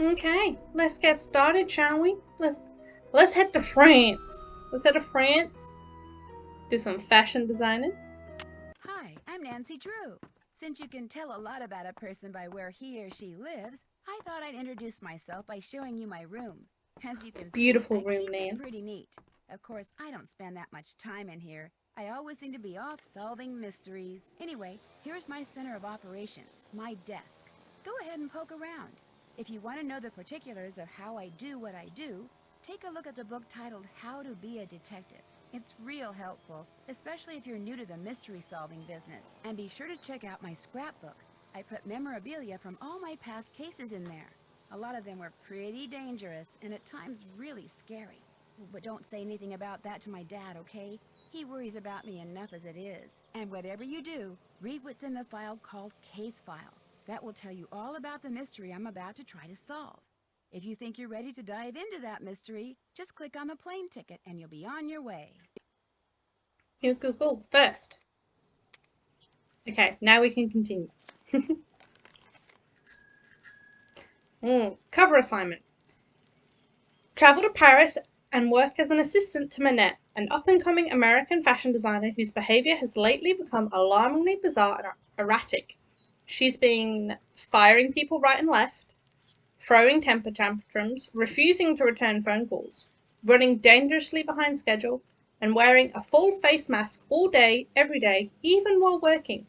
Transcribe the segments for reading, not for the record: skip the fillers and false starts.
Okay, let's get started, shall we? Let's head to France. Let's head to France. Do some fashion designing. Hi, I'm Nancy Drew. Since you can tell a lot about a person by where he or she lives, I thought I'd introduce myself by showing you my room. As you can see, Beautiful I room, keep it pretty Nance. neat. Of course, I don't spend that much time in here. I always seem to be off solving mysteries. Anyway, here's my center of operations, my desk. Go ahead and poke around. If you want to know the particulars of how I do what I do, take a look at the book titled How to Be a Detective. It's real helpful, especially if you're new to the mystery-solving business. And be sure to check out my scrapbook. I put memorabilia from all my past cases in there. A lot of them were pretty dangerous and at times really scary. But don't say anything about that to my dad, okay? He worries about me enough as it is. And whatever you do, read what's in the file called Case File. That will tell you all about the mystery I'm about to try to solve. If you think you're ready to dive into that mystery, just click on the plane ticket and you'll be on your way. Cool. First. Okay, now we can continue. Cover assignment. Travel to Paris and work as an assistant to Manette, an up-and-coming American fashion designer whose behavior has lately become alarmingly bizarre and erratic. She's been firing people right and left, throwing temper tantrums, refusing to return phone calls, running dangerously behind schedule, and wearing a full face mask all day, every day, even while working.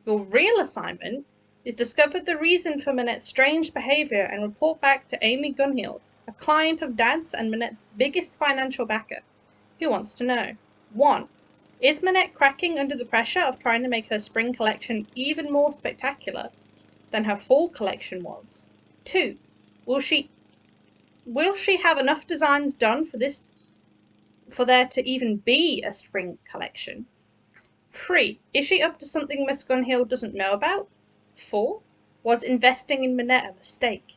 Your real assignment is discover the reason for Manette's strange behavior and report back to Amy Gunhill, a client of Dad's and Manette's biggest financial backer, who wants to know. 1. Is Manette cracking under the pressure of trying to make her spring collection even more spectacular than her fall collection was? 2. Will she have enough designs done for there to even be a spring collection? 3. Is she up to something Miss Gunhill doesn't know about? 4. Was investing in Manette a mistake?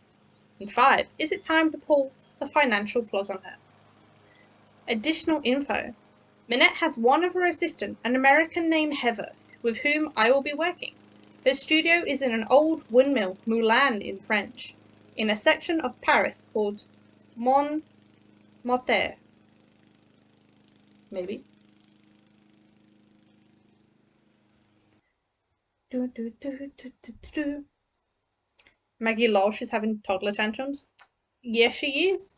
And 5. Is it time to pull the financial plug on her? Additional info. Manette has one of her assistants, an American named Heather, with whom I will be working. Her studio is in an old windmill, Moulin in French, in a section of Paris called Montmartre. Maybe. Maggie Walsh is having toddler tantrums. Yes, she is.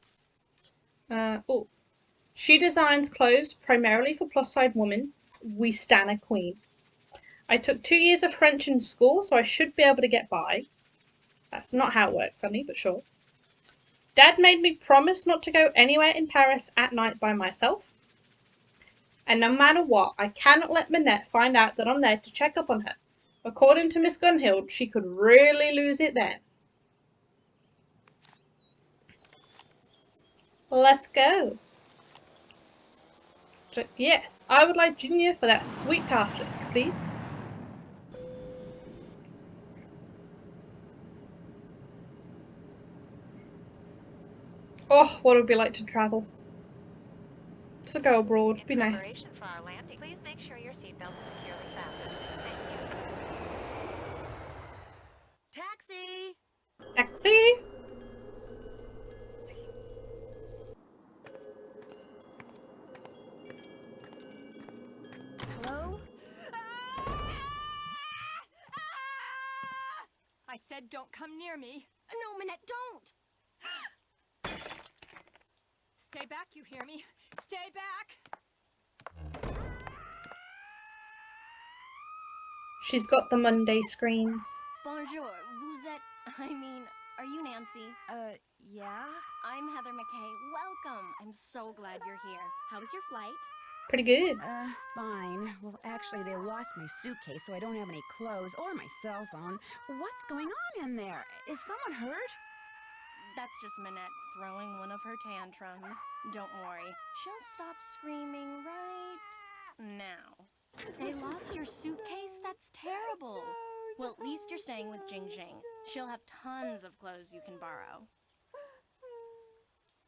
She designs clothes primarily for plus-size women. We stan a queen. I took 2 years of French in school, so I should be able to get by. That's not how it works, honey, but sure. Dad made me promise not to go anywhere in Paris at night by myself. And no matter what, I cannot let Manette find out that I'm there to check up on her. According to Miss Gunhild, she could really lose it then. Let's go. Yes, I would like Junior for that sweet task list, please. Oh, what it would be like to travel. To go abroad. Be nice. For our landing, please make sure your seatbelt is securely fastened. Taxi! Taxi! Hello? I said don't come near me. No, Manette, don't! Stay back, you hear me? Stay back! She's got the Monday screams. Bonjour, vous êtes... are you Nancy? Yeah? I'm Heather McKay. Welcome! I'm so glad you're here. How was your flight? Pretty good. Fine. Well, actually, they lost my suitcase, so I don't have any clothes or my cell phone. What's going on in there? Is someone hurt? That's just Manette throwing one of her tantrums. Don't worry, she'll stop screaming right now. They lost your suitcase? That's terrible. Well, at least you're staying with Jing Jing. She'll have tons of clothes you can borrow.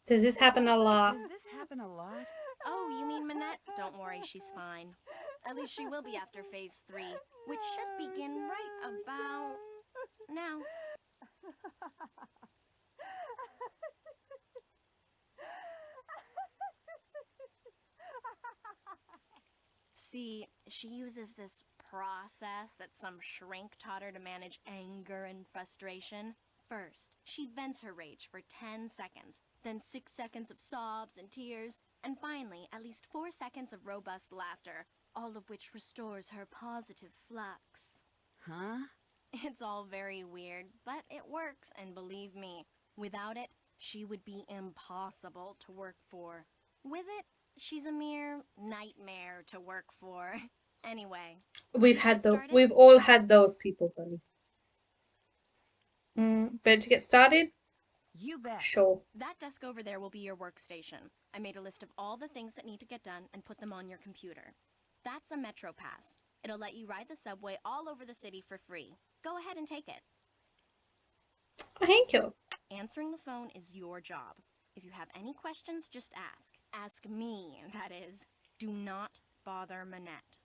Does this happen a lot? Does this happen a lot? Oh, you mean Manette? Don't worry, she's fine. At least she will be after phase 3, which should begin right about now. See, she uses this process that some shrink taught her to manage anger and frustration. First, she vents her rage for 10 seconds, then 6 seconds of sobs and tears, and finally, at least 4 seconds of robust laughter, all of which restores her positive flux. Huh? It's all very weird, but it works, and believe me, without it, she would be impossible to work for. With it, she's a mere nightmare to work for. Anyway, ready to get started? We've all had those people, buddy. Ready to get started? You bet. Sure. That desk over there will be your workstation. I made a list of all the things that need to get done and put them on your computer. That's a Metro Pass. It'll let you ride the subway all over the city for free. Go ahead and take it. Oh, thank you. Answering the phone is your job. If you have any questions, just ask. Ask me, that is. Do not bother Manette.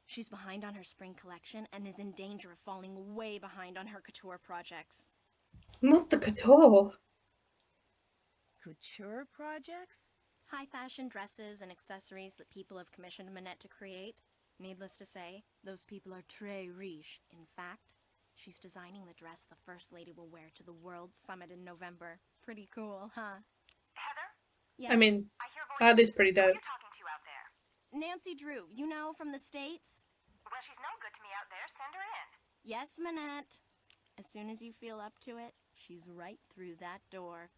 She's behind on her spring collection and is in danger of falling way behind on her couture projects. Not the couture. Couture projects? High fashion dresses and accessories that people have commissioned Manette to create. Needless to say, those people are très riche. In fact, she's designing the dress the First Lady will wear to the World Summit in November. Pretty cool, huh? Heather? Yes. I mean, I hear voices. that is pretty Who are dope. you talking to out there? Nancy Drew, you know, from the States? Well, she's no good to me out there. Send her in. Yes, Manette. As soon as you feel up to it, she's right through that door.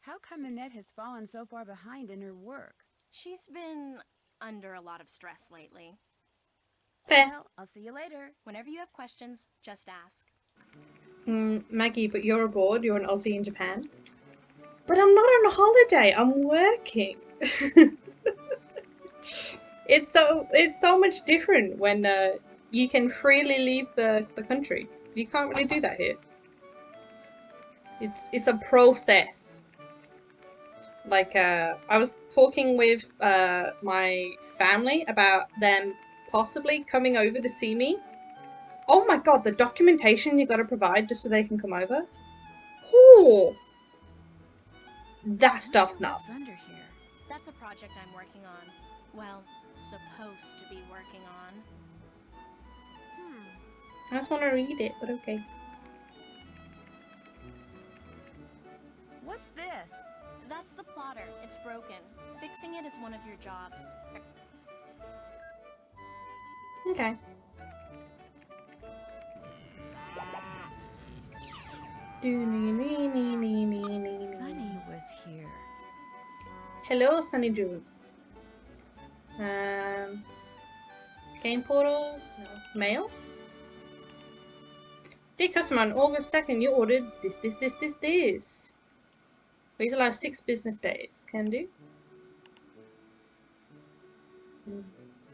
How come Manette has fallen so far behind in her work? She's been under a lot of stress lately. Fair. Well, I'll see you later. Whenever you have questions, just ask. Maggie, but you're abroad. You're an Aussie in Japan. But I'm not on holiday. I'm working. It's so much different when you can freely leave the country. You can't really do that here. It's a process. Like I was talking with my family about them possibly coming over to see me. Oh my god, the documentation you gotta provide just so they can come over. Ooh. That stuff's What's nuts. under here? That's a project I'm working on. Well, supposed to be working on. I just want to read it, but okay. What's this? That's the plotter. It's broken. Fixing it is one of your jobs. Okay. Sunny was here. Hello, Sunny June. Game portal? No. Mail? Dear customer, on August 2nd, you ordered this. Please allow 6 business days. Can do.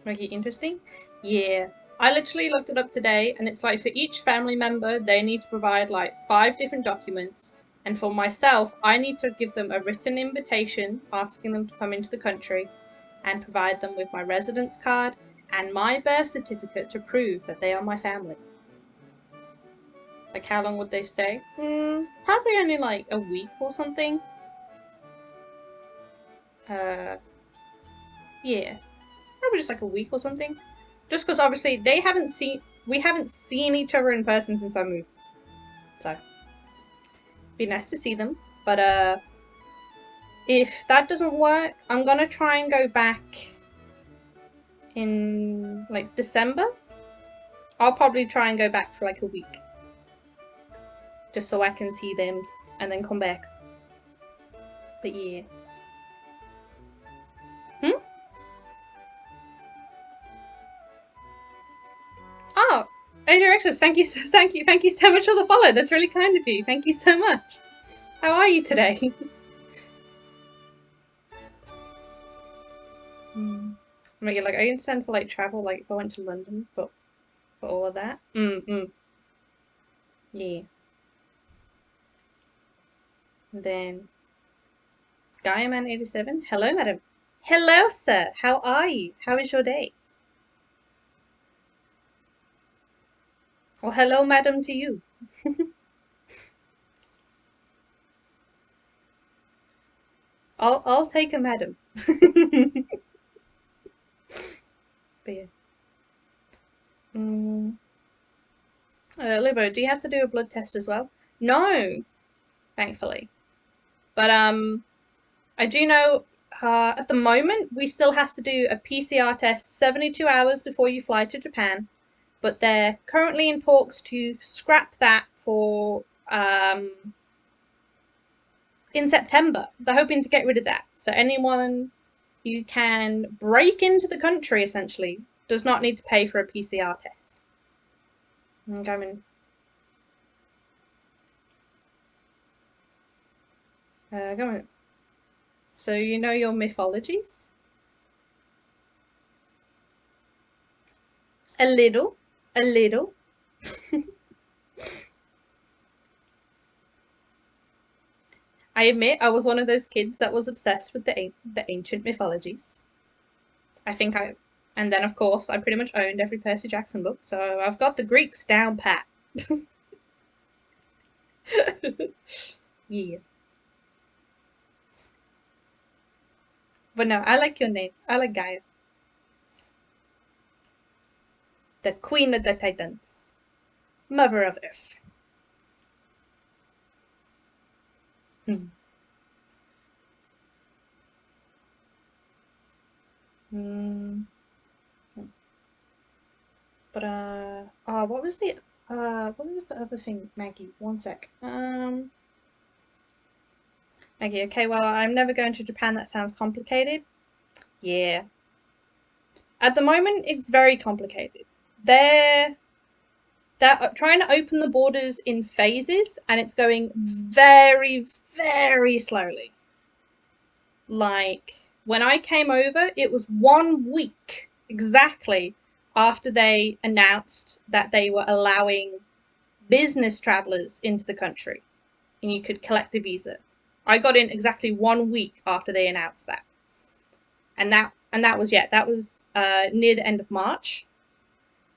Make it interesting? Yeah. I literally looked it up today, and it's like for each family member, they need to provide like 5 different documents. And for myself, I need to give them a written invitation asking them to come into the country and provide them with my residence card and my birth certificate to prove that they are my family. Like, how long would they stay? Probably only like a week or something. Yeah. Probably just like a week or something. Just because obviously we haven't seen each other in person since I moved. So, be nice to see them. But if that doesn't work, I'm gonna try and go back in like December. I'll probably try and go back for like a week. Just so I can see them and then come back. But yeah. Oh, Directus, thank you so much for the follow. That's really kind of you. Thank you so much. How are you today? Like, I understand for like travel, like if I went to London, but for all of that. Yeah. And then Gaiaman87. Hello, madam. Hello, sir. How are you? How is your day? Well, hello, madam, to you. I'll take a madam. But yeah. Libo, do you have to do a blood test as well? No, thankfully. But I do know at the moment we still have to do a PCR test 72 hours before you fly to Japan. But they're currently in talks to scrap that for in September. They're hoping to get rid of that. So anyone who can break into the country essentially does not need to pay for a PCR test. Go on. So you know your mythologies? A little. A little. I admit I was one of those kids that was obsessed with the ancient mythologies. And then of course I pretty much owned every Percy Jackson book, so I've got the Greeks down pat. Yeah. But no, I like your name. I like Gaia. The Queen of the Titans. Mother of Earth. Hmm. Hmm. But oh, what was the other thing, Maggie? One sec. Maggie, okay, well, I'm never going to Japan. That sounds complicated. Yeah. At the moment, it's very complicated. They're trying to open the borders in phases, and it's going very, very slowly. Like, when I came over, it was 1 week exactly after they announced that they were allowing business travelers into the country and you could collect a visa. I got in exactly 1 week after they announced that. And that was near the end of March.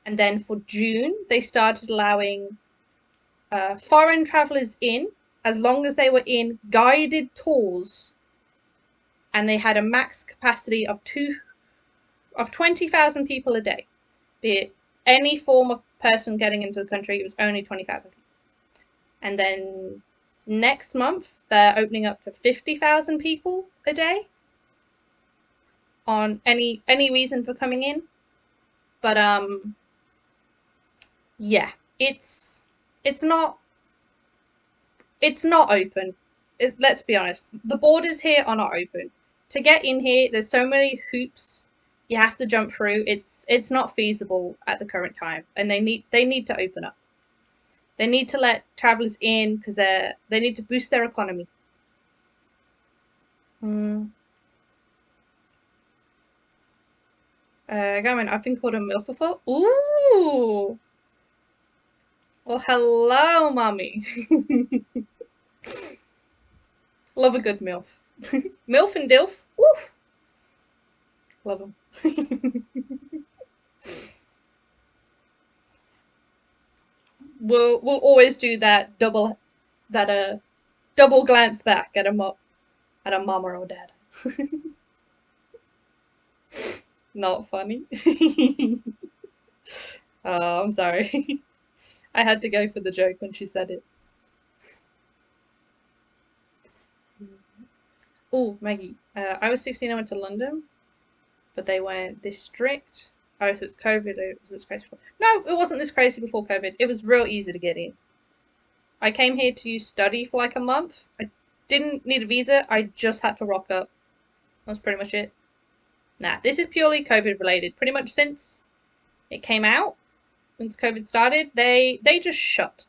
And then for June, they started allowing foreign travelers in as long as they were in guided tours and they had a max capacity of 20,000 people a day. Be it any form of person getting into the country, it was only 20,000 people. And then next month, they're opening up to 50,000 people a day on any reason for coming in. But yeah, it's not open. Let's be honest. The borders here are not open. To get in here, there's so many hoops you have to jump through. It's not feasible at the current time, and they need to open up. They need to let travelers in because they need to boost their economy. Going, I've been called a MILF before. Ooh. Well, hello, mommy. Love a good MILF. MILF and DILF. Oof. Love them. We'll always do that double glance back at a mom or dad. Not funny. Oh, I'm sorry. I had to go for the joke when she said it. Oh, Maggie. I was 16, I went to London, but they weren't this strict. Oh, so it's COVID, it was this crazy before. No, it wasn't this crazy before COVID. It was real easy to get in. I came here to study for like a month. I didn't need a visa, I just had to rock up. That's pretty much it. Nah, this is purely COVID related. Pretty much since it came out, since COVID started, they just shut.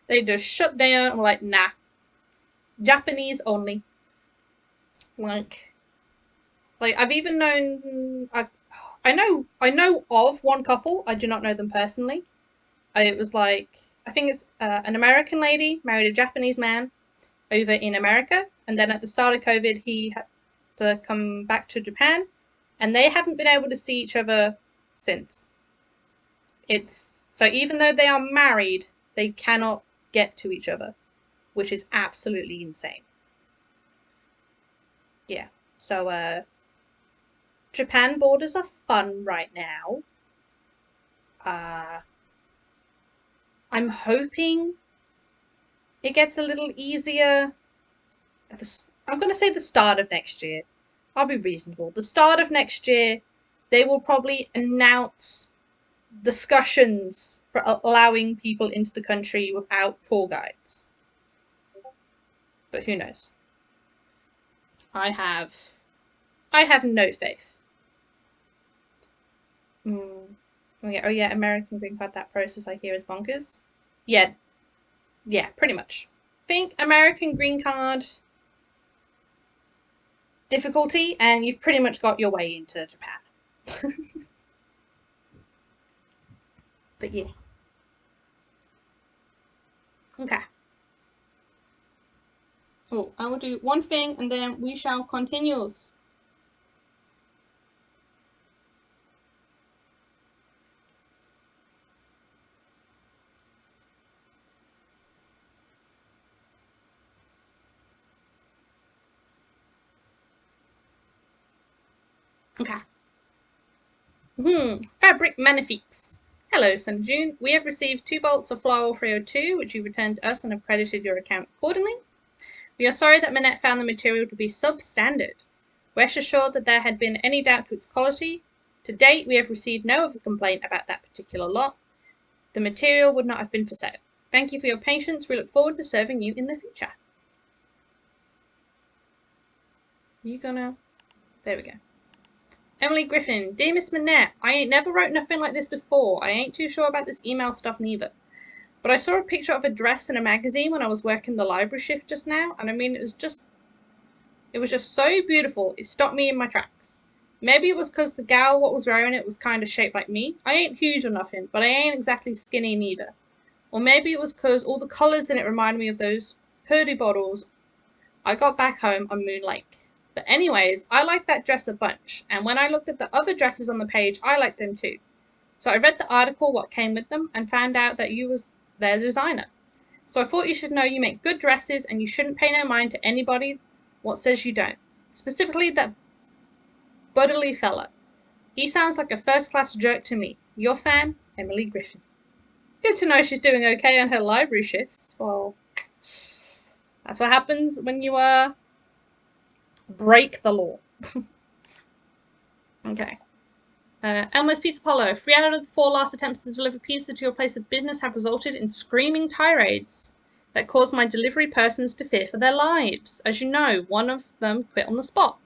They just shut down and were like, nah. Japanese only. Like I've even known I know of one couple. I do not know them personally. It was like I think it's an American lady married a Japanese man over in America, and then at the start of COVID, he had to come back to Japan, and they haven't been able to see each other since. So even though they are married, they cannot get to each other, which is absolutely insane. yeah. So, Japan borders are fun right now. I'm hoping it gets a little easier at I'm going to say the start of next year. I'll be reasonable. The start of next year, they will probably announce discussions for allowing people into the country without tour guides. But who knows? I have no faith. Oh yeah, American green card. That process I hear is bonkers. Yeah, pretty much. Think American green card difficulty, and you've pretty much got your way into Japan. But yeah. Okay. Oh, I will do one thing and then we shall continue. Okay. Fabric Magnifiques. Hello, Sun June. We have received 2 bolts of Floral 302, which you returned to us and have credited your account accordingly. We are sorry that Manette found the material to be substandard. Rest assured that there had been any doubt to its quality. To date, we have received no other complaint about that particular lot. The material would not have been for sale. Thank you for your patience. We look forward to serving you in the future. There we go. Emily Griffin. Dear Miss Manette, I ain't never wrote nothing like this before. I ain't too sure about this email stuff neither. But I saw a picture of a dress in a magazine when I was working the library shift just now, and I mean, it was just so beautiful, it stopped me in my tracks. Maybe it was because the gal what was wearing it was kind of shaped like me. I ain't huge or nothing, but I ain't exactly skinny neither. Or maybe it was because all the colours in it reminded me of those Purdy bottles I got back home on Moon Lake. But anyways, I liked that dress a bunch, and when I looked at the other dresses on the page, I liked them too. So I read the article what came with them, and found out that you was their designer. So I thought you should know you make good dresses, and you shouldn't pay no mind to anybody what says you don't. Specifically that Budderly fella. He sounds like a first-class jerk to me. Your fan, Emily Griffin. Good to know she's doing okay on her library shifts. Well, that's what happens when you, break the law. Okay. Elmo's Pizza Polo. 3 out of the 4 last attempts to deliver pizza to your place of business have resulted in screaming tirades that caused my delivery persons to fear for their lives. As you know, one of them quit on the spot.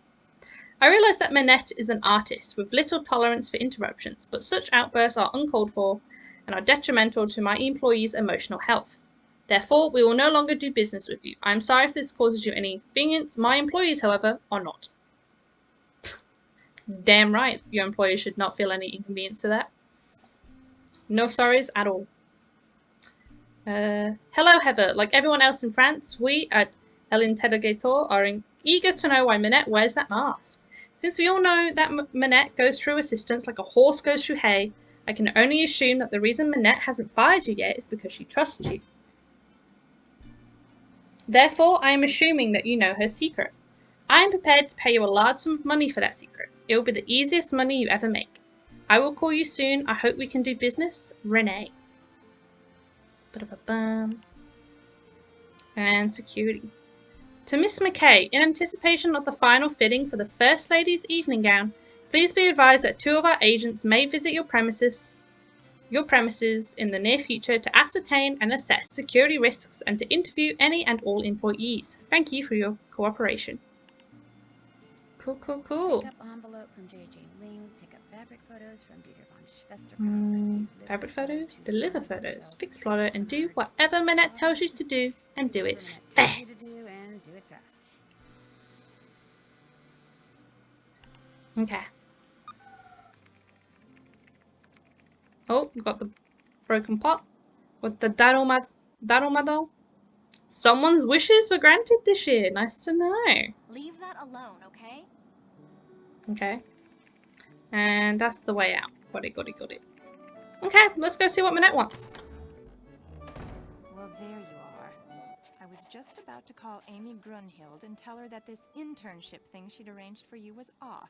I realise that Manette is an artist with little tolerance for interruptions, but such outbursts are uncalled for and are detrimental to my employees' emotional health. Therefore, we will no longer do business with you. I am sorry if this causes you any inconvenience. My employees, however, are not. Damn right, your employees should not feel any inconvenience to that. No sorries at all. Hello, Heather. Like everyone else in France, we at El Interrogator are eager to know why Manette wears that mask. Since we all know that Manette goes through assistance like a horse goes through hay, I can only assume that the reason Manette hasn't fired you yet is because she trusts you. Therefore, I am assuming that you know her secret. I am prepared to pay you a large sum of money for that secret. It will be the easiest money you ever make. I will call you soon. I hope we can do business. Renee. Ba-da-ba-bum. And security. To Miss McKay, in anticipation of the final fitting for the First Lady's evening gown, please be advised that 2 of our agents may visit your premises in the near future to ascertain and assess security risks and to interview any and all employees. Thank you for your cooperation. Cool. Pick up envelope from J.J. Ling. Pick up fabric photos from Dieter von Schwesterkamp. Fabric photos, deliver photos, fix plotter, and do whatever Manette tells you to do, and do it fast. Okay. Oh, we've got the broken pot with the Daromado. Someone's wishes were granted this year. Nice to know. Leave that alone, okay? Okay. And that's the way out. Got it. Okay, let's go see what Manette wants. Well, there you are. I was just about to call Amy Grunhild and tell her that this internship thing she'd arranged for you was off.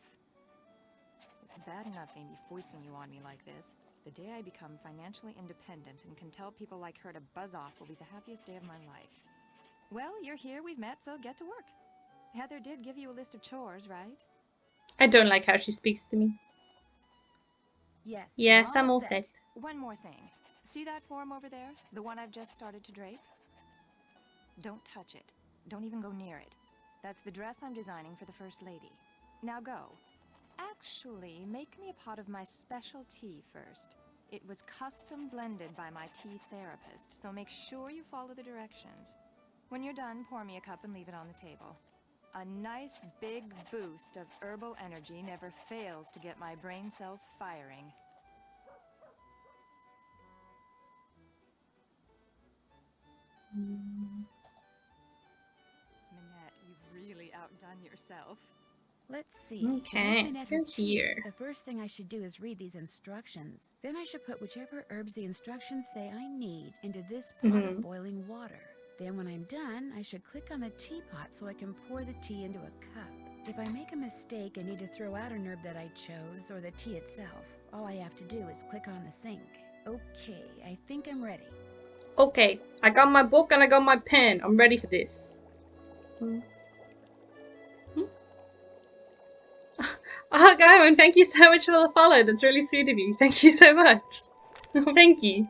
It's bad enough Amy foisting you on me like this. The day I become financially independent and can tell people like her to buzz off will be the happiest day of my life. Well, you're here, we've met, so get to work. Heather did give you a list of chores, right? I don't like how she speaks to me. Yes. Yes, I'm all set. One more thing. See that form over there? The one I've just started to drape? Don't touch it. Don't even go near it. That's the dress I'm designing for the First Lady. Now go. Actually, make me a pot of my special tea first. It was custom blended by my tea therapist, so make sure you follow the directions. When you're done, pour me a cup and leave it on the table. A nice big boost of herbal energy never fails to get my brain cells firing. Minette, you've really outdone yourself. Let's see. Okay, To make let's Minette her go tea, here. The first thing I should do is read these instructions. Then I should put whichever herbs the instructions say I need into this pot of boiling water. Then when I'm done, I should click on the teapot so I can pour the tea into a cup. If I make a mistake and need to throw out an herb that I chose, or the tea itself, all I have to do is click on the sink. Okay, I think I'm ready. Okay, I got my book and I got my pen. I'm ready for this. Oh, Gavin, thank you so much for the follow. That's really sweet of you. Thank you so much. Thank you.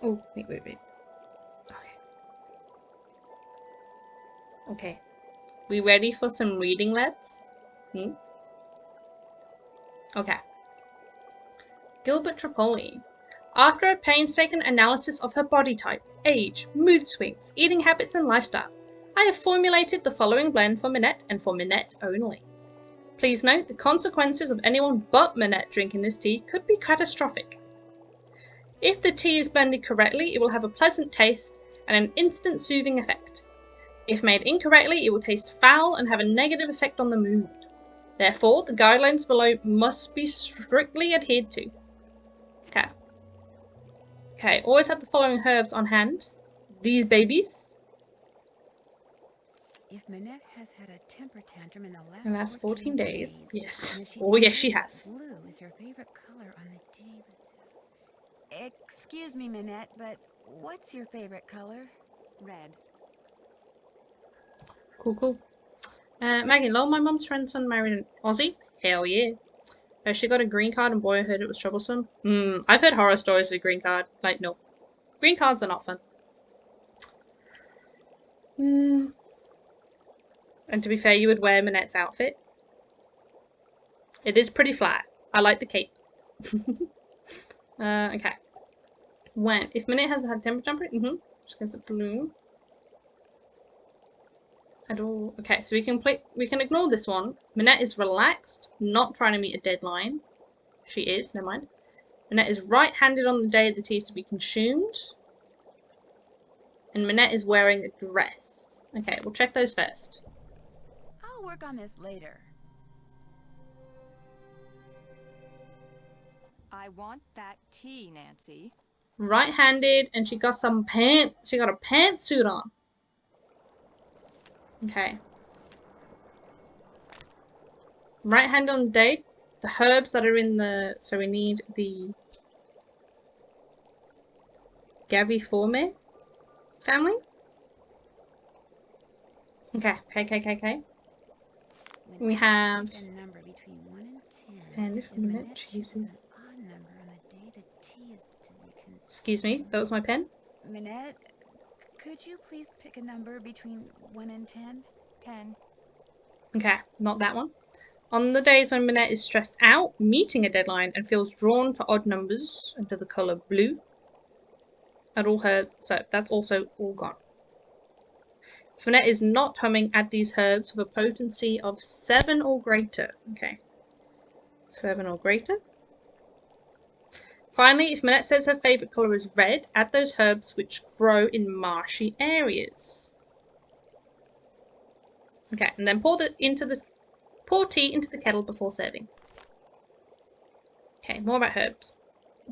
Oh, wait. Okay. Okay. We ready for some reading, lads? Okay. Gilbert Tripoli. After a painstaking analysis of her body type, age, mood swings, eating habits, and lifestyle, I have formulated the following blend for Minette and for Minette only. Please note the consequences of anyone but Minette drinking this tea could be catastrophic. If the tea is blended correctly, it will have a pleasant taste and an instant soothing effect. If made incorrectly, it will taste foul and have a negative effect on the mood. Therefore, the guidelines below must be strictly adhered to. Okay, always have the following herbs on hand. These babies. If Minette has had a temper tantrum in In the last 14 days. Yes. and if Oh, yes, she declares has. that blue is her favorite color on the day. Excuse me, Minette, but what's your favorite color? Red. Cool. Maggie, lol, my mum's friend's son married an Aussie? Hell yeah. She got a green card and boy, I heard it was troublesome. I've heard horror stories of a green card. Like, no. Green cards are not fun. And to be fair, you would wear Minette's outfit. It is pretty flat. I like the cape. Okay. If Minette has had temper jumper, she gets a blue. Okay, so we can ignore this one. Minette is relaxed, not trying to meet a deadline. She is, never mind. Minette is right-handed on the day the tea is to be consumed. And Minette is wearing a dress. Okay, we'll check those first. I'll work on this later. I want that tea, Nancy. Right-handed, and she got some pants. She got a pantsuit on. Okay. Right hand on the date. The herbs that are in the... So we need the Gaviforme family. Okay. We have... A number between 1 and 10. And if If Minette Minette chooses an chooses... odd number on the day the tea is to be consumed. Excuse me, that was my pen. Minette, could you please pick a number between 1 and 10? 10. Okay, not that one. On the days when Minette is stressed out, meeting a deadline, and feels drawn to odd numbers and to the colour blue. So that's also all gone. If Minette is not humming, add these herbs with a potency of 7 or greater. Okay. 7 or greater. Finally, if Minette says her favourite colour is red, add those herbs which grow in marshy areas. Okay, and then pour tea into the kettle before serving. Okay, more about herbs.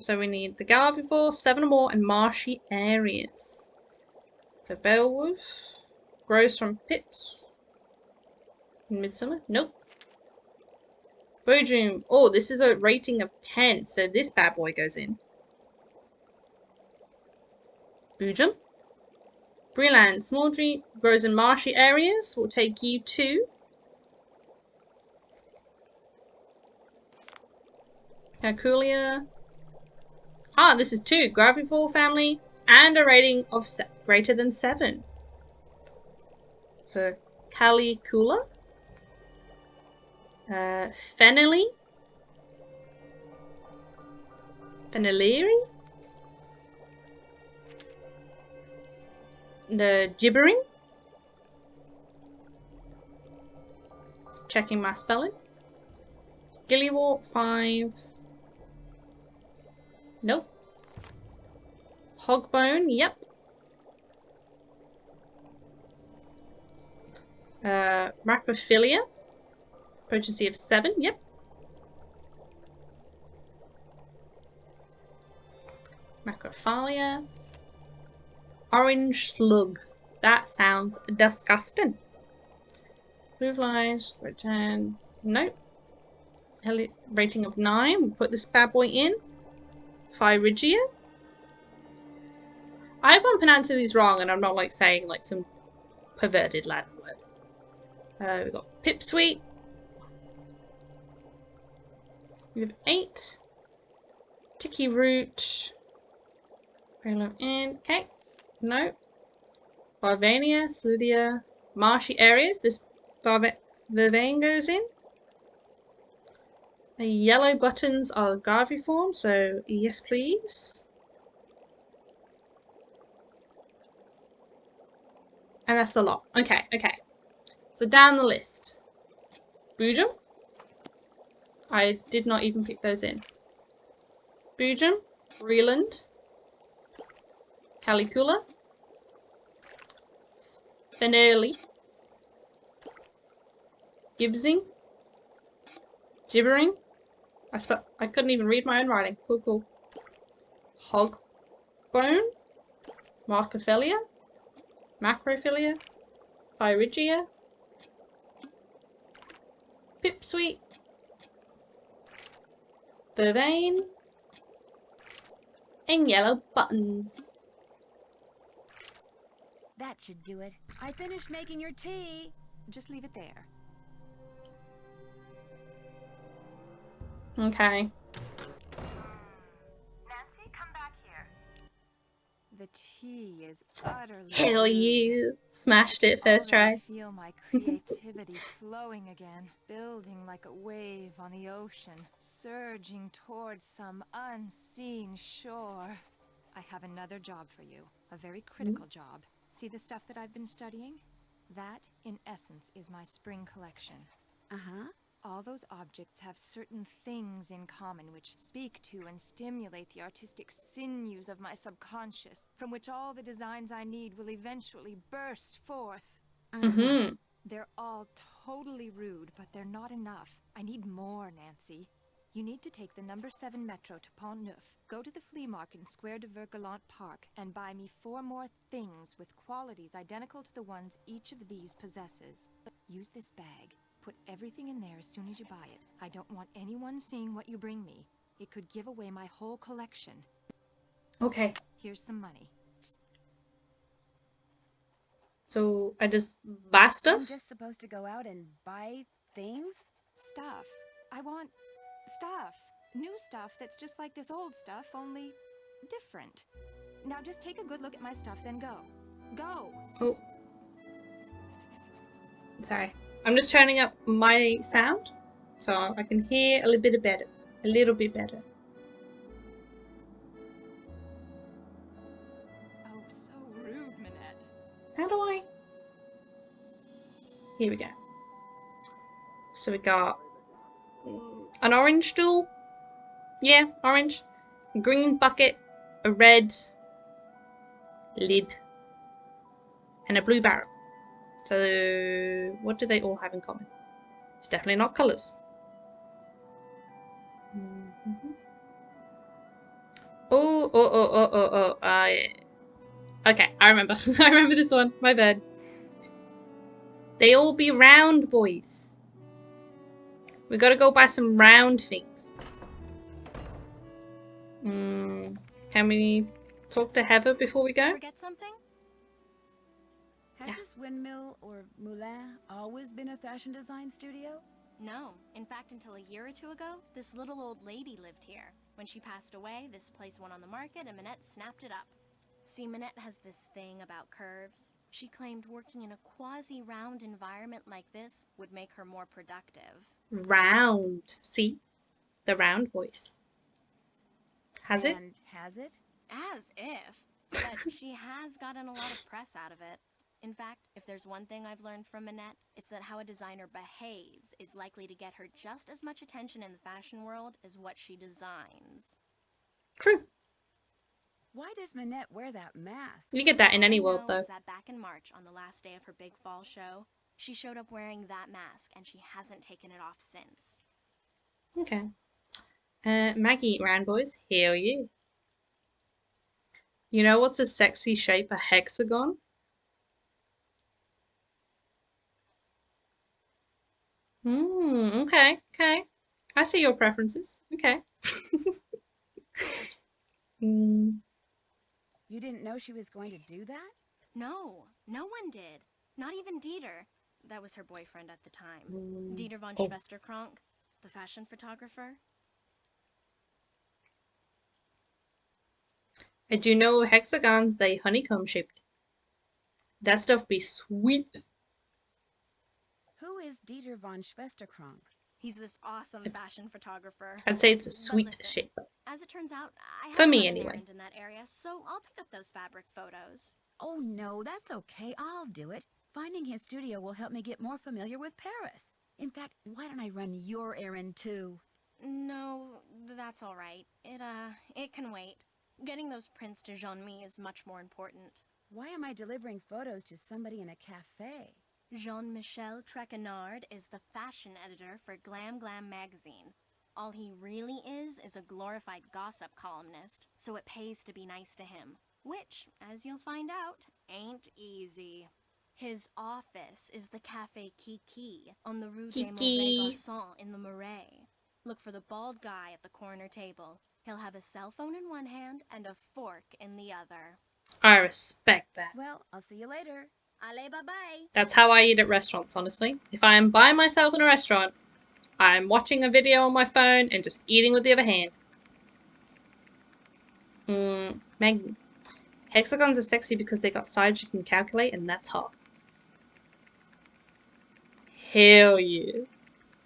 So we need the Garvivore, 7 or more, and marshy areas. So Beowulf grows from pips in Midsummer. Nope. Bodrum. Oh, this is a rating of 10, so this bad boy goes in. Boojum. Breland. Small tree grows in marshy areas. Will take you to Calculia. Ah, this is 2. Gravivore family and a rating of greater than 7. So Calicula. Fenelli. Feneliri. The gibbering. Checking my spelling. Gillywort 5. Nope. Hogbone, yep. Macrophilia. Potency of 7, yep. Macrophilia. Orange slug. That sounds disgusting. Blue flies, return. Nope. Rating of 9. We'll put this bad boy in. Phyrigia. I hope I'm pronouncing these wrong and I'm not like saying like some perverted Latin word. We've got Pipsweet. We have 8. Ticky Root. In. Okay. No. Barvania, Sludia. Marshy areas. This Vervain goes in. The yellow buttons are Garviform, so yes please. And that's the lot. Okay, okay. So down the list. Boojum. I did not even pick those in. Boojum. Breland. Calicula. Fenelli. Gibbsing. Gibbering. I couldn't even read my own writing. Cool, cool. Hogbone. Macrophilia. Macrophilia. Phyrigia. Pipsweet. Vervain. And yellow buttons. That should do it. I finished making your tea. Just leave it there. Okay. Nancy, come back here. The tea is utterly Hell rude. yeah. Smashed it first Already try. feel my creativity flowing again, building like a wave on the ocean, surging towards some unseen shore. I have another job for you, a very critical job. See the stuff that I've been studying? That, in essence, is my spring collection. Uh-huh. All those objects have certain things in common which speak to and stimulate the artistic sinews of my subconscious, from which all the designs I need will eventually burst forth. Mm-hmm. They're all totally rude, but they're not enough. I need more, Nancy. You need to take the number 7 metro to Pont Neuf, go to the flea market in Square de Vergalant Park, and buy me 4 more things with qualities identical to the ones each of these possesses. Use this bag. Put everything in there as soon as you buy it. I don't want anyone seeing what you bring me. It could give away my whole collection. Okay. Here's some money. So I just buy stuff? I'm just supposed to go out and buy things? Stuff. I want stuff. New stuff that's just like this old stuff, only different. Now just take a good look at my stuff, then go. Go! Oh. Sorry. I'm just turning up my sound so I can hear a little bit better. A little bit better. Oh, so rude, Minette. How do I? Here we go. So we got an orange stool. Yeah, orange. A green bucket. A red lid. And a blue barrel. So what do they all have in common? It's definitely not colours. Okay, I remember. I remember this one. My bad. They all be round boys. We gotta go buy some round things. Can we talk to Heather before we go? Forget something? Has this windmill or moulin always been a fashion design studio? No. In fact, until a year or two ago, this little old lady lived here. When she passed away, this place went on the market and Minette snapped it up. See, Minette has this thing about curves. She claimed working in a quasi-round environment like this would make her more productive. Round. See? The round voice. Has it? And has it? As if. But she has gotten a lot of press out of it. In fact, if there's one thing I've learned from Minette, it's that how a designer behaves is likely to get her just as much attention in the fashion world as what she designs. True. Why does Minette wear that mask? You get that in any All I world, know though. is that back in March, on the last day of her big fall show, she showed up wearing that mask, and she hasn't taken it off since. Okay. Maggie, round boys. Hell yeah. You know what's a sexy shape? A hexagon? Okay, okay. I see your preferences. Okay. Mm, You didn't know she was going to do that? No, no one did. Not even Dieter. That was her boyfriend at the time. Dieter von Oh. Schwesterkrank, the fashion photographer. And do you know hexagons, they honeycomb shaped. That stuff be sweet. Who is Dieter von Schwesterkrank? He's this awesome fashion photographer. I'd say it's a But sweet listen, shape. as it turns out, I have For to me, run an anyway. errand in that area, so I'll pick up those fabric photos. Oh no, that's okay. I'll do it. Finding his studio will help me get more familiar with Paris. In fact, why don't I run your errand too? No, that's all right. It can wait. Getting those prints to Jean-Mi is much more important. Why am I delivering photos to somebody in a cafe? Jean-Michel Trequenard is the fashion editor for Glam Glam magazine. All he really is a glorified gossip columnist, so it pays to be nice to him. Which, as you'll find out, ain't easy. His office is the Café Kiki on the Rue des Kiki. Mauvais Garçons in the Marais. Look for the bald guy at the corner table. He'll have a cell phone in one hand and a fork in the other. I respect that. Well, I'll see you later. Allez, bye-bye! That's how I eat at restaurants, honestly. If I am by myself in a restaurant, I'm watching a video on my phone and just eating with the other hand. Maggie. Hexagons are sexy because they got sides you can calculate, and that's hot. Hell yeah.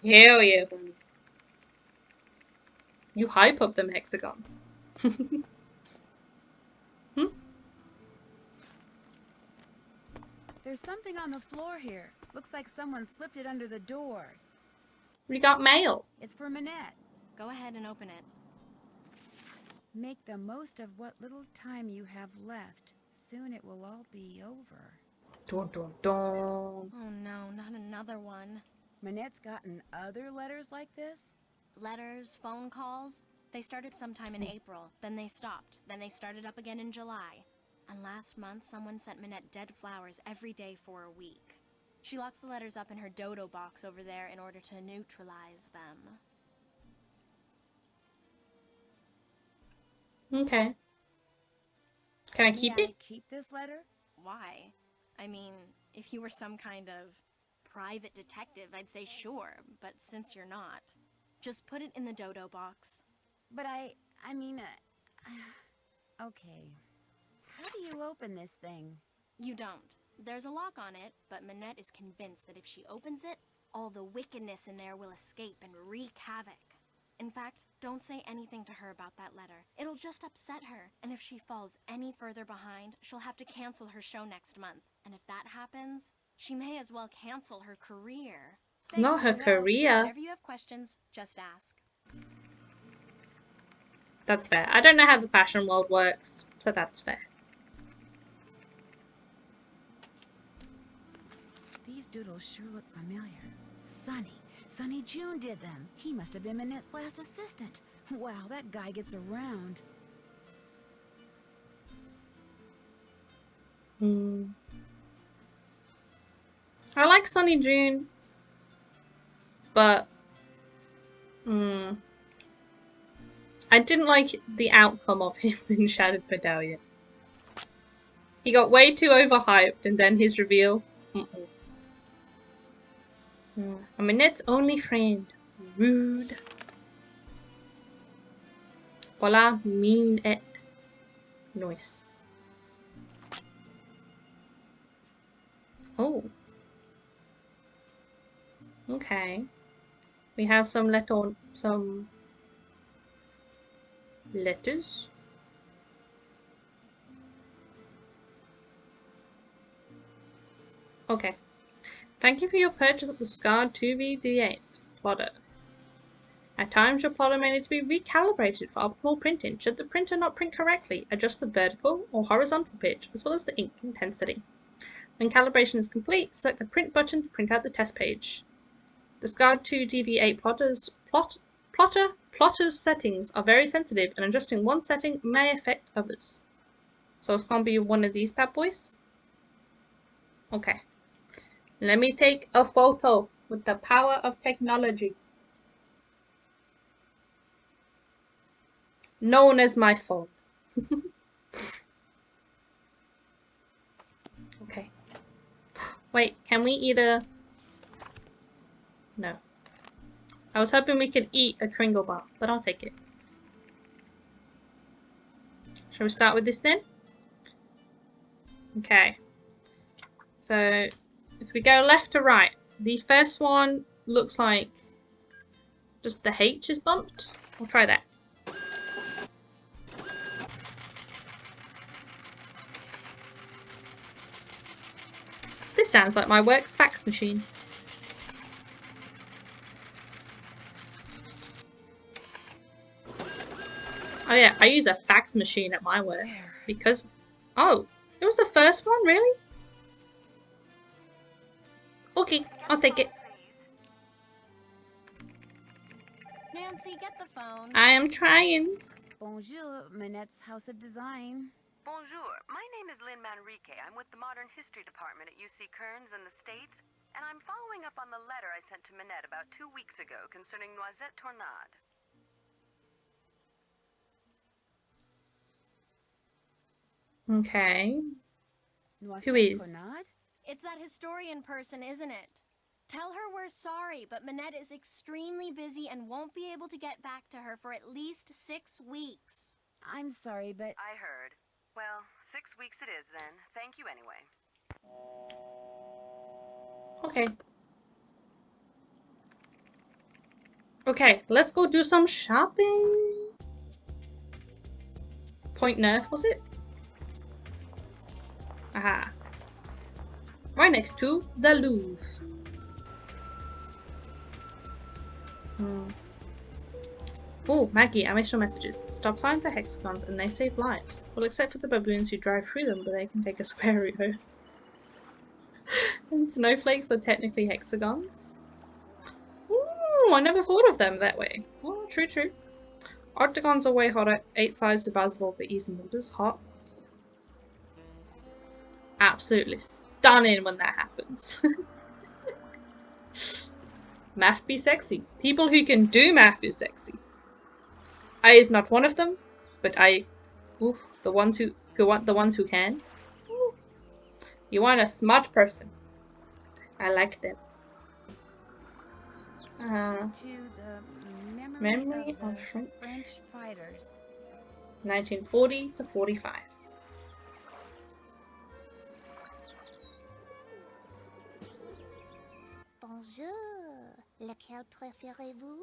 Hell yeah, honey. You hype up them hexagons. There's something on the floor here. Looks like someone slipped it under the door. We got mail. It's for Minette. Go ahead and open it. Make the most of what little time you have left. Soon it will all be over. Dun dun dun. Oh no, not another one. Minette's gotten other letters like this? Letters, phone calls. They started sometime in April, then they stopped, then they started up again in July. And last month, someone sent Minette dead flowers every day for a week. She locks the letters up in her dodo box over there in order to neutralize them. Okay. Can I keep May it? I keep this letter? Why? I mean, if you were some kind of private detective, I'd say sure, but since you're not, just put it in the dodo box. But I mean, okay. How do you open this thing? You don't. There's a lock on it, but Minette is convinced that if she opens it, all the wickedness in there will escape and wreak havoc. In fact, don't say anything to her about that letter. It'll just upset her, and if she falls any further behind, she'll have to cancel her show next month. And if that happens, she may as well cancel her career. Not Thanks her for your help. career. Whenever you have questions, just ask. That's fair. I don't know how the fashion world works, so that's fair. These doodles sure look familiar. Sonny June did them. He must have been Minette's last assistant. Wow, that guy gets around. I like Sunny June, but I didn't like the outcome of him in Shattered Medallion. He got way too overhyped, and then his reveal. I'm Minette's only friend. Rude. Voilà, Minette. Nice. Oh. Okay. We have some letters. Okay. Thank you for your purchase of the Scarred 2V-D8 plotter. At times, your plotter may need to be recalibrated for optimal printing. Should the printer not print correctly, adjust the vertical or horizontal pitch as well as the ink intensity. When calibration is complete, select the print button to print out the test page. The Scarred 2DV8 plotter's settings are very sensitive, and adjusting one setting may affect others. So it's gonna be one of these bad boys? Okay. Let me take a photo with the power of technology. Known as my phone. Okay. Wait, can we eat a... No. I was hoping we could eat a Kringle bar, but I'll take it. Shall we start with this then? Okay. So, if we go left to right, the first one looks like just the H is bumped. We'll try that. This sounds like my work's fax machine. Oh yeah, I use a fax machine at my work because... Oh, it was the first one, really? Okay, I'll take it. Nancy, get the phone. I am trying. Bonjour, Minette's House of Design. Bonjour. My name is Lynn Manrique. I'm with the Modern History Department at UC Kearns in the States, and I'm following up on the letter I sent to Minette about 2 weeks ago concerning Noisette Tornade. Okay. Noisette Who is? Tornade? It's that historian person, isn't it? Tell her we're sorry, but Minette is extremely busy and won't be able to get back to her for at least 6 weeks. I'm sorry, but I heard. Well, 6 weeks it is then. Thank you anyway. Okay. Okay, let's go do some shopping. Point Neuf, was it? Aha. Right next to the Louvre. Oh, Maggie, I missed your messages. Stop signs are hexagons and they save lives. Well, except for the baboons who drive through them, but they can take a square route home. And snowflakes are technically hexagons. Ooh, I never thought of them that way. Oh, true, true. Octagons are way hotter. 8 sides divisible, but easy numbers. Hot. Absolutely stunning when that happens. Math be sexy. People who can do math is sexy. I is not one of them, but the ones who want the ones who can. Ooh. You want a smart person. I like them. to the memory of the French fighters. 1940 to 45. Bonjour. Lequel préférez-vous?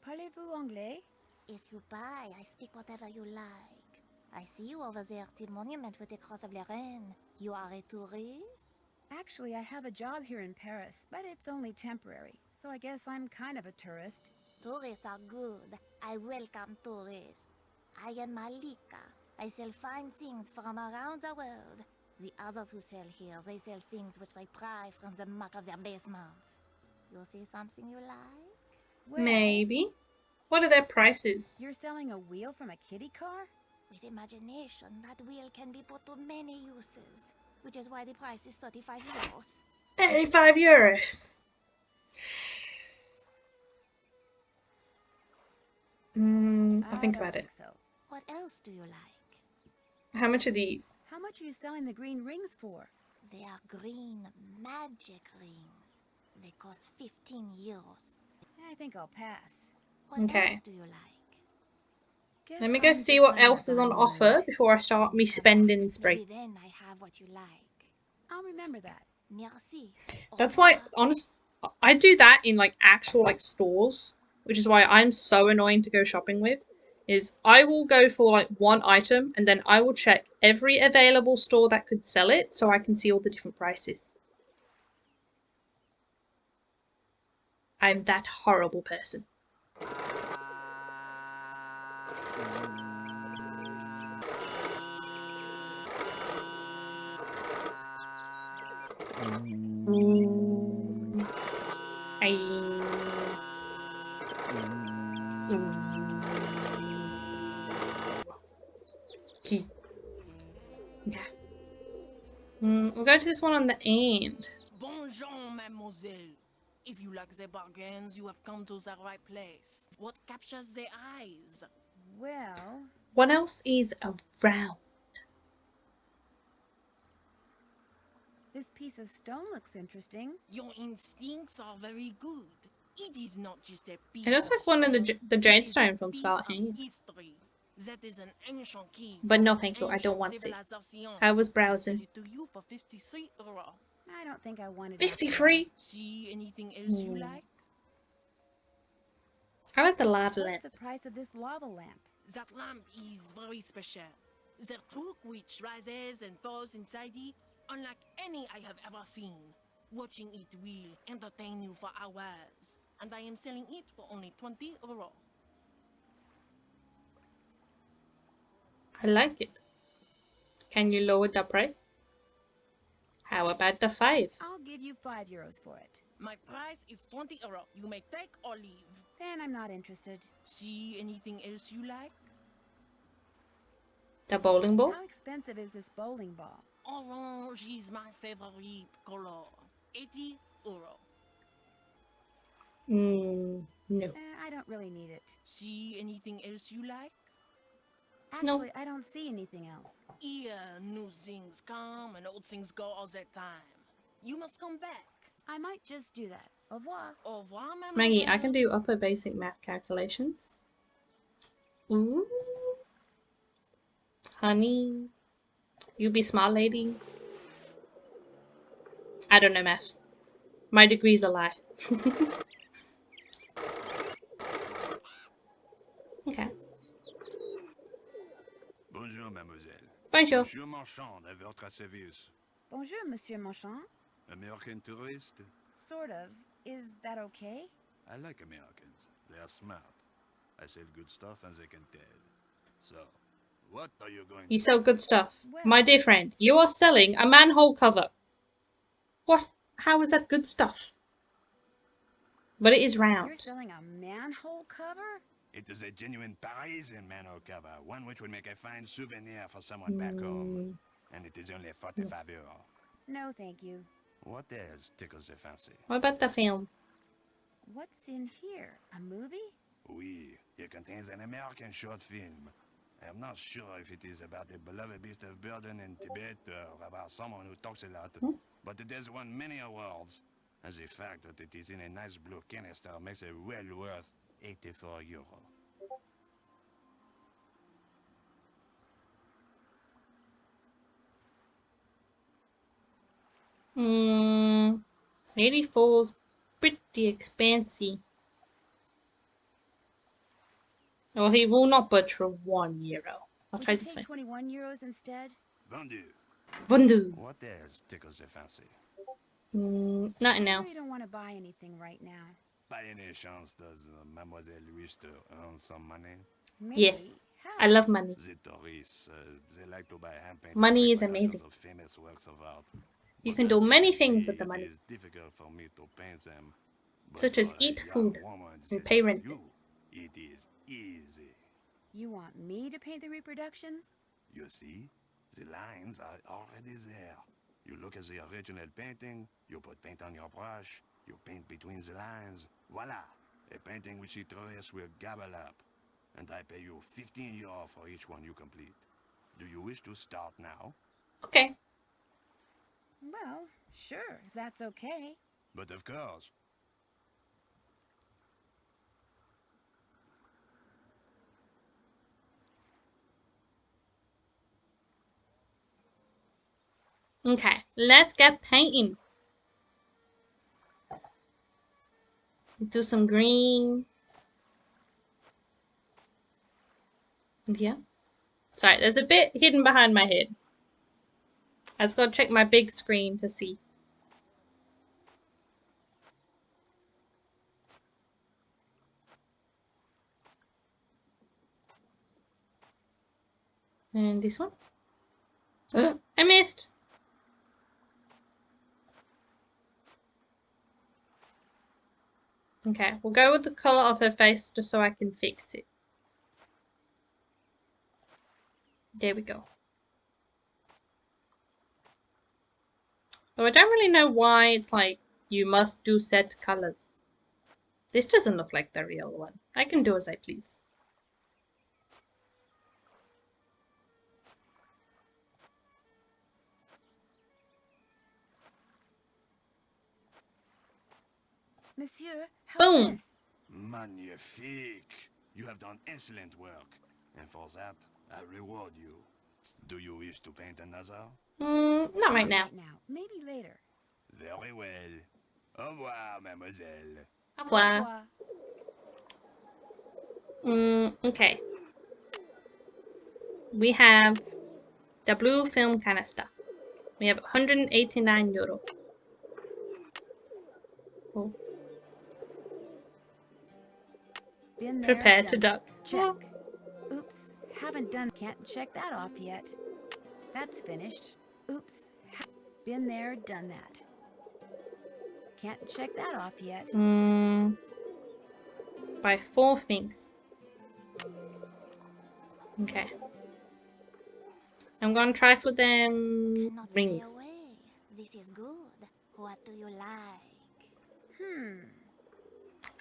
Parlez-vous anglais? If you buy, I speak whatever you like. I see you over there at the monument with the Cross of Lorraine. You are a tourist? Actually, I have a job here in Paris, but it's only temporary, so I guess I'm kind of a tourist. Tourists are good. I welcome tourists. I am Malika. I sell fine things from around the world. The others who sell here, they sell things which they pry from the muck of their basements. You see something you like? Well, Maybe. What are their prices? you're selling a wheel from a kiddie car? With imagination, that wheel can be put to many uses. which is why the price is 35 euros. 35 euros. I'll think about it. So. What else do you like? How much are these? How much are you selling the green rings for? They are green magic rings. They cost 15 euros. I think I'll pass. What Okay. else do you like? Guess Let me go I'm see just what not in a else is on buying offer mood. before I start me Come back. spending spree. Maybe then I have what you like. I'll remember that. Merci. Au That's why, revoir. I do that in like actual like stores, which is why I'm so annoying to go shopping with. Is I will go for like one item and then I will check every available store that could sell it so I can see all the different prices. I'm that horrible person. Key. Yeah. We'll go to this one on the end. Bonjour, mademoiselle. If you like the bargains, you have come to the right place. What captures the eyes? Well, What else is around? this piece of stone looks interesting. Your instincts are very good. It is not just a piece It looks of like one of the stone, the it Jade is a Stone from piece Scarlet of Hand. history. That is an ancient key. But from no, an thank you. I ancient don't want it. civilization. I was I sell browsing. it to you for 53 euros. I don't think I wanted it. 53. See anything else you like? I like the lava What's lamp. the price of this lava lamp? That lamp is very special. The torque which rises and falls inside it, unlike any I have ever seen. Watching it will entertain you for hours. And I am selling it for only 20 euros. I like it. Can you lower the price? How about the 5? I'll give you 5 euros for it. My price is 20 euros. You may take or leave. Then I'm not interested. See anything else you like? The bowling ball? How expensive is this bowling ball? Orange is my favorite color. 80 euros. No. I don't really need it. See anything else you like? No. Actually, I don't see anything else. Here, new things come and old things go all the time. You must come back. I might just do that. Au revoir. Au revoir, mademoiselle. Maggie, I can do upper basic math calculations. Ooh. Honey. You be smart, lady. I don't know math. My degree's a lie. Okay. Bonjour, mademoiselle. Bonjour. Monsieur Marchand, à votre service. Bonjour, Monsieur Marchand. American tourist? Sort of. Is that okay? I like Americans. They are smart. I sell good stuff and they can tell. So, what are you going You to sell do? good stuff. Well- My dear friend, you are selling a manhole cover. What? How is that good stuff? But it is round. You're selling a manhole cover? It is a genuine Parisian manhole cover, one which would make a fine souvenir for someone back home. And it is only 45 euros. No, thank you. What else tickles the fancy? What about the film? What's in here? A movie? Oui, it contains an American short film. I am not sure if it is about the beloved beast of burden in Tibet or about someone who talks a lot, but it has won many awards. And the fact that it is in a nice blue canister makes it well worth 84 euro. Hmm. 84 is pretty expensive. Well, he will not budge for 1 euro. I'll Would try you this take one. 21 euros instead? Vendu. Vendu. What else tickles the fancy? Nothing I else. really don't want to buy anything right now. By any chance, does Mademoiselle wish to earn some money? Maybe. Yes. How? I love money. The tourists, they like to buy hand-painted Money is reproductions amazing. of famous works of art. You But can as do many can things see, with the money. It is difficult for me to paint them. But Such as for a eat young food woman and such pay as rent. you, it is easy. You want me to paint the reproductions? You see, the lines are already there. You look at the original painting, you put paint on your brush, you paint between the lines. Voila! A painting which the tourists will gobble up. And I pay you 15 euros for each one you complete. Do you wish to start now? Okay. Well, sure, if that's okay. But of course. Okay, let's get painting. Do some green. Yeah. Sorry, there's a bit hidden behind my head. I just gotta check my big screen to see. And this one. I missed. Okay, we'll go with the color of her face just so I can fix it. There we go. Though I don't really know why it's like you must do set colors. This doesn't look like the real one. I can do as I please. Monsieur, how's Boom. this? Magnifique! You have done excellent work. And for that, I reward you. Do you wish to paint another? Not right now. Maybe later. Very well. Au revoir, mademoiselle. Au revoir. Okay. We have the blue film canister. We have 189 euro. Cool. Been there, Prepare done to that. duck. Check. Oops, haven't done. Can't check that off yet. That's finished. Oops, been there, done that. Can't check that off yet. By 4 things. Okay. I'm gonna try for them Cannot rings. stay away. This is good. What do you like?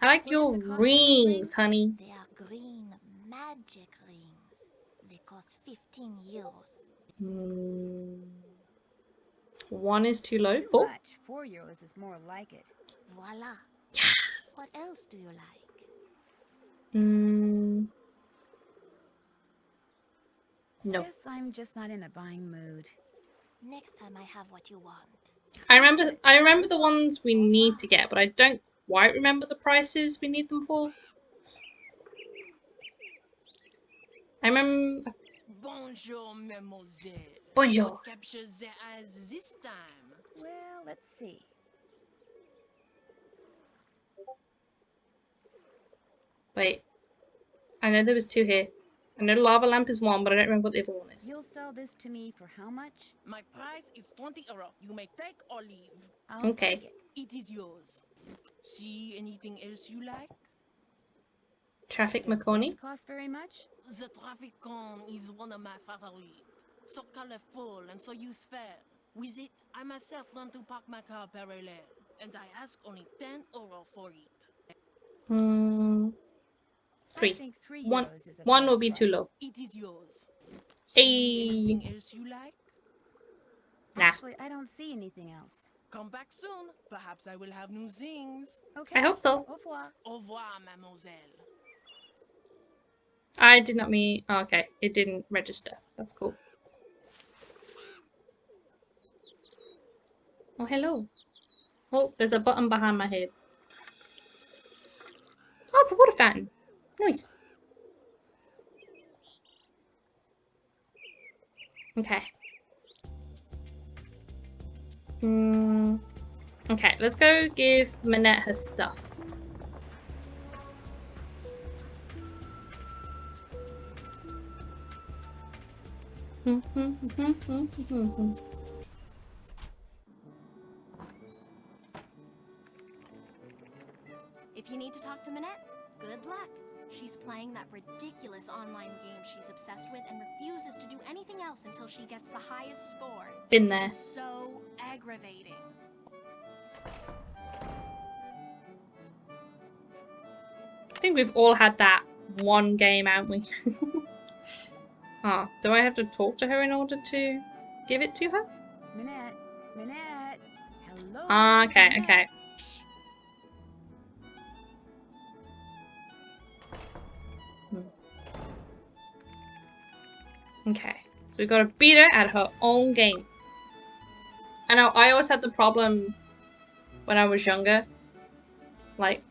I like your What is the cost of these rings, rings? honey. They are green magic rings. They cost 15 euros. One is too low. Too 4. much. 4 euros is more like it. Voila. What else do you like? No. Guess I'm just not in a buying mood. Next time I have what you want. I remember the ones we need to get, but I don't quite remember the prices we need them for. I remember. Bonjour, mademoiselle. Bonjour. What captures their eyes this time? Well, let's see. Wait. I know there was 2 here. I know lava lamp is 1, but I don't remember what the other one is. You'll sell this to me for how much? My price is 20 euros. You may take or leave. I'll Okay. take it. It is yours. See anything else you like? Traffic Does Marconi. this cost very much? The traffic cone is one of my favorites. So colorful and so useful. With it, I myself learned to park my car parallel, and I ask only 10 euro for it. 3. I think 3 One euros is a will fair be too price. low. It is yours. Hey. See anything else you like? Nah. Actually, I don't see anything else. Come back soon. Perhaps I will have new things. Okay. I hope so. Au revoir. Au revoir, mademoiselle. I did not mean. Oh, okay, it didn't register. That's cool. Oh, hello. Oh, there's a button behind my head. Oh, it's a water fountain. Nice. Okay. Okay, let's go give Minette her stuff. If you need to talk to Minette, good luck. She's playing that ridiculous online game she's obsessed with and refuses to do anything else. else until she gets the highest score. Been there. It's so aggravating. I think we've all had that one game, haven't we? Ah, do I have to talk to her in order to give it to her? Minette, Minette. Hello. Ah, okay, Minette. okay. Shh. Okay, so we gotta beat her at her own game. I know, I always had the problem when I was younger. Like,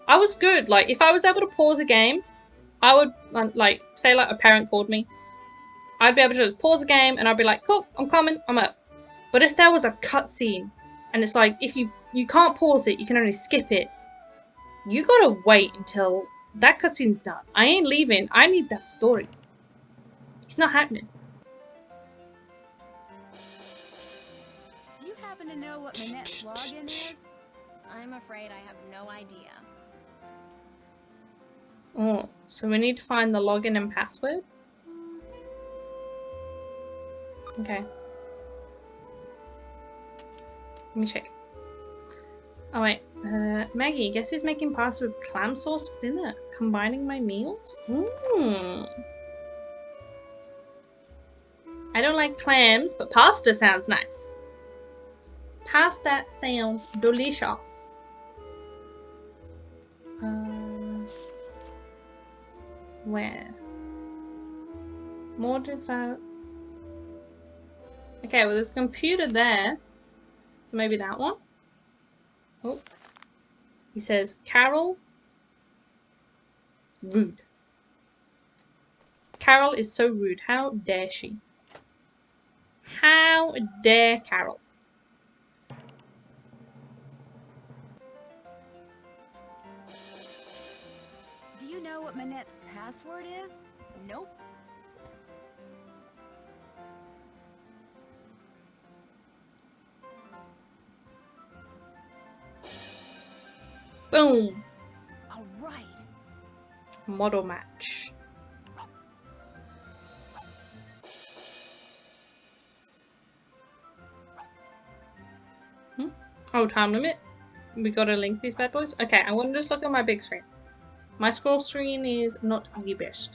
I was good. Like, if I was able to pause a game, I would, like, say like a parent called me. I'd be able to just pause a game and I'd be like, cool, I'm coming, I'm up. But if there was a cutscene, and it's like, if you can't pause it, you can only skip it, you gotta wait until that cutscene's done. I ain't leaving, I need that story. It's not happening. Do you happen to know what Minette's login is? I'm afraid I have no idea. Oh, so we need to find the login and password? Okay. Let me check. Oh wait, Maggie, guess who's making pasta with clam sauce for dinner? Combining my meals? Mmm. I don't like clams, but pasta sounds nice. Pasta sounds delicious. Where? More devout. Okay, well there's a computer there. So maybe that one? Oh. He says, Carol. Rude. Carol is so rude. How dare she? How dare Carol? Do you know what Minette's password is? Nope. Boom! All right. Model match. Oh, time limit. We gotta link these bad boys. Okay, I want to just look at my big screen. My scroll screen is not the best.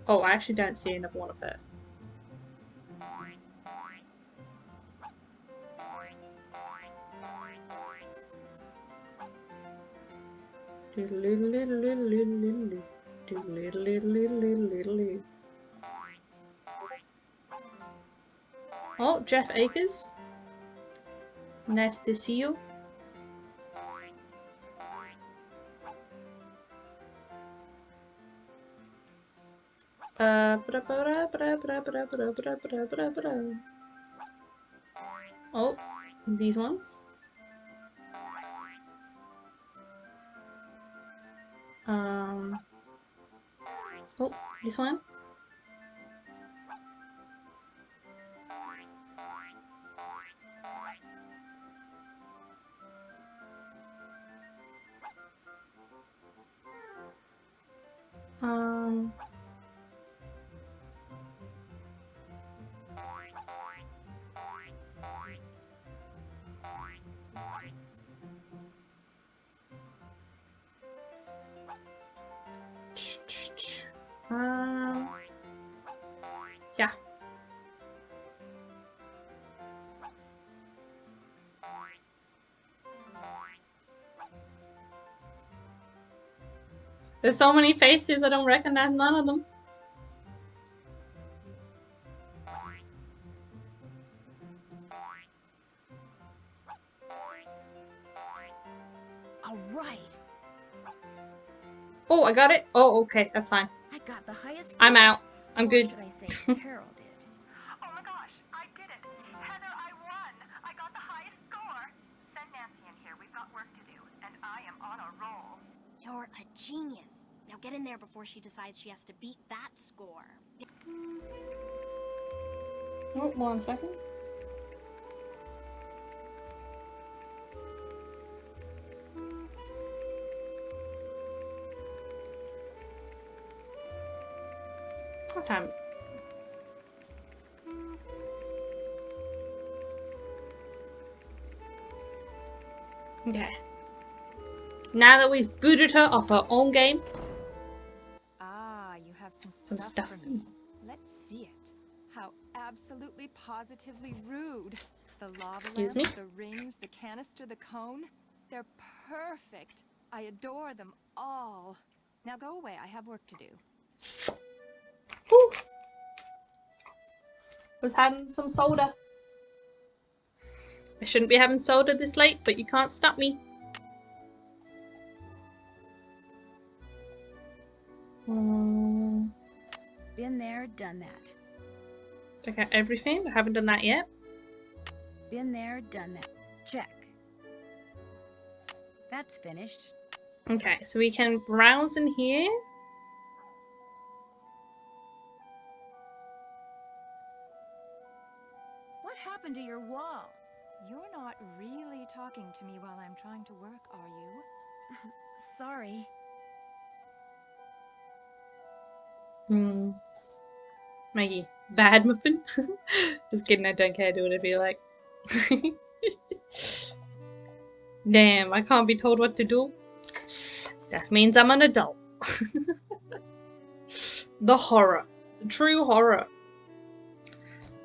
Oh, I actually don't see another one of her. Oh, Jeff Akers. Nice to see you. Oh, these ones. Oh, this one. Yeah. There's so many faces, I don't recognize none of them. All right. Oh, I got it. Oh, okay, that's fine. I got the highest. I'm out. I'm Or good. should I say Carol did? Oh my gosh, I did it! Heather, I won! I got the highest score! Send Nancy in here, we've got work to do, and I am on a roll. You're a genius. Now get in there before she decides she has to beat that score. Oh, 1 second. time is it? Okay. Now that we've booted her off her own game, Ah, you have some some stuff, stuff. for me. Let's see it. How absolutely positively rude. The lava Excuse lamp, me? the rings, the canister, the cone. They're perfect. I adore them all. Now go away. I have work to do. Whew. Was having some soda. I shouldn't be having soda this late, but you can't stop me. Been there, done that. Okay, everything. I haven't done that yet. Been there, done that. Check. That's finished. Okay, so we can browse in here. What happened to your wall? You're not really talking to me while I'm trying to work, are you? Sorry. Maggie, bad muffin? Just kidding, I don't care, do whatever you like. Damn, I can't be told what to do. That means I'm an adult. The horror. The true horror.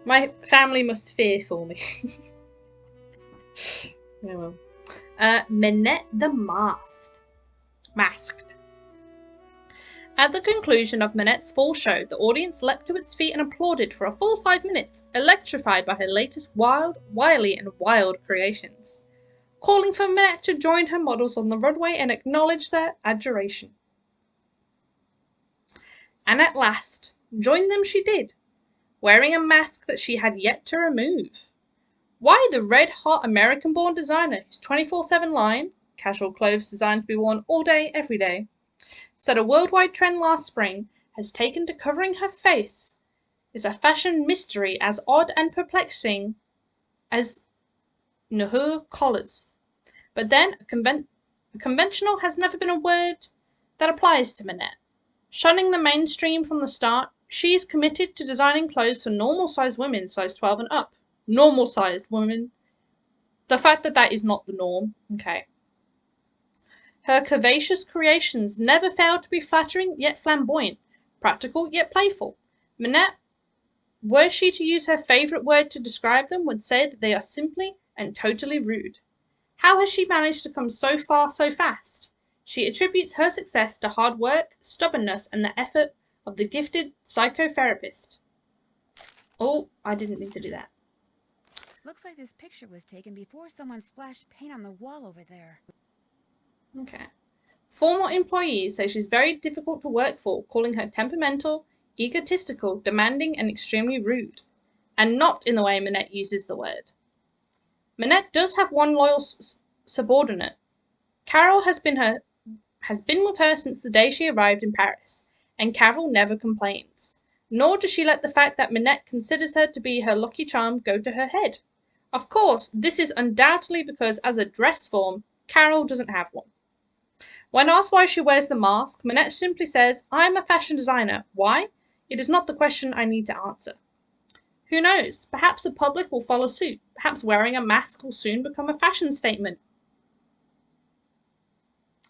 My family must fear for me. Oh well. Minette the Masked. At the conclusion of Minette's full show, the audience leapt to its feet and applauded for a full 5 minutes, electrified by her latest wily and wild creations, calling for Minette to join her models on the runway and acknowledge their adoration. And at last, join them she did, wearing a mask that she had yet to remove. Why the red-hot American-born designer whose 24/7 line, casual clothes designed to be worn all day, every day, set a worldwide trend last spring, has taken to covering her face, is a fashion mystery as odd and perplexing as Nuhu collars. But then, conventional has never been a word that applies to Minette. Shunning the mainstream from the start, she is committed to designing clothes for normal-sized women, size 12 and up. Normal-sized women. The fact that that is not the norm. Okay. Her curvaceous creations never fail to be flattering yet flamboyant, practical yet playful. Minette, were she to use her favourite word to describe them, would say that they are simply and totally rude. How has she managed to come so far so fast? She attributes her success to hard work, stubbornness, and the effort of the gifted psychotherapist. Oh, I didn't mean to do that. Looks like this picture was taken before someone splashed paint on the wall over there. Okay. Former employees say she's very difficult to work for, calling her temperamental, egotistical, demanding, and extremely rude. And not in the way Minette uses the word. Minette does have one loyal subordinate. Carol has been with her since the day she arrived in Paris, and Carol never complains. Nor does she let the fact that Minette considers her to be her lucky charm go to her head. Of course, this is undoubtedly because as a dress form, Carol doesn't have one. When asked why she wears the mask, Minette simply says, "I am a fashion designer. Why? It is not the question I need to answer." Who knows? Perhaps the public will follow suit. Perhaps wearing a mask will soon become a fashion statement.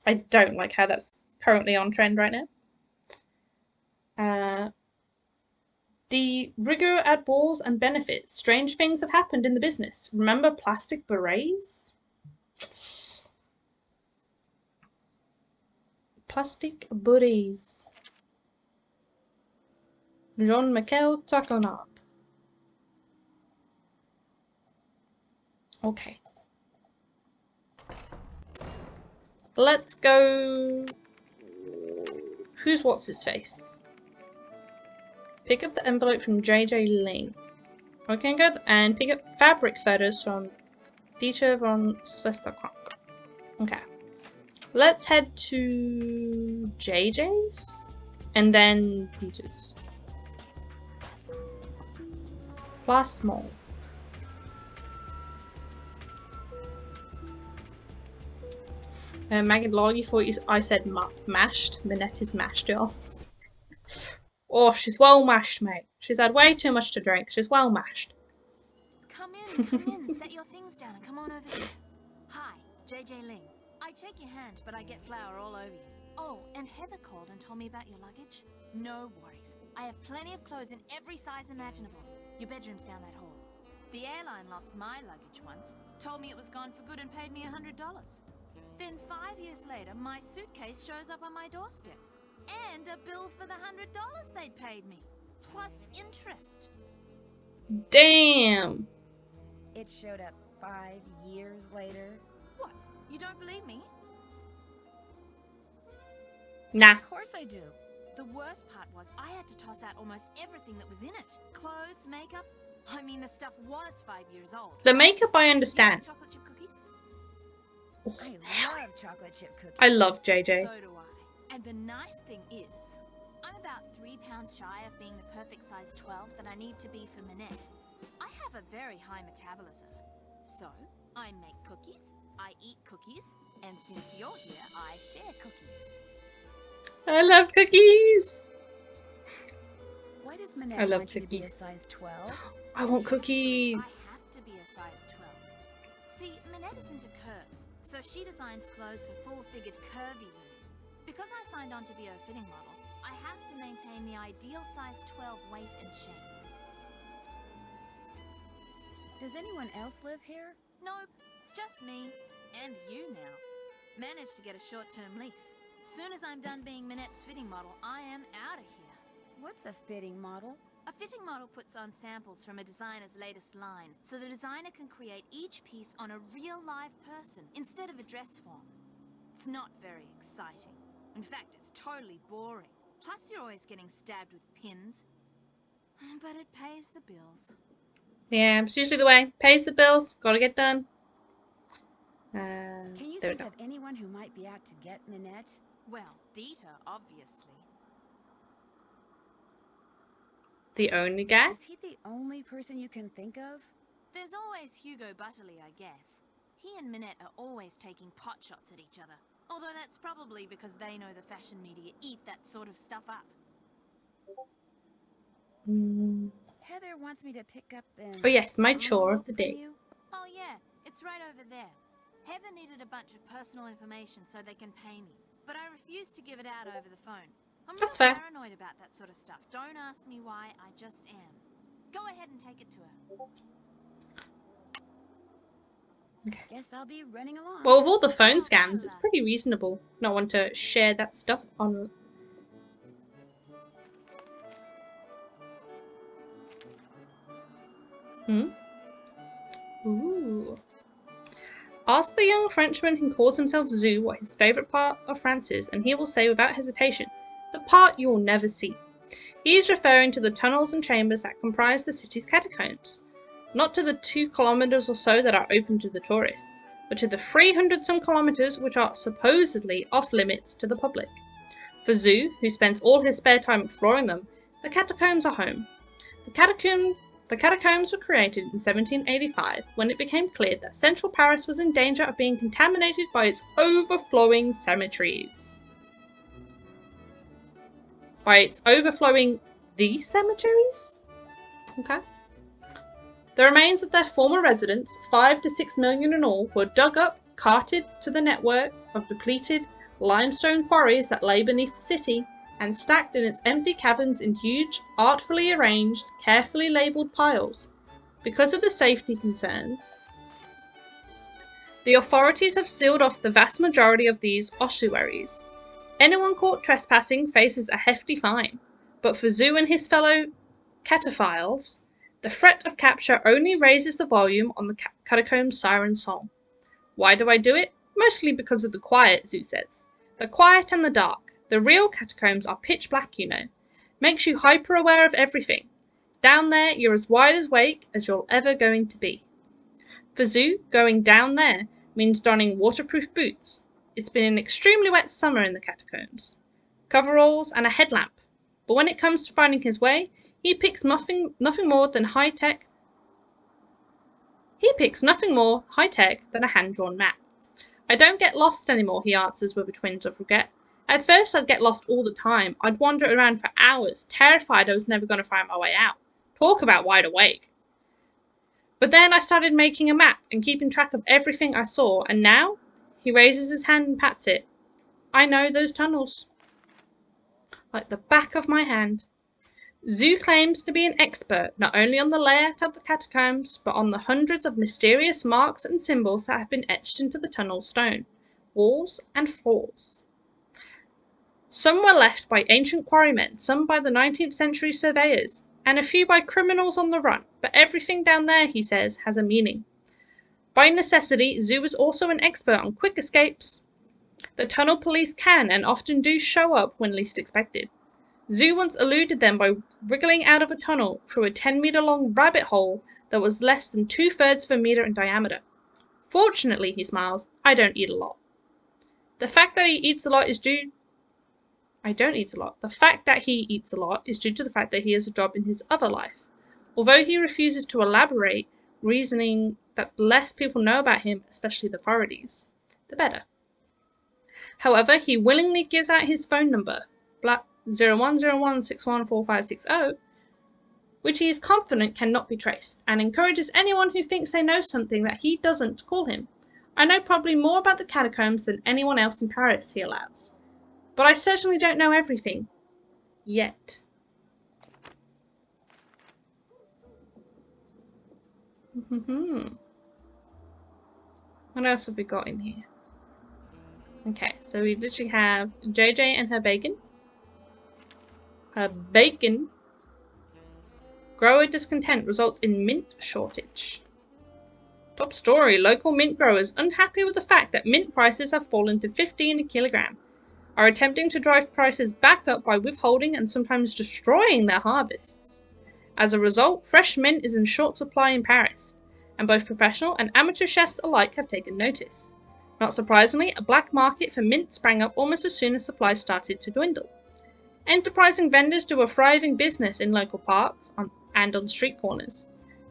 I don't like how that's currently on trend right now. De rigueur at balls and benefits. Strange things have happened in the business. Remember plastic berets? Plastic berets. Jean-Michel Taconard. Okay. Let's go. Who's his face? Pick up the envelope from JJ Ling. We can go and pick up fabric photos from Dieter von Schwesterkrank. Okay. Let's head to JJ's and then Dieter's. Plus Mall. Maggot Law, you thought I said mashed. Minette is mashed, y'all. Oh, she's well mashed, mate. She's had way too much to drink. She's well mashed. Come in, set your things down and come on over here. Hi, JJ Ling. I'd shake your hand, but I get flour all over you. Oh, and Heather called and told me about your luggage. No worries. I have plenty of clothes in every size imaginable. Your bedroom's down that hall. The airline lost my luggage once, told me it was gone for good and paid me $100. Then 5 years later, my suitcase shows up on my doorstep. And a bill for the $100 they'd paid me, plus interest. Damn. It showed up 5 years later. What? You don't believe me? Nah. Of course I do. The worst part was I had to toss out almost everything that was in it. Clothes, makeup. I mean, the stuff was 5 years old. The makeup I understand. Chocolate chip cookies? Oh, I love chocolate chip cookies. I love JJ. So do I. And the nice thing is, I'm about 3 pounds shy of being the perfect size 12 that I need to be for Minette. I have a very high metabolism. So, I make cookies, I eat cookies, and since you're here, I share cookies. I love cookies. Why does Minette I love want you to be a cookies. size 12? I want cookies. I have to be a size 12. See, Minette is into curves, so she designs clothes for full-figured curvy women. Because I signed on to be her fitting model, I have to maintain the ideal size 12 weight and shape. Does anyone else live here? Nope, it's just me. And you now. Managed to get a short-term lease. Soon as I'm done being Minette's fitting model, I am out of here. What's a fitting model? A fitting model puts on samples from a designer's latest line, so the designer can create each piece on a real live person instead of a dress form. It's not very exciting. In fact, it's totally boring. Plus, you're always getting stabbed with pins. But it pays the bills. Yeah, it's usually the way. Pays the bills. Gotta get done. Can you there we think go. of anyone who might be out to get Minette? Well, Dieter, obviously. The only guy? Is he the only person you can think of? There's always Hugo Butterly, I guess. He and Minette are always taking pot shots at each other. Although that's probably because they know the fashion media eat that sort of stuff up. Heather wants me to pick up an Oh yes, my chore of the envelope day. from you. Oh yeah, it's right over there. Heather needed a bunch of personal information so they can pay me, but I refused to give it out over the phone. I'm That's real fair. paranoid about that sort of stuff. Don't ask me why, I just am. Go ahead and take it to her. Okay. Guess I'll be running along. Well, with all the phone scams, it's pretty reasonable not want to share that stuff on. Ooh. Ask the young Frenchman who calls himself Zoo what his favourite part of France is, and he will say without hesitation, the part you will never see. He is referring to the tunnels and chambers that comprise the city's catacombs. Not to the 2 kilometres or so that are open to the tourists, but to the 300-some kilometres which are supposedly off limits to the public. For Zoo, who spends all his spare time exploring them, the catacombs are home. The catacombs were created in 1785 when it became clear that central Paris was in danger of being contaminated by its overflowing cemeteries. By its overflowing the cemeteries? Okay. The remains of their former residents, 5 to 6 million in all, were dug up, carted to the network of depleted limestone quarries that lay beneath the city, and stacked in its empty caverns in huge, artfully arranged, carefully labelled piles. Because of the safety concerns, the authorities have sealed off the vast majority of these ossuaries. Anyone caught trespassing faces a hefty fine, but for Zoo and his fellow cataphiles, the threat of capture only raises the volume on the catacomb's siren song. Why do I do it? Mostly because of the quiet, Zoo says. The quiet and the dark. The real catacombs are pitch black, you know. Makes you hyper-aware of everything. Down there, you're as wide awake as you're ever going to be. For Zoo, going down there means donning waterproof boots. It's been an extremely wet summer in the catacombs. Coveralls and a headlamp. But when it comes to finding his way, he picks nothing more high-tech than a hand-drawn map. I don't get lost anymore, he answers with a twinge of regret. At first, I'd get lost all the time. I'd wander around for hours, terrified I was never going to find my way out. Talk about wide awake. But then I started making a map and keeping track of everything I saw, and now, he raises his hand and pats it. I know those tunnels like the back of my hand. Zhu claims to be an expert not only on the layout of the catacombs, but on the hundreds of mysterious marks and symbols that have been etched into the tunnel's stone, walls, and floors. Some were left by ancient quarrymen, some by the 19th century surveyors, and a few by criminals on the run, but everything down there, he says, has a meaning. By necessity, Zhu is also an expert on quick escapes. The tunnel police can and often do show up when least expected. Zhu once eluded them by wriggling out of a tunnel through a 10-meter-long rabbit hole that was less than 2/3 of a meter in diameter. Fortunately, he smiles, I don't eat a lot. The fact that he eats a lot is due... I don't eat a lot. The fact that he eats a lot is due to the fact that he has a job in his other life. Although he refuses to elaborate, reasoning that the less people know about him, especially the authorities, the better. However, he willingly gives out his phone number, 0101614560, which he is confident cannot be traced, and encourages anyone who thinks they know something that he doesn't to call him. I know probably more about the catacombs than anyone else in Paris, he allows. But I certainly don't know everything. Yet. What else have we got in here? Okay, so we literally have JJ and her bacon. Her bacon. Grower discontent results in mint shortage. Top story, local mint growers unhappy with the fact that mint prices have fallen to 15 a kilogram. Are attempting to drive prices back up by withholding and sometimes destroying their harvests. As a result, fresh mint is in short supply in Paris, and both professional and amateur chefs alike have taken notice. Not surprisingly, a black market for mint sprang up almost as soon as supply started to dwindle. Enterprising vendors do a thriving business in local parks and on street corners,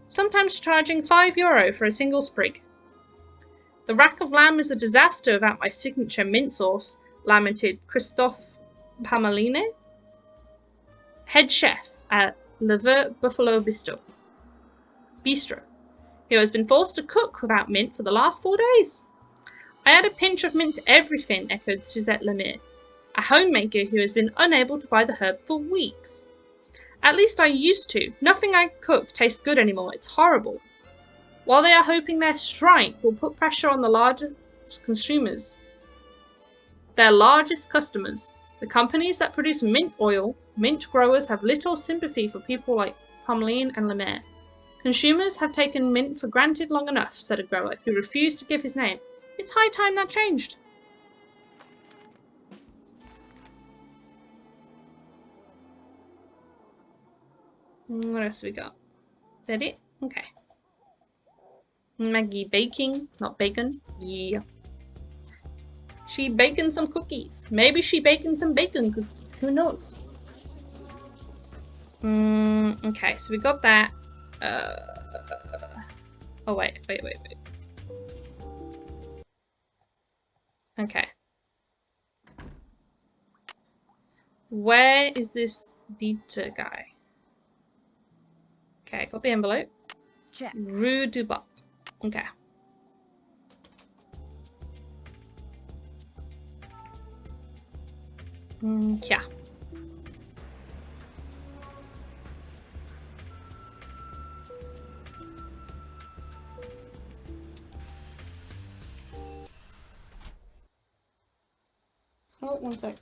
sometimes charging €5 for a single sprig. The rack of lamb is a disaster without my signature mint sauce, lamented Christophe Pameline, head chef at Le Vert Buffalo Bistro, who has been forced to cook without mint for the last 4 days. I add a pinch of mint to everything, echoed Suzette Lemire, a homemaker who has been unable to buy the herb for weeks. At least I used to. Nothing I cook tastes good anymore. It's horrible. While they are hoping their strike will put pressure on the largest consumers, their largest customers, the companies that produce mint oil, mint growers have little sympathy for people like Pameline and Lemire. Consumers have taken mint for granted long enough, said a grower, who refused to give his name. It's high time that changed. What else have we got? Is that it? Okay. Maggie baking, not bacon. Yeah. She baking some cookies. Maybe she baking some bacon cookies. Who knows? Okay, so we got that. Oh, wait. Okay. Where is this Dieter guy? Okay, got the envelope. Check. Rue du Bac. Okay. Yeah. Oh, one sec.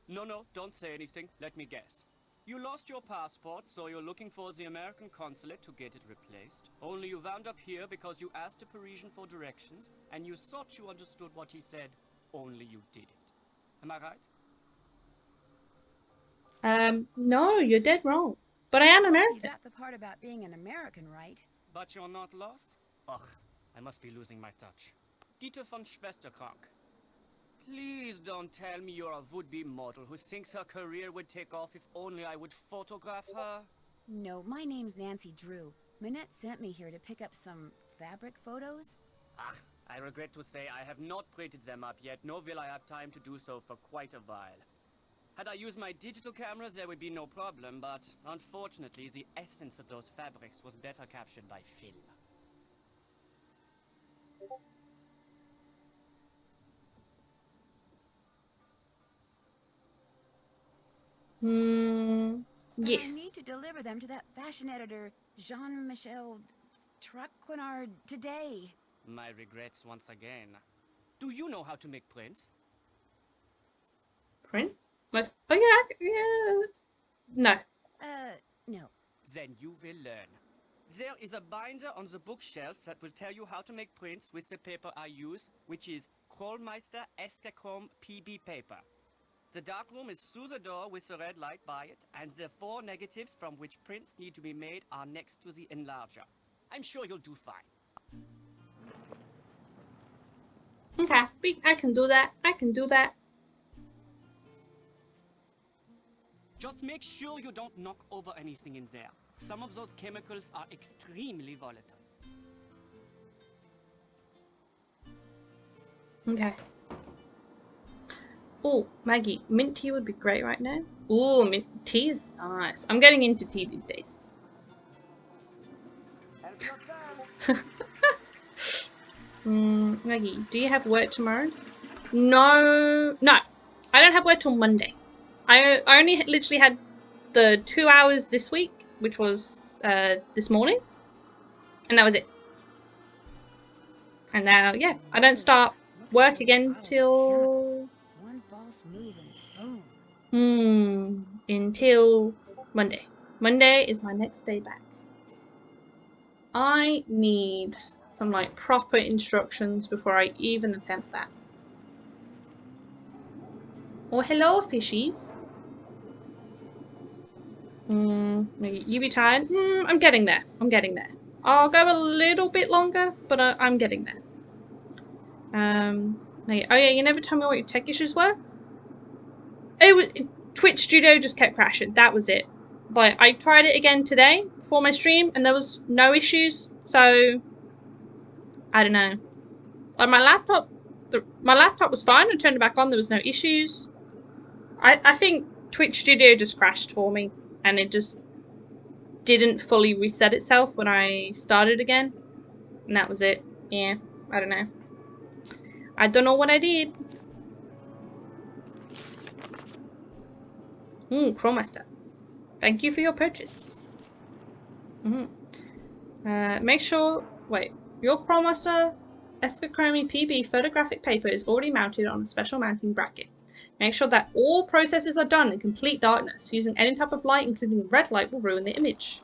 No, don't say anything. Let me guess. You lost your passport, so you're looking for the American consulate to get it replaced. Only you wound up here because you asked a Parisian for directions, and you thought you understood what he said, only you didn't. Am I right? No, you're dead wrong. But I am American. You got the part about being an American, right? But you're not lost? Ugh, I must be losing my touch. Dieter von Schwesterkrank. Please don't tell me you're a would-be model who thinks her career would take off if only I would photograph her. No, my name's Nancy Drew. Minette sent me here to pick up some fabric photos. Ah, I regret to say I have not printed them up yet, nor will I have time to do so for quite a while. Had I used my digital cameras, there would be no problem, but unfortunately, the essence of those fabrics was better captured by film. But I Yes. need to deliver them to that fashion editor, Jean-Michel Traquenard, today. My regrets once again. Do you know how to make prints? Print? Like, oh yeah. No. No. Then you will learn. There is a binder on the bookshelf that will tell you how to make prints with the paper I use, which is Krollmeister Esterchrome PB paper. The darkroom is through the door with the red light by it, and the 4 negatives from which prints need to be made are next to the enlarger. I'm sure you'll do fine. Okay, I can do that. I can do that. Just make sure you don't knock over anything in there. Some of those chemicals are extremely volatile. Okay. Oh, Maggie, mint tea would be great right now. Oh, mint tea is nice. I'm getting into tea these days. Maggie, do you have work tomorrow? No, I don't have work till Monday. I only literally had the 2 hours this week, which was this morning, and that was it. And now, yeah, I don't start work again till One false move and boom. Until Monday. Monday is my next day back. I need some like proper instructions before I even attempt that. Oh, hello, fishies. You be tired? I'm getting there. I'm getting there. I'll go a little bit longer, but I'm getting there. Oh yeah, you never told me what your tech issues were? Twitch Studio just kept crashing. That was it. Like, I tried it again today before my stream, and there was no issues. So, I don't know. Like, my laptop was fine. I turned it back on. There was no issues. I think Twitch Studio just crashed for me, and it just didn't fully reset itself when I started again, and that was it. Yeah, I don't know. I don't know what I did. Crowmaster. Thank you for your purchase. Make sure... Wait. Your Crowmaster Esterchrome PB photographic paper is already mounted on a special mounting bracket. Make sure that all processes are done in complete darkness. Using any type of light, including red light, will ruin the image.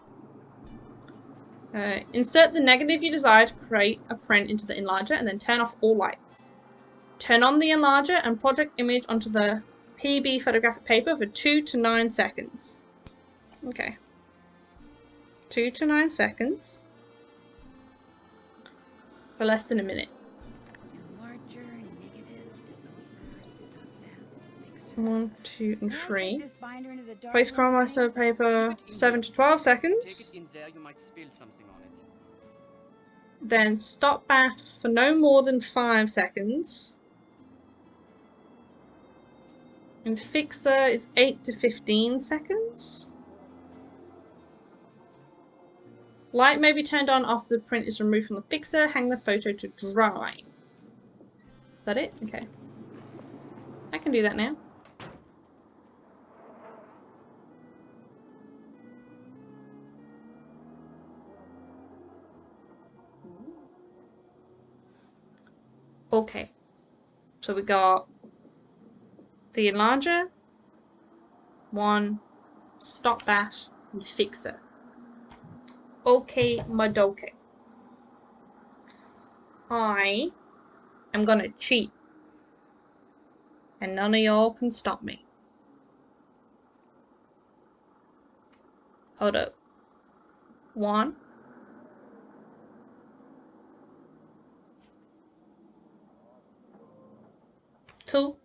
Insert the negative you desire to create a print into the enlarger and then turn off all lights. Turn on the enlarger and project image onto the PB photographic paper for 2 to 9 seconds. Okay. 2 to 9 seconds. For less than a minute. Enlarger, negatives, developers, stop that, mixer. 1, 2, and 3. This binder into the dark Place room, Crowmaster paper 7 to 12 Take seconds. it in there, you might spill something on it. Then stop bath for no more than 5 seconds. And fixer is 8 to 15 seconds. Light may be turned on after the print is removed from the fixer. Hang the photo to dry. Is that it? Okay. I can do that now. Okay. So we got the enlarger, 1, stop bath, and fixer. Okay, Madoke. I am gonna cheat. And none of y'all can stop me. Hold up. 1. 2.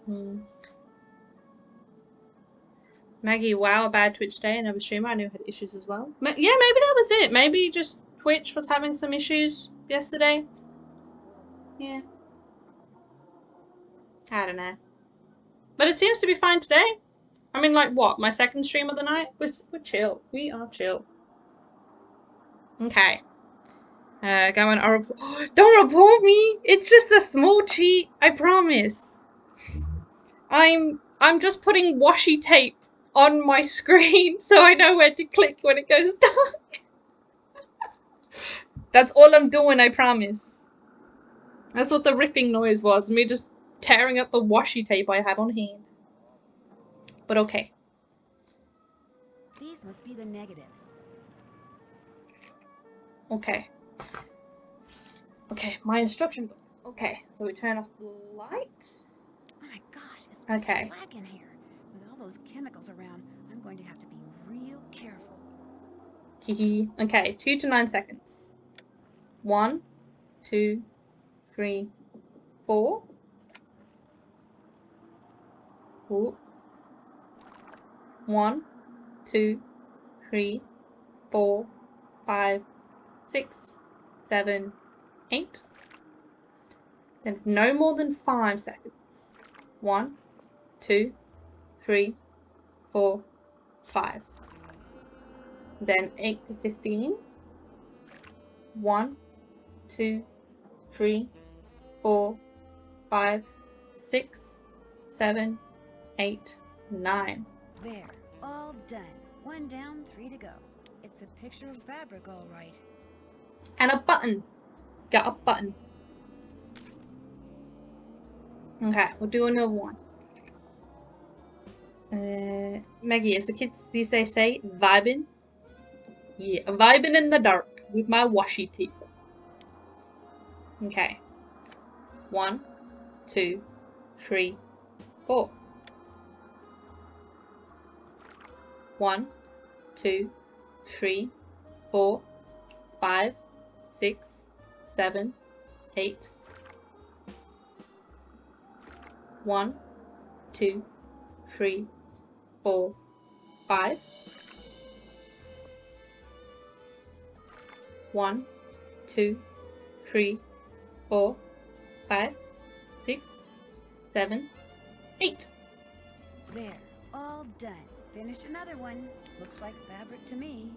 3. Maggie, wow, a bad Twitch day. Another streamer I knew had issues as well. Yeah, maybe that was it. Maybe just Twitch was having some issues yesterday. Yeah. I don't know. But it seems to be fine today. I mean, like, what? My second stream of the night? We're chill. We are chill. Okay. Going on. Don't report me! It's just a small cheat. I promise. I'm just putting washi tape on my screen so I know where to click when it goes dark. That's all I'm doing, I promise. That's what the ripping noise was. Me just tearing up the washi tape I have on hand. But okay. These must be the negatives. Okay. Okay, my instruction book. Okay, so we turn off the light. Oh my gosh, it's Okay. black in here. With all those chemicals around, I'm going to have to be real careful. Hehe. Okay, 2 to 9 seconds. 1, 2, 3, 4. Ooh. 1, 2, 3, 4, 5, 6, 7, 8. Then no more than 5 seconds. 1, 2, 3, 4, 5. Then 8 to 15. 1, 2, 3, 4, 5, 6, 7, 8, 9. There, all done. 1 down, 3 to go. It's a picture of fabric, all right. And a button. Got a button. Okay, we'll do another one. Maggie, as the kids these days say, vibing. Yeah, vibing in the dark with my washi tape. Okay. 1, 2, 3, 4. 1, 2, 3, 4, 5, 6, 7, 8. 1, 2, 3, 4, 5. 1, 2, 3, 4, 5, 6, 7, 8. There, all done. Finished another one. Looks like fabric to me.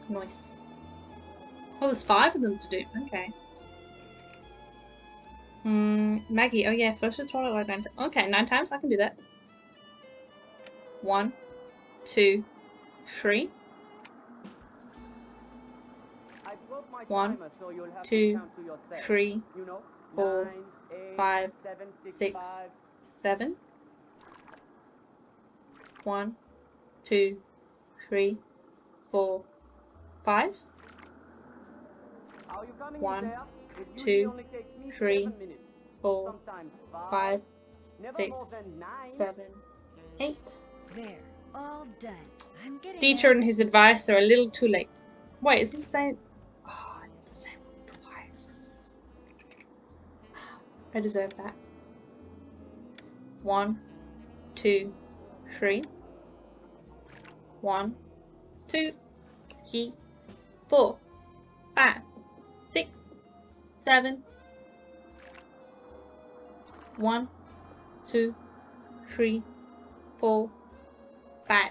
Nice. Oh, there's 5 of them to do. Okay. Maggie, oh yeah, flush the toilet like 9 times. Okay, 9 times, I can do that. 1, 2, 3. 1, 2, 3, 4, 5, 6, 7. 1, 2, 3, 4, 5. 1, 2, 3, 4, 5, 6, 7, 8. There, all done. I'm getting Dieter and his advice are a little too late. Wait, is this the same? Oh, I did the same one twice. I deserve that. 1, 2, 3. 1, 2, 3, 4, 5, 6, 7. 1, 2, 3, 4, 5.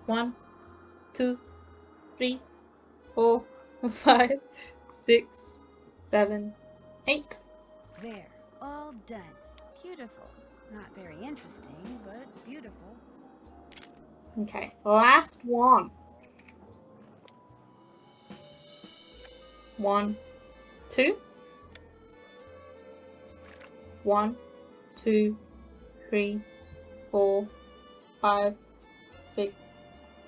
1, 2, 3, 4, 5, 6, 7, 8. There, all done. Beautiful. Not very interesting, but beautiful. Okay, last one. 1, 2. 1, 2, 3, 4, 5, 6,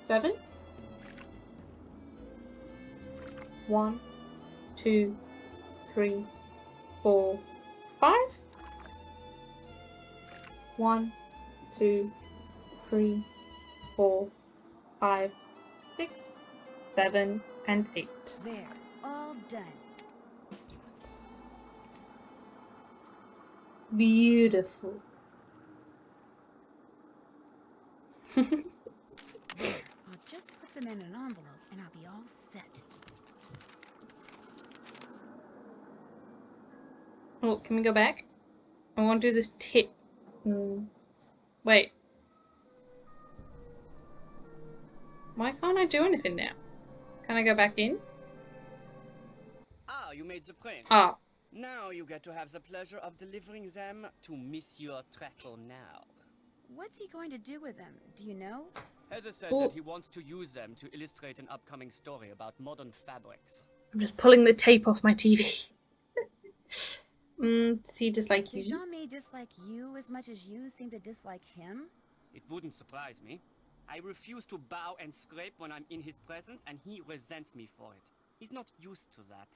7. 1, 2, 3, 4, 5. 1, 2, 3, 4, 5, 6, 7, and 8. There, all done. Beautiful. I'll just put them in an envelope and I'll be all set. Oh, can we go back? I want to do this tip. Wait. Why can't I do anything now? Can I go back in? Ah, you made the prints. Ah. Now you get to have the pleasure of delivering them to Monsieur Traquenard. What's he going to do with them? Do you know? Heather says Oh. that he wants to use them to illustrate an upcoming story about modern fabrics. I'm just pulling the tape off my TV. Does he dislike Does you? Jean-Mi dislike you as much as you seem to dislike him? It wouldn't surprise me. I refuse to bow and scrape when I'm in his presence, and he resents me for it. He's not used to that.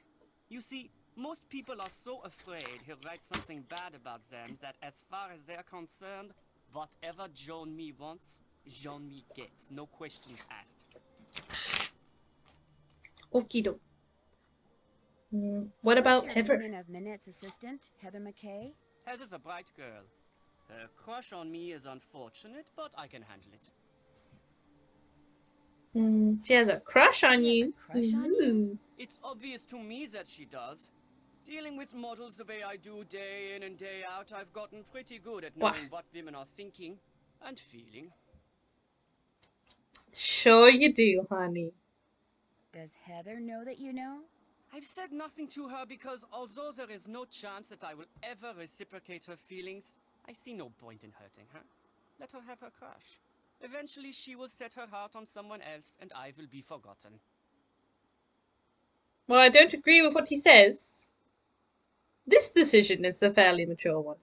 You see, most people are so afraid he'll write something bad about them that as far as they're concerned, whatever Jean-Mi wants, Jean-Mi gets. No questions asked. Okie doke. What What's about your Heather? opinion of Minette's assistant, Heather McKay? Heather's a bright girl. Her crush on me is unfortunate, but I can handle it. She has a crush on She has a you. crush on you? Ooh. It's obvious to me that she does. Dealing with models the way I do day in and day out, I've gotten pretty good at Wha- knowing what women are thinking and feeling. Sure you do, honey. Does Heather know that you know? I've said nothing to her because although there is no chance that I will ever reciprocate her feelings, I see no point in hurting her. Let her have her crush. Eventually she will set her heart on someone else and I will be forgotten. Well, I don't agree with what he says. This decision is a fairly mature one.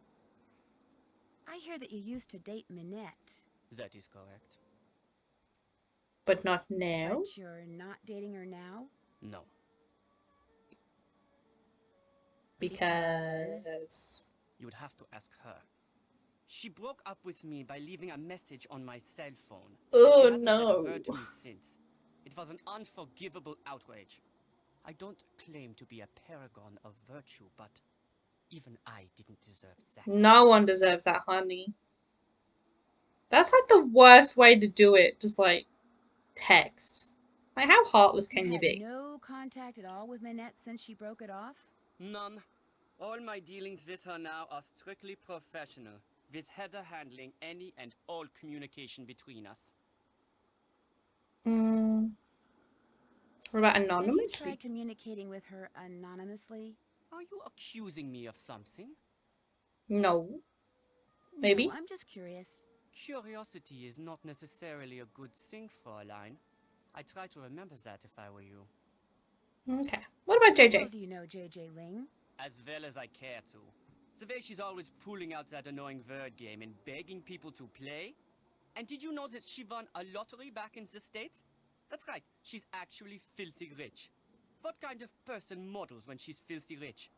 I hear that you used to date Minette. That is correct. But not now. But you're not dating her now? No. Because... You'd have to ask her. She broke up with me by leaving a message on my cell phone. Oh, She hasn't said no. a word to me since. It was an unforgivable outrage. I don't claim to be a paragon of virtue, but even I didn't deserve that. No one deserves that, honey. That's like the worst way to do it. Just like text. Like, how heartless can you had be? no contact at all with Minette since she broke it off? None. All my dealings with her now are strictly professional, with Heather handling any and all communication between us. What about Have you tried anonymously? communicating with her anonymously? Are you accusing me of something? No. Maybe? No, I'm just curious. Curiosity is not necessarily a good thing, Fräulein. I try to remember that if I were you. Okay. What about How well JJ? do you know JJ Ling? As well as I care to. The way she's always pulling out that annoying word game and begging people to play. And did you know that she won a lottery back in the States? That's right, she's actually filthy rich. What kind of person models when she's filthy rich?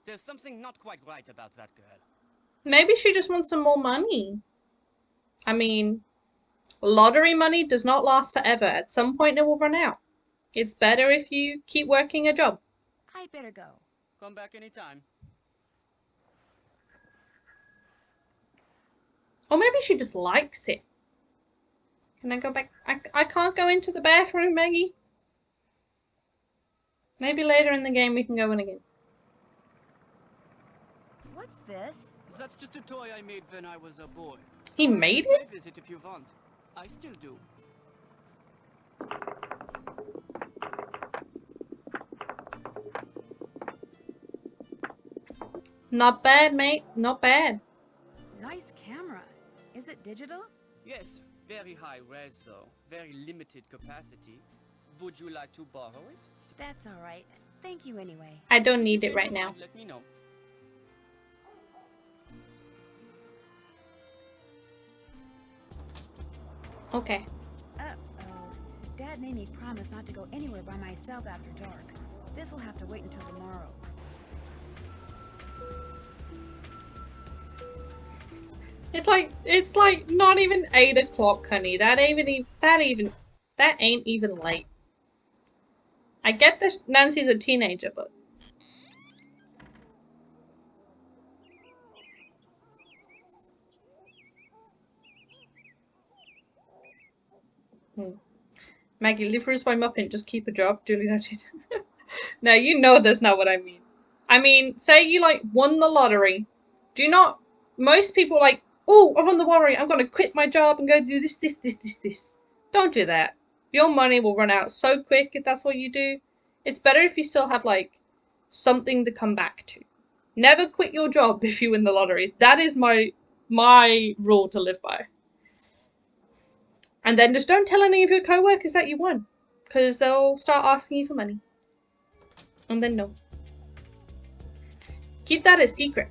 There's something not quite right about that girl. Maybe she just wants some more money. I mean, lottery money does not last forever. At some point it will run out. It's better if you keep working a job. I'd better go. Come back anytime. Or maybe she just likes it. Can I go back? I can't go into the bathroom, Maggie. Maybe later in the game we can go in again. What's this? That's just a toy I made when I was a boy. He made it? Play with it if you want. I still do. Not bad, mate. Not bad. Nice camera. Is it digital? Yes, very high res though. Very limited capacity. Would you like to borrow it? That's all right. Thank you anyway. I don't need it Change right your now. mind, let me know. Okay. Uh-oh. Dad made me promise not to go anywhere by myself after dark. This'll have to wait until tomorrow. It's like not even 8 o'clock, honey. That ain't even late. I get that Nancy's a teenager, but Maggie, liveries by Muppet, just keep a job. Duly noted. No, you know that's not what I mean. I mean, say you like won the lottery. Do not. Most people like, oh, I won the lottery. I'm gonna quit my job and go do this. Don't do that. Your money will run out so quick if that's what you do. It's better if you still have like something to come back to. Never quit your job if you win the lottery. That is my rule to live by. And then just don't tell any of your co-workers that you won, because they'll start asking you for money. And then no. Keep that a secret.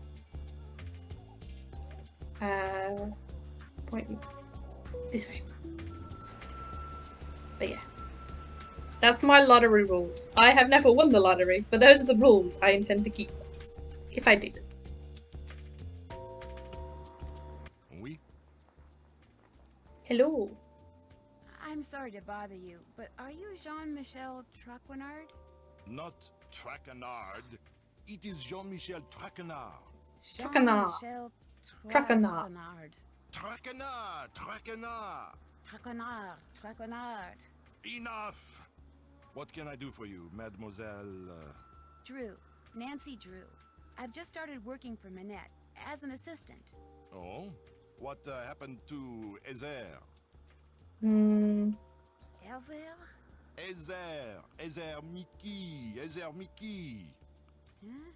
Point this way. But yeah. That's my lottery rules. I have never won the lottery, but those are the rules I intend to keep. If I did. Oui? Hello. I'm sorry to bother you, but are you Jean-Michel Traquenard? Not Traquenard. It is Jean-Michel Traquenard. Traquenard. Jean-Michel Traquenard. Traquenard. Traquenard! Traquenard! Traquenard. Enough! What can I do for you, Mademoiselle? Drew. Nancy Drew. I've just started working for Manette as an assistant. Oh? What happened to Ezer? Elzer? Ezer Mickey. Huh?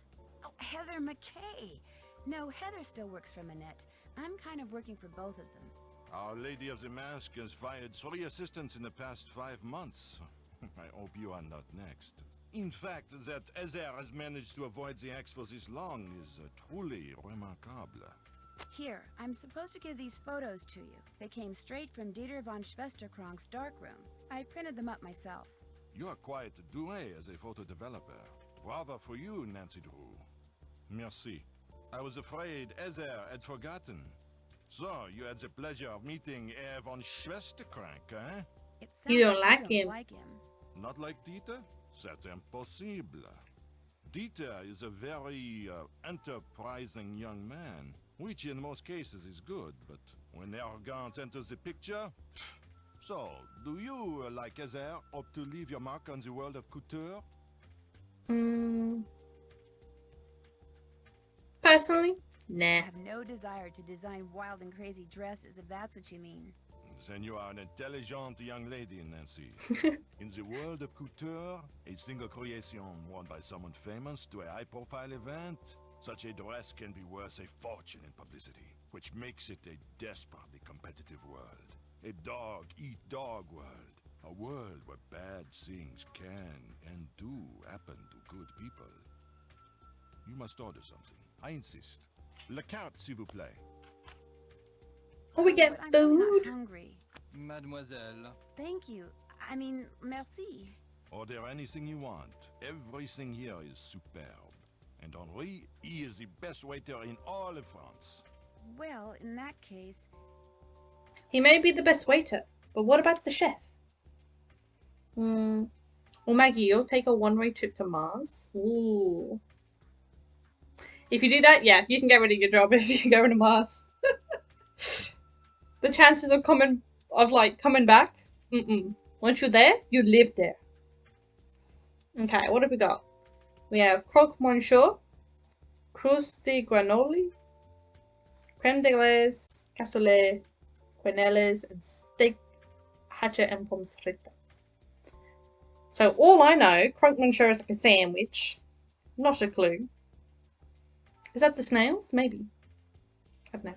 Oh, Heather McKay. No, Heather still works for Manette. I'm kind of working for both of them. Our Lady of the Mask has fired 3 assistants in the past 5 months. I hope you are not next. In fact, that Ezer has managed to avoid the axe for this long is truly remarkable. Here, I'm supposed to give these photos to you. They came straight from Dieter von Schwesterkrank's darkroom. I printed them up myself. You are quite doué as a photo developer. Bravo for you, Nancy Drew. Merci. I was afraid Ezer had forgotten. So, you had the pleasure of meeting Herr von Schwesterkrank, eh? It sounds You don't like like you him. don't like him. Not like Dieter? C'est impossible. Dieter is a very enterprising young man, which in most cases is good, but when arrogance enters the picture... So, do you, like Ezer, hope to leave your mark on the world of couture? Personally, I nah. have no desire to design wild and crazy dresses, if that's what you mean. Then you are an intelligent young lady, Nancy. In the world of couture, a single creation worn by someone famous to a high-profile event, such a dress can be worth a fortune in publicity, which makes it a desperately competitive world. A dog-eat-dog world. A world where bad things can and do happen to good people. You must order something. I insist. La carte, s'il vous plaît. Oh, we get But I'm really food. not hungry. Mademoiselle. Thank you. I mean, merci. Order anything you want. Everything here is superb. And Henri, he is the best waiter in all of France. Well, in that case, He may be the best waiter, but what about the chef? Well, Maggie, you'll take a one-way trip to Mars? Ooh. If you do that, yeah, you can get rid of your job if you go to Mars. The chances of coming back? Once you're there, you live there. Okay, what have we got? We have croque monsieur, cruz de granoli, creme de glace, cassoulet, quenelles, and steak, hatchet, and pommes frites. So all I know, croque monsieur is like a sandwich. Not a clue. Is that the snails? Maybe. I don't know.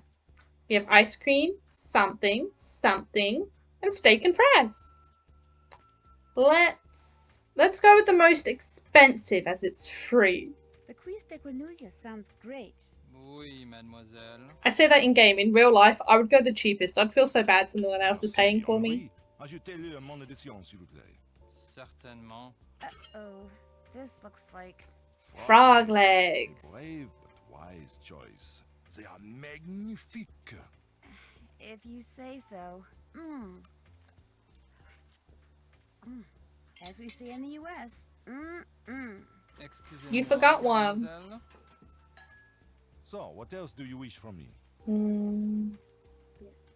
We have ice cream, something, and steak and fries. Let's go with the most expensive as it's free. the quiz de grenouille sounds great. Oui, mademoiselle. I say that in game. In real life, I would go the cheapest. I'd feel so bad someone else is paying for me. Ajoutez-le à mon addition, s'il vous plaît. Certainement. Uh-oh. This looks like... Frog legs. Brave but wise choice. They are magnifique. If you say so. As we say in the U.S. Excusez-moi. You forgot one. mademoiselle. So, what else do you wish from me?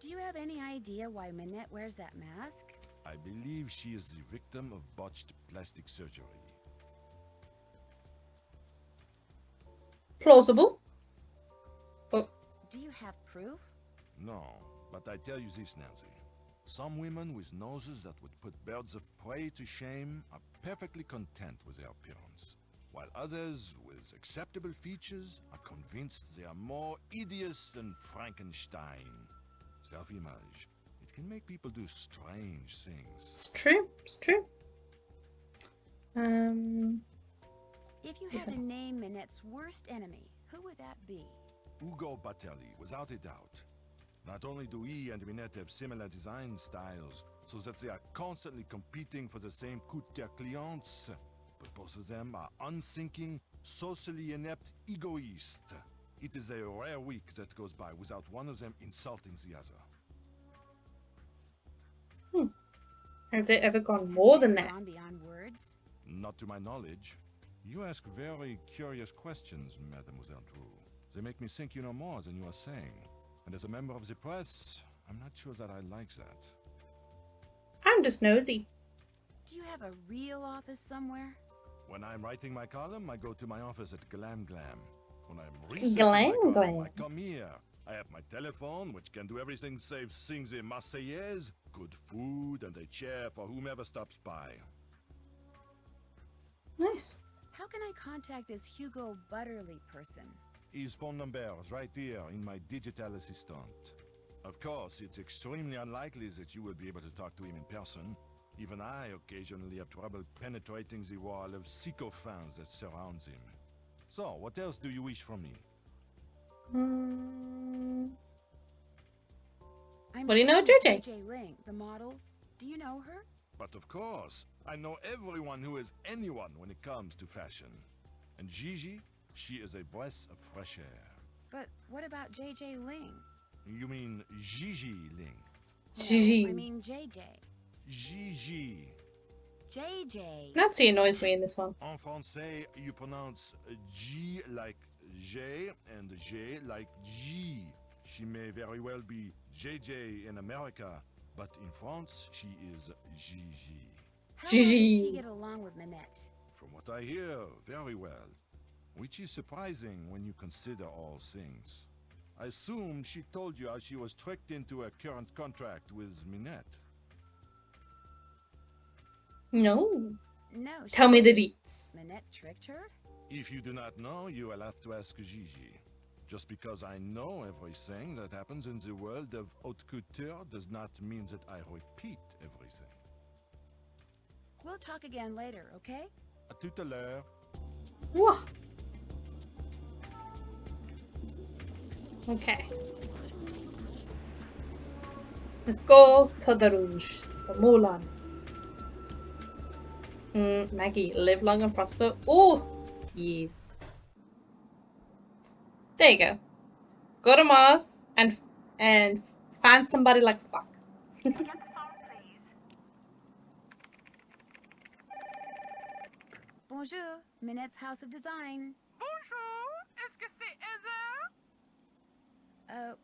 Do you have any idea why Manette wears that mask? I believe she is the victim of botched plastic surgery. Plausible. But Do you have proof? No, but I tell you this, Nancy. Some women with noses that would put birds of prey to shame are perfectly content with their appearance, while others with acceptable features are convinced they are more hideous than Frankenstein. Self-image. It can make people do strange things. it's true. It's true. If you had to name Minette's worst enemy, who would that be? Ugo Batelli, without a doubt. Not only do he and Minette have similar design styles, so that they are constantly competing for the same coup-de clients, but both of them are unthinking, socially inept egoists. It is a rare week that goes by without one of them insulting the other. Has it ever gone more than that? Gone beyond words? Not to my knowledge. You ask very curious questions, Mademoiselle Drew. They make me think you know more than you are saying. And as a member of the press, I'm not sure that I like that. I'm just nosy. Do you have a real office somewhere? When I'm writing my column, I go to my office at Glam Glam. When I'm researching Glam my column, Glam. I come here. I have my telephone, which can do everything save sing the Marseillaise, good food, and a chair for whomever stops by. Nice. How can I contact this Hugo Butterly person? His phone number is right here in my digital assistant. Of course, it's extremely unlikely that you will be able to talk to him in person. Even I occasionally have trouble penetrating the wall of sycophants that surrounds him. So, what else do you wish from me? I'm What do you know, staying JJ? with JJ Ling, the model. Do you know her? But of course, I know everyone who is anyone when it comes to fashion. And Gigi, she is a breath of fresh air. But what about JJ Ling? You mean Gigi Ling? Gigi. No, I mean JJ. Gigi. JJ. Nancy annoys me in this one. En français, you pronounce G like J and J like G. She may very well be JJ in America, but in France, she is Gigi. How well does Gigi. she get along with Minette? From what I hear, very well. Which is surprising when you consider all things. I assume she told you how she was tricked into a current contract with Minette. No. No. she Tell me the didn't. deets. Minette tricked her? If you do not know, you will have to ask Gigi. Just because I know everything that happens in the world of haute couture does not mean that I repeat everything. We'll talk again later, okay? À tout à l'heure. Whoa. Okay. Let's go to the Rouge, the Moulin. Maggie, live long and prosper. Oh, yes. There you go. Go to Mars and find somebody like Spock. Bonjour, Minette's House of Design. Bonjour, est-ce que c'est Heather?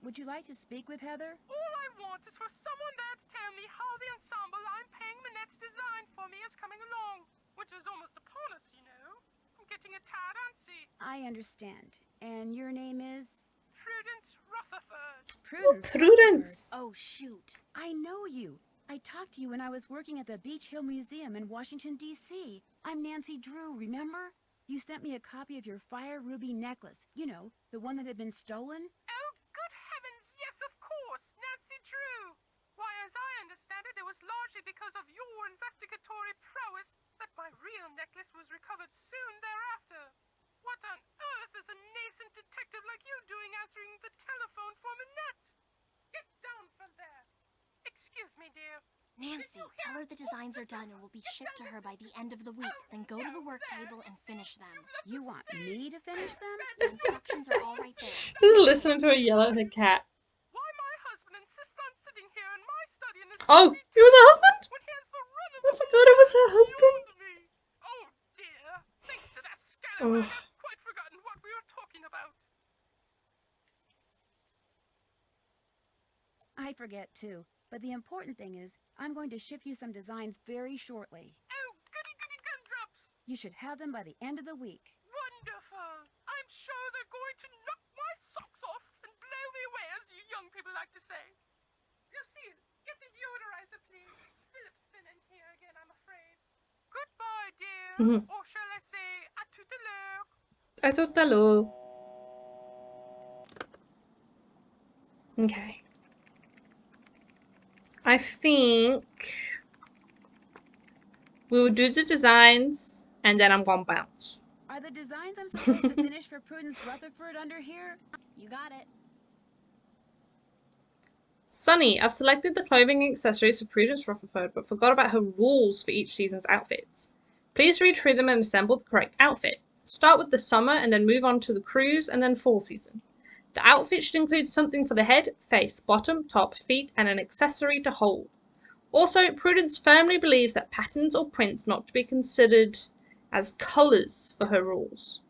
Would you like to speak with Heather? All I want is for someone there to tell me how the ensemble I'm paying Minette to design for me is coming along, which is almost upon us, you know. I'm getting a tad antsy. I understand. And your name is? Prudence Rutherford. Prudence. Prudence. Rutherford. Oh, shoot. I know you. I talked to you when I was working at the Beach Hill Museum in Washington, D.C. I'm Nancy Drew, remember? You sent me a copy of your fire ruby necklace. You know, the one that had been stolen. Oh, good heavens, yes, of course, Nancy Drew. Why, as I understand it, it was largely because of your investigatory prowess that my real necklace was recovered soon thereafter. What on earth is a nascent detective like you doing answering the telephone for Minette? Get down from there. Excuse me, dear. Nancy, tell her the designs are done and will be shipped to her by the end of the week. Then go to the work table and finish them. You want me to finish them? The instructions are all right there. This is listening to her yell at her cat. Why my husband insists on sitting here in my study in this Oh, it was her husband? when he has the run of I forgot it was her husband. me. Oh dear. Thanks to that Oh. scallywag, I've quite forgotten what we were talking about. I forget too. But the important thing is, I'm going to ship you some designs very shortly. Oh, goody goody gumdrops! You should have them by the end of the week. Wonderful! I'm sure they're going to knock my socks off and blow me away, as you young people like to say. Lucille, get the deodorizer, please. Philip's been in here again, I'm afraid. Goodbye, dear. Or shall I say, à tout à l'heure? À tout à l'heure. Okay. I think we will do the designs and then I'm gonna bounce. Are the designs I'm supposed to finish for Prudence Rutherford under here? You got it. Sunny, I've selected the clothing and accessories for Prudence Rutherford but forgot about her rules for each season's outfits. Please read through them and assemble the correct outfit. Start with the summer and then move on to the cruise and then fall season. The outfit should include something for the head, face, bottom, top, feet, and an accessory to hold. Also, Prudence firmly believes that patterns or prints not to be considered as colours for her rules.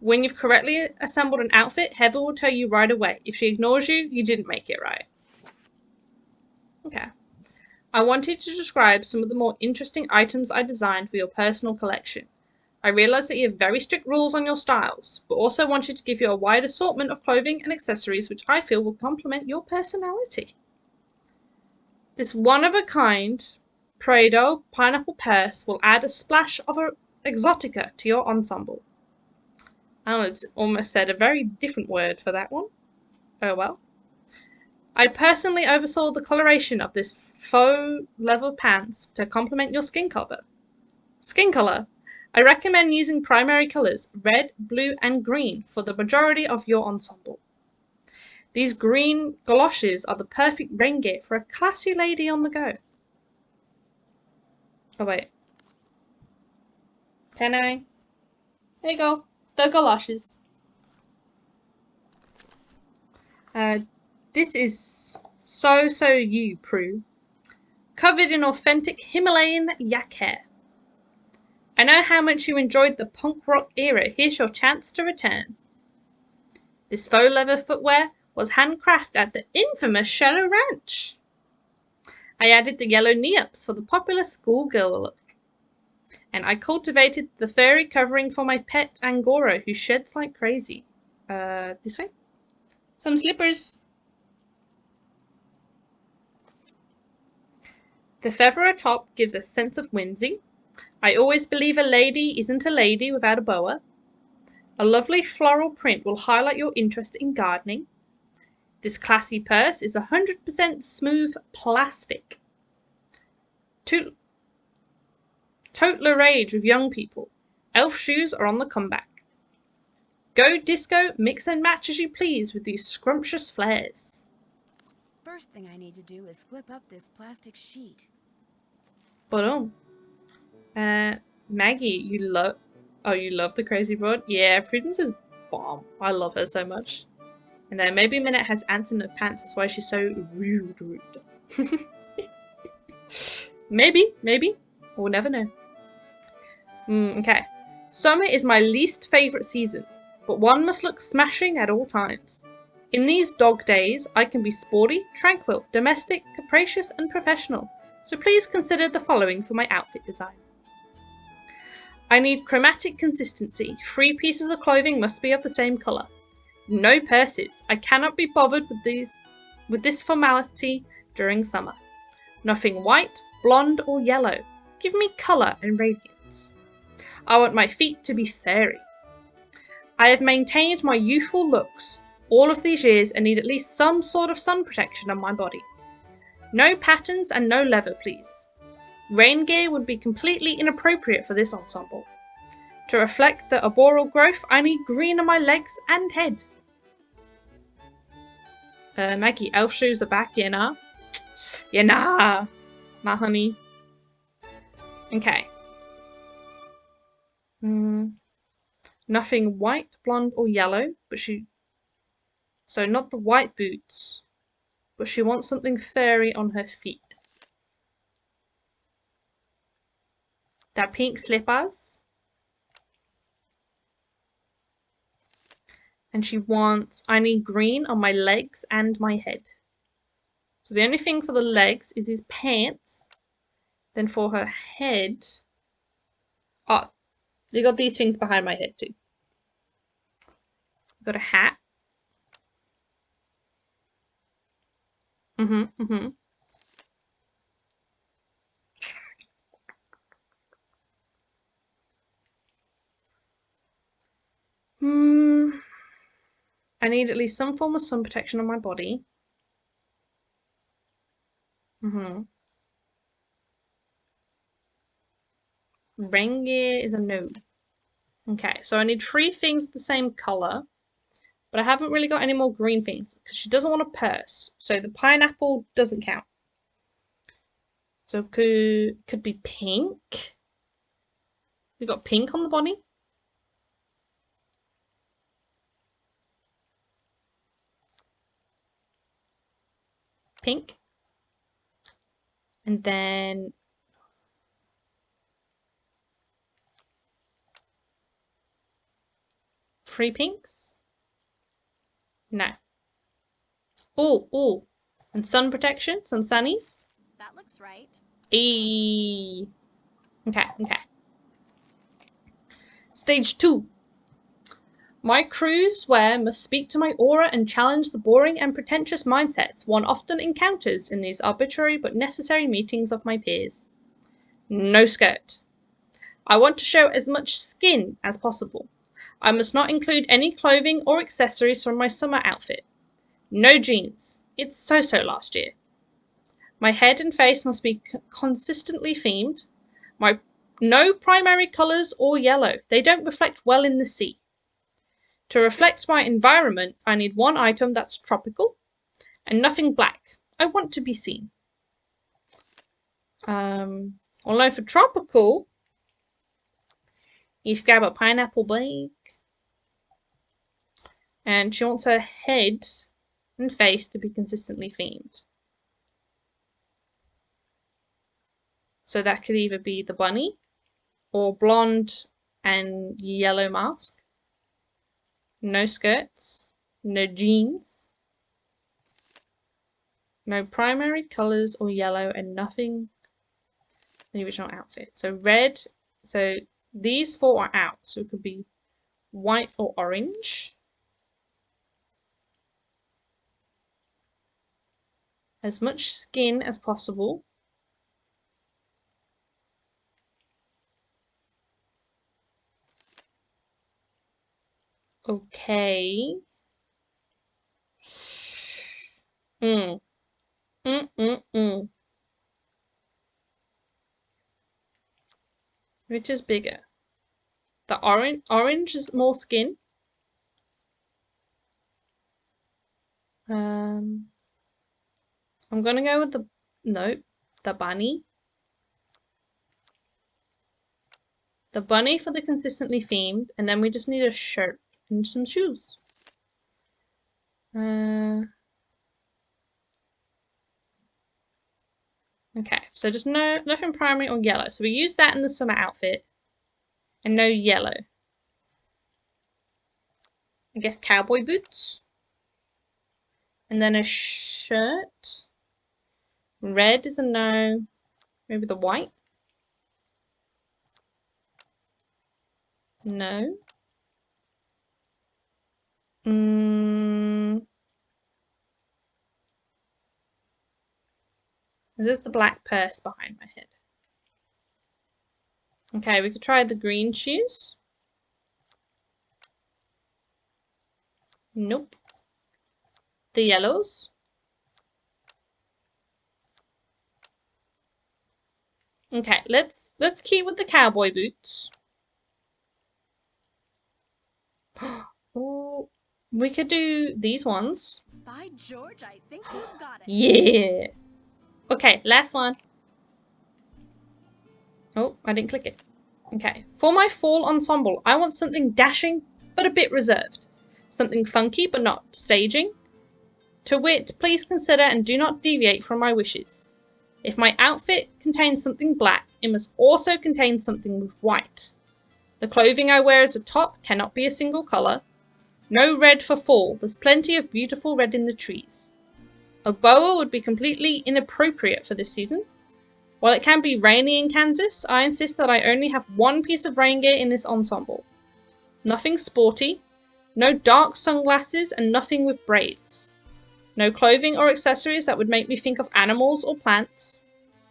When you've correctly assembled an outfit, Heather will tell you right away. If she ignores you, you didn't make it right. Okay. I wanted to describe some of the more interesting items I designed for your personal collection. I realise that you have very strict rules on your styles, but also wanted to give you a wide assortment of clothing and accessories which I feel will complement your personality. This one-of-a-kind Prado pineapple purse will add a splash of exotica to your ensemble. Oh, it's almost said a very different word for that one. Oh well. I personally oversaw the coloration of this faux leather pants to complement your skin color. I recommend using primary colours, red, blue and green, for the majority of your ensemble. These green galoshes are the perfect rain gear for a classy lady on the go. Oh wait. Can I? There you go. The galoshes. This is so you, Prue. Covered in authentic Himalayan yak hair. I know how much you enjoyed the punk rock era. Here's your chance to return. This faux leather footwear was handcrafted at the infamous Shadow Ranch. I added the yellow knee-ups for the popular schoolgirl look. And I cultivated the furry covering for my pet Angora, who sheds like crazy. This way? Some slippers. The feather atop gives a sense of whimsy. I always believe a lady isn't a lady without a boa. A lovely floral print will highlight your interest in gardening. This classy purse is 100% smooth plastic. Tote the rage with young people. Elf shoes are on the comeback. Go disco, mix and match as you please with these scrumptious flares. First thing I need to do is flip up this plastic sheet. But Maggie, you love the Crazy Broad? Yeah, Prudence is bomb. I love her so much. And then maybe Minette has ants in her pants, that's why she's so rude. Maybe. We'll never know. Okay. Summer is my least favourite season, but one must look smashing at all times. In these dog days, I can be sporty, tranquil, domestic, capricious, and professional, so please consider the following for my outfit design. I need chromatic consistency. 3 pieces of clothing must be of the same colour. No purses. I cannot be bothered with this formality during summer. Nothing white, blonde, or yellow. Give me colour and radiance. I want my feet to be fairy. I have maintained my youthful looks all of these years and need at least some sort of sun protection on my body. No patterns and no leather, please. Rain gear would be completely inappropriate for this ensemble. To reflect the arboreal growth, I need green on my legs and head. Maggie, elf shoes are back, yeah nah? Yeah nah, my honey. Okay. Nothing white, blonde or yellow, but so not the white boots, but she wants something furry on her feet. That pink slippers. And she wants, I need green on my legs and my head. So the only thing for the legs is his pants. Then for her head... Oh, you got these things behind my head too. Got a hat. I need at least some form of sun protection on my body. Rain gear is a no. Okay, so I need 3 things of the same colour. But I haven't really got any more green things because she doesn't want a purse. So the pineapple doesn't count. So could be pink. We got pink on the body. Pink. And then three pinks. No. Oh. And sun protection, some sunnies. That looks right. Okay. Stage 2. My crew's wear must speak to my aura and challenge the boring and pretentious mindsets one often encounters in these arbitrary but necessary meetings of my peers. No skirt. I want to show as much skin as possible. I must not include any clothing or accessories from my summer outfit. No jeans. It's so last year. My head and face must be consistently themed. No primary colours or yellow. They don't reflect well in the sea. To reflect my environment, I need one item that's tropical and nothing black. I want to be seen. Although for tropical, you should grab a pineapple bag. And she wants her head and face to be consistently themed. So that could either be the bunny or blonde and yellow mask. No skirts, no jeans, no primary colours or yellow, and nothing in the original outfit. So red, so these 4 are out, so it could be white or orange. As much skin as possible. Okay. Which is bigger? The orange is more skin. I'm gonna go with the bunny. The bunny for the consistently themed, and then we just need a shirt and some shoes. Okay, so just nothing primary or yellow. So we use that in the summer outfit, and no yellow. I guess cowboy boots. And then a shirt. Red is a no. Maybe the white. No. This is the black purse behind my head. Okay, we could try the green shoes. Nope. The yellows. Okay, let's keep with the cowboy boots. Oh, we could do these ones. By George, I think you've got it. Yeah. Okay, last one. Oh, I didn't click it. Okay, for my fall ensemble, I want something dashing but a bit reserved. Something funky but not staging. To wit, please consider and do not deviate from my wishes. If my outfit contains something black, it must also contain something with white. The clothing I wear as a top cannot be a single colour. No red for fall, there's plenty of beautiful red in the trees. A boa would be completely inappropriate for this season. While it can be rainy in Kansas, I insist that I only have one piece of rain gear in this ensemble. Nothing sporty, no dark sunglasses, and nothing with braids. No clothing or accessories that would make me think of animals or plants.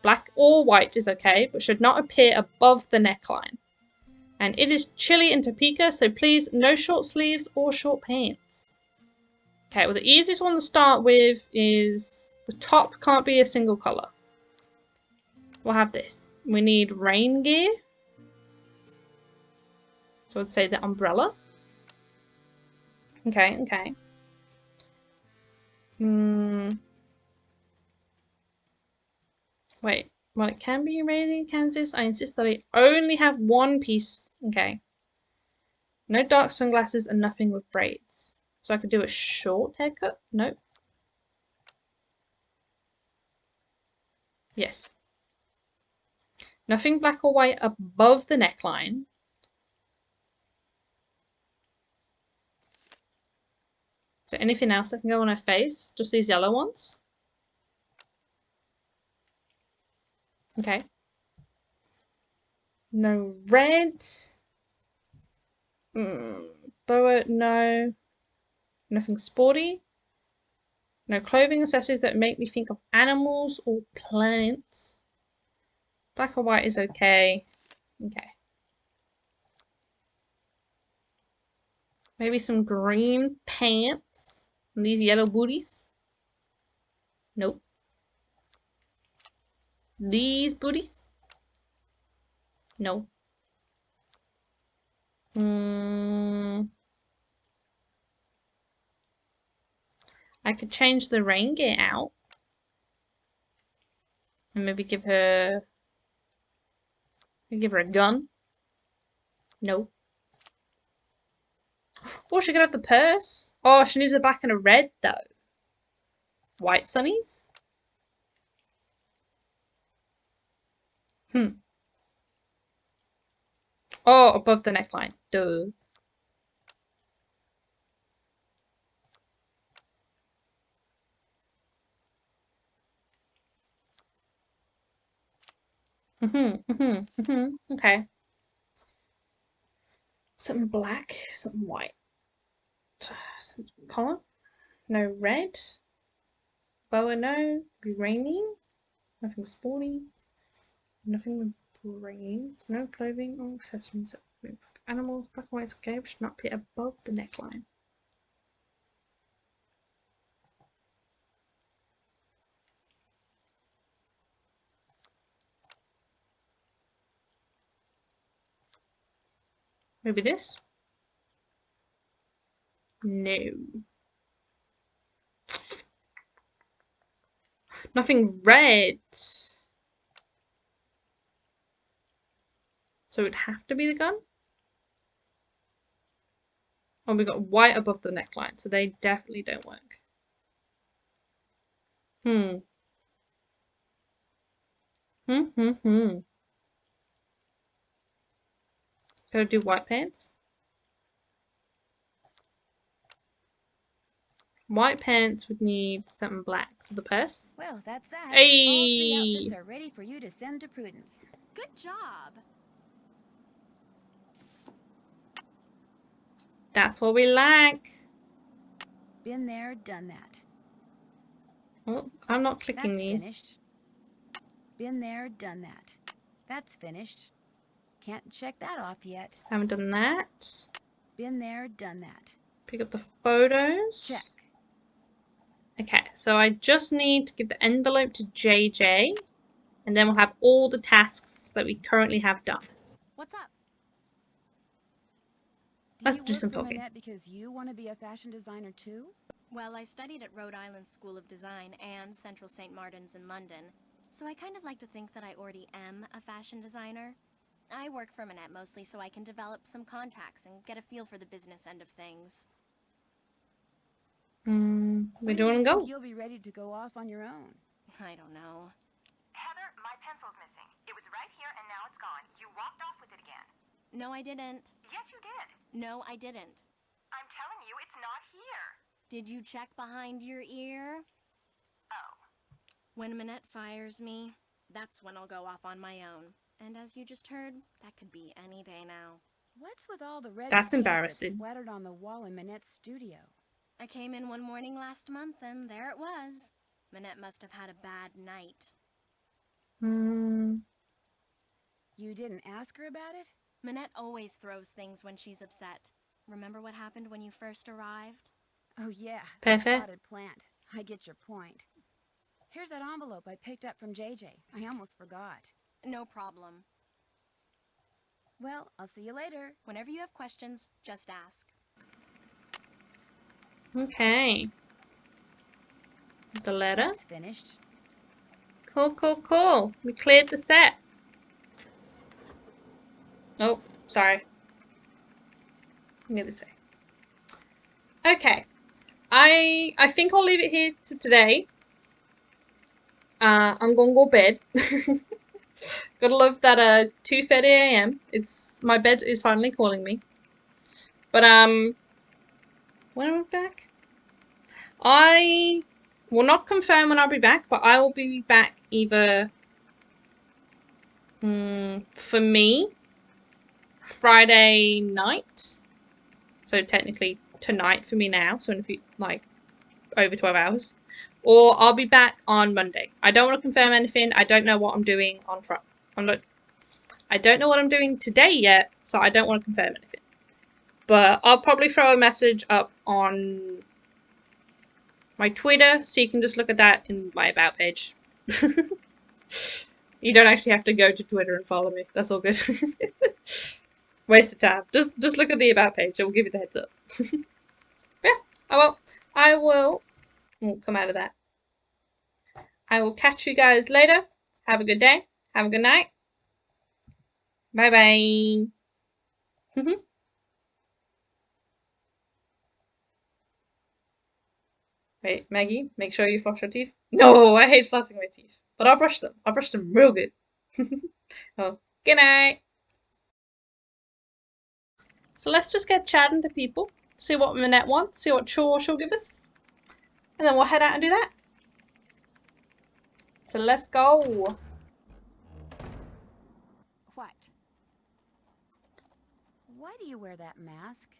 Black or white is okay, but should not appear above the neckline. And it is chilly in Topeka, so please no short sleeves or short pants. Okay, well the easiest one to start with is the top can't be a single colour. We'll have this. We need rain gear. So I'd say the umbrella. Okay, okay. Wait, well it can be rainy in Kansas. I insist that I only have one piece. Okay. No dark sunglasses and nothing with braids. So I could do a short haircut? Nope. Yes. Nothing black or white above the neckline. So anything else that can go on her face? Just these yellow ones? Okay. No red. Boa, no. Nothing sporty. No clothing accessories that make me think of animals or plants. Black or white is okay. Okay. Maybe some green pants. And these yellow booties. Nope. These booties. No. I could change the rain gear out. And maybe give her a gun. No. Oh, she could have the purse. Oh, she needs a black and a red though. White sunnies? Oh, above the neckline. Duh. Okay. Something black, something white. Some color. No red. Boa, no. Be rainy. Nothing sporty. Nothing with braids. No clothing or accessories. Animals, black and white, okay, but should not be above the neckline. Maybe this? No. Nothing red. So it'd have to be the gun? Oh, we got white above the neckline, so they definitely don't work. Gotta do white pants. White pants would need something black. So the purse. Well, that's that. Hey! All 3 outfits are ready for you to send to Prudence. Good job. That's what we like. Been there, done that. Oh, I'm not clicking That's these. finished. Been there, done that. That's finished. Can't check that off yet. Haven't done that. Been there, done that. Pick up the photos. Check. Okay, so I just need to give the envelope to JJ, and then we'll have all the tasks that we currently have done. What's up? Let's do some talking. Manette because you want to be a fashion designer too? Well, I studied at Rhode Island School of Design and Central St. Martin's in London, so I kind of like to think that I already am a fashion designer. I work for Manette mostly so I can develop some contacts and get a feel for the business end of things. Where do you want to go? You'll be ready to go off on your own. I don't know. Heather, my pencil's missing. It was right here and now it's gone. You walked off with it again. No, I didn't. Yes, you did. No, I didn't. I'm telling you, it's not here. Did you check behind your ear? When Minette fires me, that's when I'll go off on my own. And as you just heard, that could be any day now. What's with all the red That's paint embarrassing. splattered on the wall in Minette's studio? I came in one morning last month, and there it was. Minette must have had a bad night. You didn't ask her about it? Minette always throws things when she's upset. Remember what happened when you first arrived? Oh yeah, Perfect. potted plant. I get your point. Here's that envelope I picked up from JJ. I almost forgot. No problem. Well, I'll see you later. Whenever you have questions, just ask. Okay. The letter. That's finished. Cool, cool, cool. We cleared the set. Oh, sorry. Nearly say. Okay. I think I'll leave it here to today. I'm gonna go bed. Gotta love that 2:30 a.m. It's my bed is finally calling me. But when am I back? I will not confirm when I'll be back, but I will be back either for me Friday night. So technically tonight for me now, so in a few, like over 12 hours. Or I'll be back on Monday. I don't want to confirm anything. I don't know what I'm doing on Friday. I don't know what I'm doing today yet, so I don't want to confirm anything. But I'll probably throw a message up on my Twitter, so you can just look at that in my About page. You don't actually have to go to Twitter and follow me. That's all good. Waste of time. Just look at the About page. It will give you the heads up. Yeah, I will come out of that. I will catch you guys later. Have a good day. Have a good night. Bye bye. Wait, Maggie, make sure you floss your teeth. No, I hate flossing my teeth. But I'll brush them. I'll brush them real good. Oh, good night. So let's just get chatting to people. See what Minette wants. See what chore she'll give us. And then we'll head out and do that. So let's go. What? Why do you wear that mask?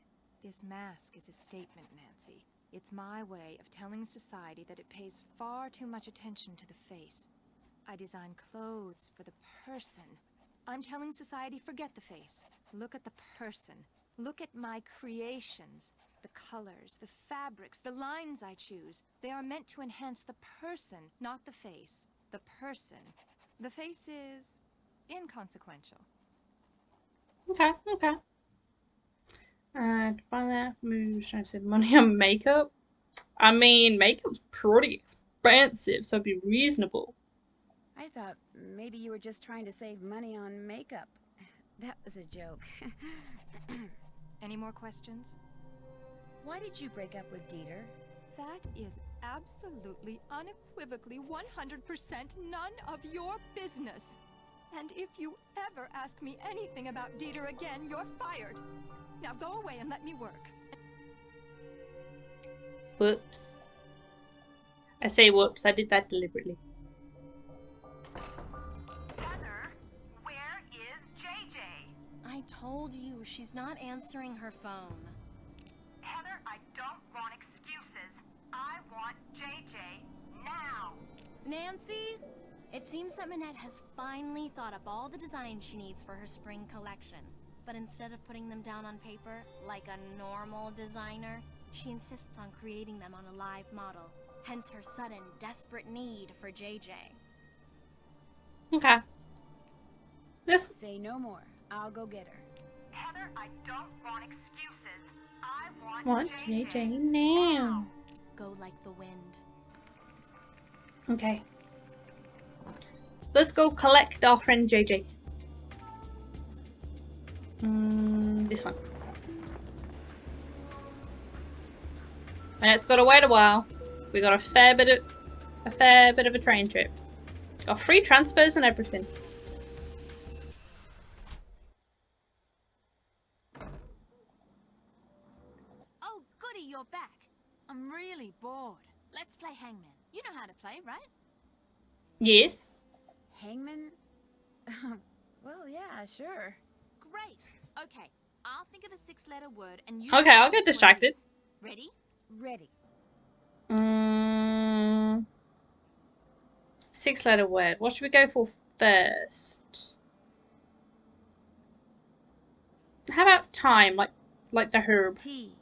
This mask is a statement, Nancy. It's my way of telling society that it pays far too much attention to the face. I design clothes for the person. I'm telling society, forget the face. Look at the person. Look at my creations. The colors, the fabrics, the lines I choose. They are meant to enhance the person, not the face. The person. The face is inconsequential. Okay. To buy that, maybe trying to save money on makeup. I mean, makeup's pretty expensive, so it'd be reasonable. I thought maybe you were just trying to save money on makeup. That was a joke. Any more questions? Why did you break up with Dieter? That is absolutely, unequivocally, 100% none of your business. And if you ever ask me anything about Dieter again, you're fired. Now go away and let me work. Whoops. I say whoops, I did that deliberately. Heather, where is JJ? I told you, she's not answering her phone. Heather, I don't want excuses. I want JJ now. Nancy? It seems that Minette has finally thought up all the designs she needs for her spring collection. But instead of putting them down on paper, like a normal designer, she insists on creating them on a live model. Hence her sudden, desperate need for JJ. Okay. Say no more. I'll go get her. Heather, I don't want excuses. I Want JJ now. Go like the wind. Okay. Let's go collect our friend JJ. This one. And it's gotta wait a while. We got a fair bit of a train trip. Got free transfers and everything. Oh, goody, you're back. I'm really bored. Let's play hangman. You know how to play, right? Yes. Hangman? Well, yeah, sure. Great. Okay, I'll think of a 6-letter word and you Okay, tell me I'll get which one it distracted. is. Ready? Ready. 6-letter word. What should we go for first? How about time, like the herb? T.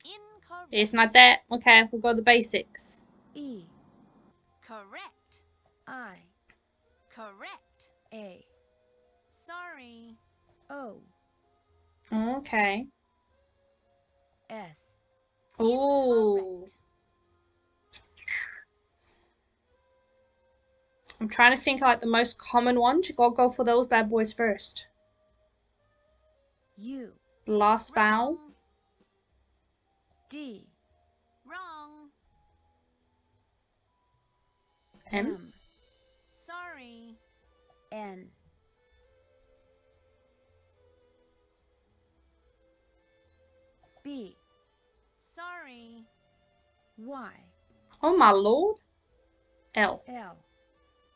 Incorrect. It's not that. Okay, we'll go the basics. E. Correct. I. Correct. A. Sorry. O. Okay. S. Ooh. Incorrect. I'm trying to think like the most common ones. You gotta go for those bad boys first. U. The last vowel. Wrong. D. Wrong. M. Sorry. N. B. Sorry. Y. Oh my lord. L. L.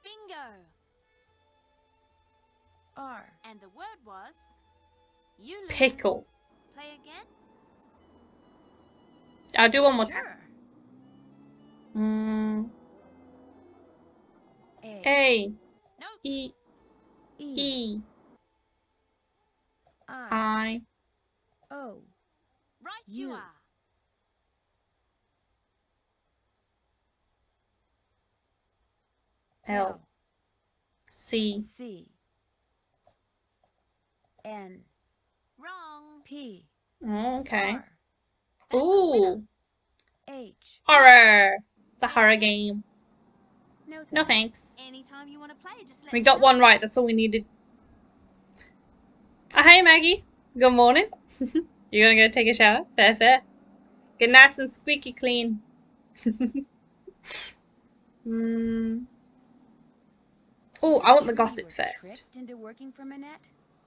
Bingo. R. And the word was... You lose. Pickle. Play again? I'll do one more time. Sure. A. Nope. E. E. E. I. I. O. Right you U. are. L. C. C. N. Wrong. P. Okay. That's R. a winner. Ooh. H. Horror. It's a horror game. No thanks. No thanks. Anytime you want to play, just let We me got know. one right. That's all we needed. Oh, hey, Maggie. Good morning. You gonna go take a shower? Fair, fair. Get nice and squeaky clean. Oh, I want the True you gossip were first. tricked into working for Minette?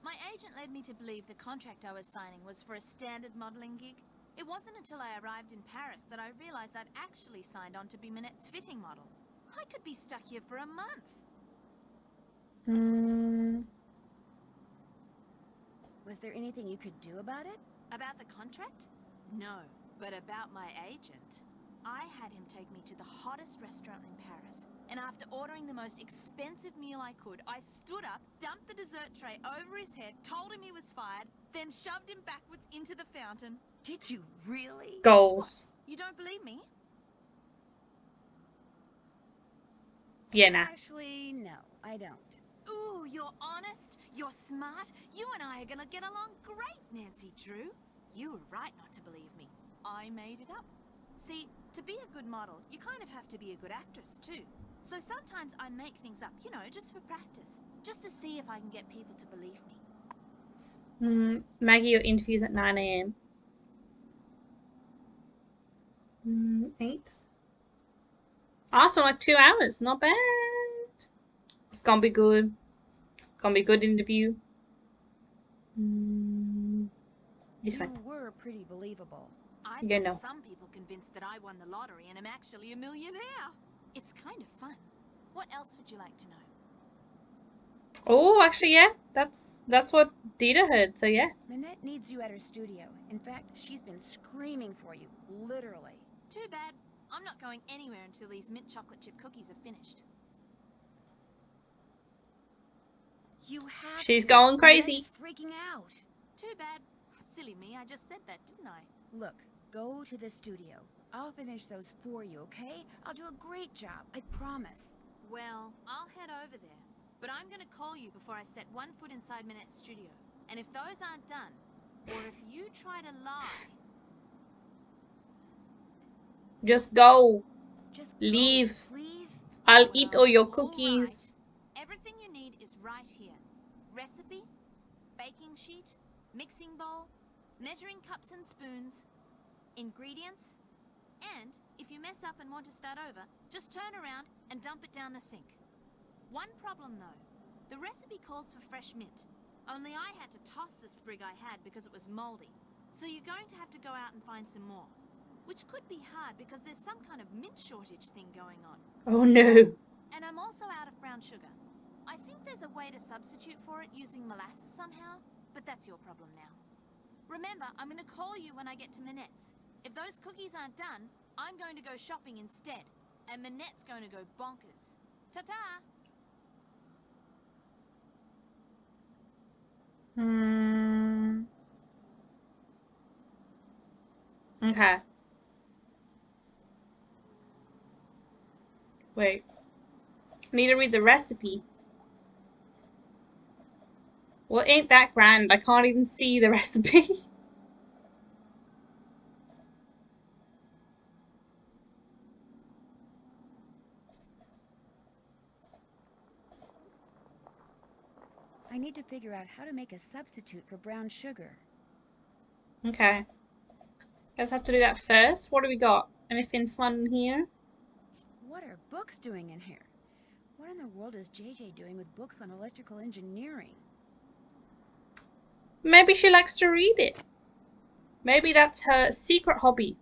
My agent led me to believe the contract I was signing was for a standard modeling gig. It wasn't until I arrived in Paris that I realized I'd actually signed on to be Minette's fitting model. I could be stuck here for a month. Was there anything you could do about it? About the contract? No, but about my agent. I had him take me to the hottest restaurant in Paris, and after ordering the most expensive meal I could, I stood up, dumped the dessert tray over his head, told him he was fired, then shoved him backwards into the fountain. Did you really? Goals. You don't believe me? Yeah, nah. Actually, no, I don't. Ooh, you're honest, you're smart. You and I are gonna get along great, Nancy Drew. You were right not to believe me. I made it up. See, to be a good model, you kind of have to be a good actress too. So sometimes I make things up, you know, just for practice. Just to see if I can get people to believe me. Maggie, your interview's at 9 AM. 8. Ah, so like 2 hours. Not bad. It's gonna be good. It's gonna be a good interview. This You one. were pretty believable. I've You got know. some people convinced that I won the lottery and am actually a millionaire. It's kind of fun. What else would you like to know? Oh, actually, yeah. That's what Dita heard. So yeah. Minette needs you at her studio. In fact, she's been screaming for you, literally. Too bad. I'm not going anywhere until these mint chocolate chip cookies are finished. You have She's to. going crazy. Minette's freaking out. Too bad. Silly me, I just said that, didn't I? Look, go to the studio. I'll finish those for you, okay? I'll do a great job, I promise. Well, I'll head over there. But I'm gonna call you before I set one foot inside Minette's studio. And if those aren't done, or if you try to lie... Just go. Just go, Leave. please. I'll eat all your all cookies. right. Everything you need is right here. Recipe, baking sheet, mixing bowl, measuring cups and spoons, ingredients, and if you mess up and want to start over, just turn around and dump it down the sink. One problem though, the recipe calls for fresh mint. Only I had to toss the sprig I had because it was moldy. So you're going to have to go out and find some more. Which could be hard because there's some kind of mint shortage thing going on. Oh no. And I'm also out of brown sugar. I think there's a way to substitute for it using molasses somehow, but that's your problem now. Remember, I'm going to call you when I get to Minette's. If those cookies aren't done, I'm going to go shopping instead. And Minette's going to go bonkers. Ta-ta! Okay. Wait. I need to read the recipe. Well, ain't that grand? I can't even see the recipe. I need to figure out how to make a substitute for brown sugar. Okay. Guess I have to do that first. What do we got? Anything fun here? What are books doing in here? What in the world is JJ doing with books on electrical engineering? Maybe she likes to read it. Maybe that's her secret hobby.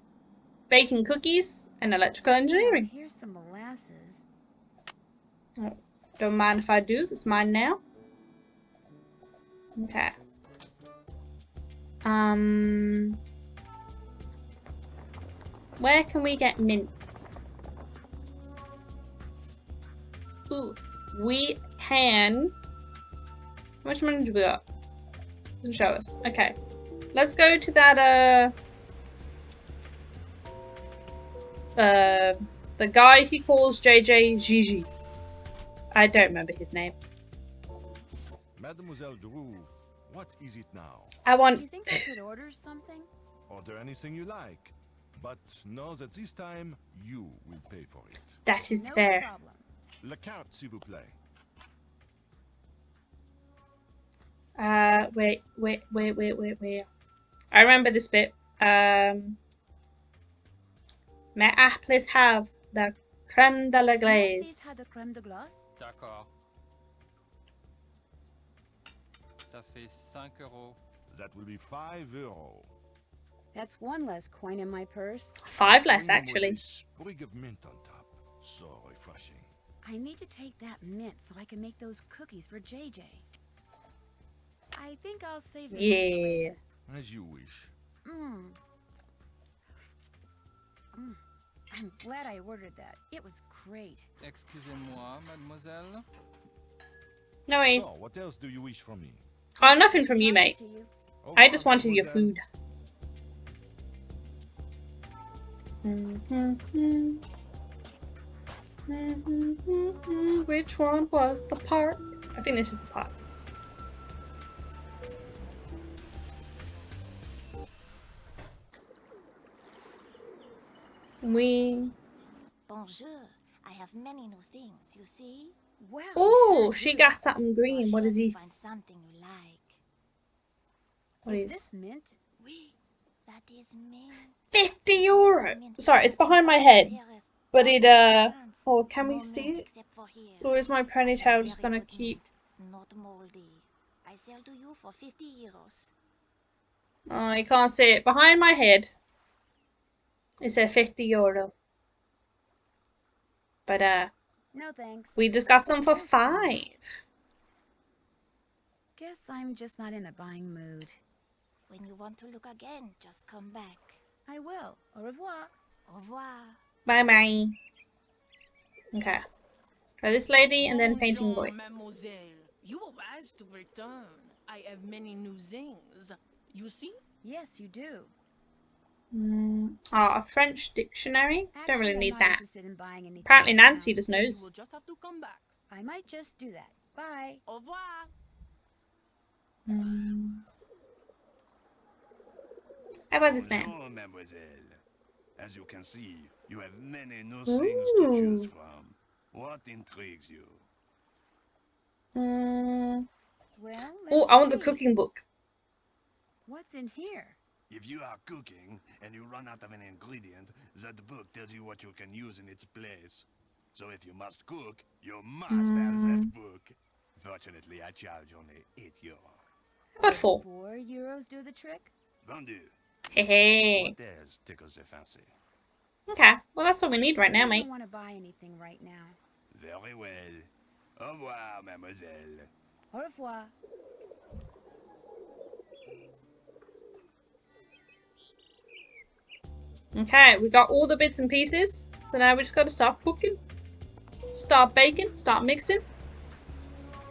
Baking cookies and electrical engineering. Oh, here's some molasses. Oh, don't mind if I do. That's mine now. Okay. Where can we get mint? Ooh, we can. How much money do we got? Doesn't show us. Okay. Let's go to that, the guy he calls JJ Gigi. I don't remember his name. Mademoiselle Drew, what is it now? I want. Do you think I could order something? Order anything you like. But know that this time, you will pay for it. That is No fair. problem. La carte, s'il vous plaît. Wait. I remember this bit. May I please have the creme de la May I glace? please have the crème de glace? D'accord. Ça fait 5 euros. That will be 5 euros. That's one less coin in my purse. 5 less, With actually. a sprig of mint on top. So refreshing. I need to take that mint so I can make those cookies for JJ. I think I'll save the money for Yeah. later. As you wish. I'm glad I ordered that. It was great. Excusez-moi, mademoiselle. No worries. So, what else do you wish from me? Oh, nothing from you, mate. To you. Au I revoir, just wanted your mademoiselle. food. Which one was the part? I think this is the part. Bonjour. I have many new things, you see? Wow. Oh, sure she do. got something green. So What I is should this? Find something you like. What Is is this mint? Oui, that is mint. 50 euro? Sorry, it's behind my head. But it, oh, can we see it? Or is my ponytail just gonna keep... Not moldy. I sell to you for 50 euros. Oh, I can't see it. Behind my head, it said 50 euro. But, No thanks. we just got some for 5. Guess I'm just not in a buying mood. When you want to look again, just come back. I will. Au revoir. Au revoir. Bye-bye. Okay. Try this lady and then painting boy. Bonjour, mademoiselle. You were wise to return. I have many new things. You see? Yes, you do. A French dictionary? Don't really Actually, I'm need not that. interested in buying anything Apparently right Nancy now. just You knows. will just have to come back. I might just do that. Bye. Au revoir. How about this man? Bonjour, mademoiselle. As you can see, you have many new things to choose from. What intrigues you? Well, Oh, I want the let's see. cooking book. What's in here? If you are cooking and you run out of an ingredient, that book tells you what you can use in its place. So if you must cook, you must have that book. Fortunately, I charge only 8 euros. How about 4? 4 euros do the trick? Vendu. Hey, hey. What else tickles the fancy? Okay, well that's all we need right now, I mate. don't want to buy anything right now. Very well. Au revoir, mademoiselle. Au revoir. Okay, we got all the bits and pieces. So now we just got to start cooking. Start baking, start mixing.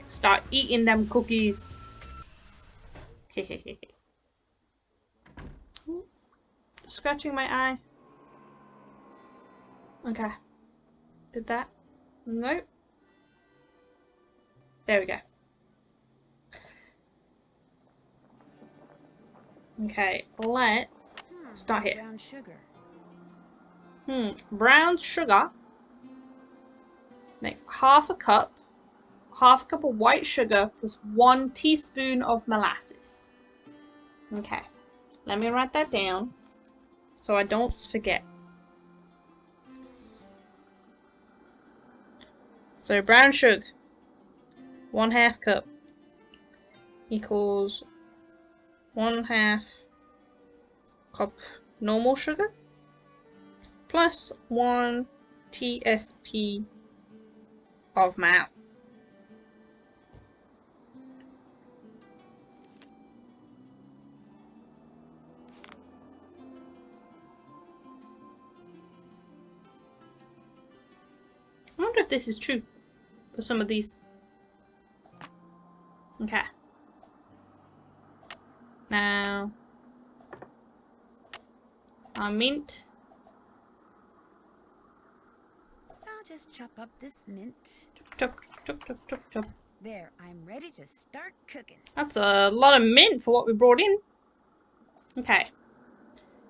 Start eating them cookies. Scratching my eye. Okay. Did that? Nope. There we go. Okay, let's start here. Brown sugar. Brown sugar. Make half a cup of white sugar plus 1 teaspoon of molasses. Okay, let me write that down so I don't forget. So brown sugar, 1/2 cup equals 1/2 cup normal sugar plus 1 TSP of malt. I wonder if this is true for some of these. Okay. Now, our mint. I'll just chop up this mint. Chop, chop, chop, chop, chop. There, I'm ready to start cooking. That's a lot of mint for what we brought in. Okay.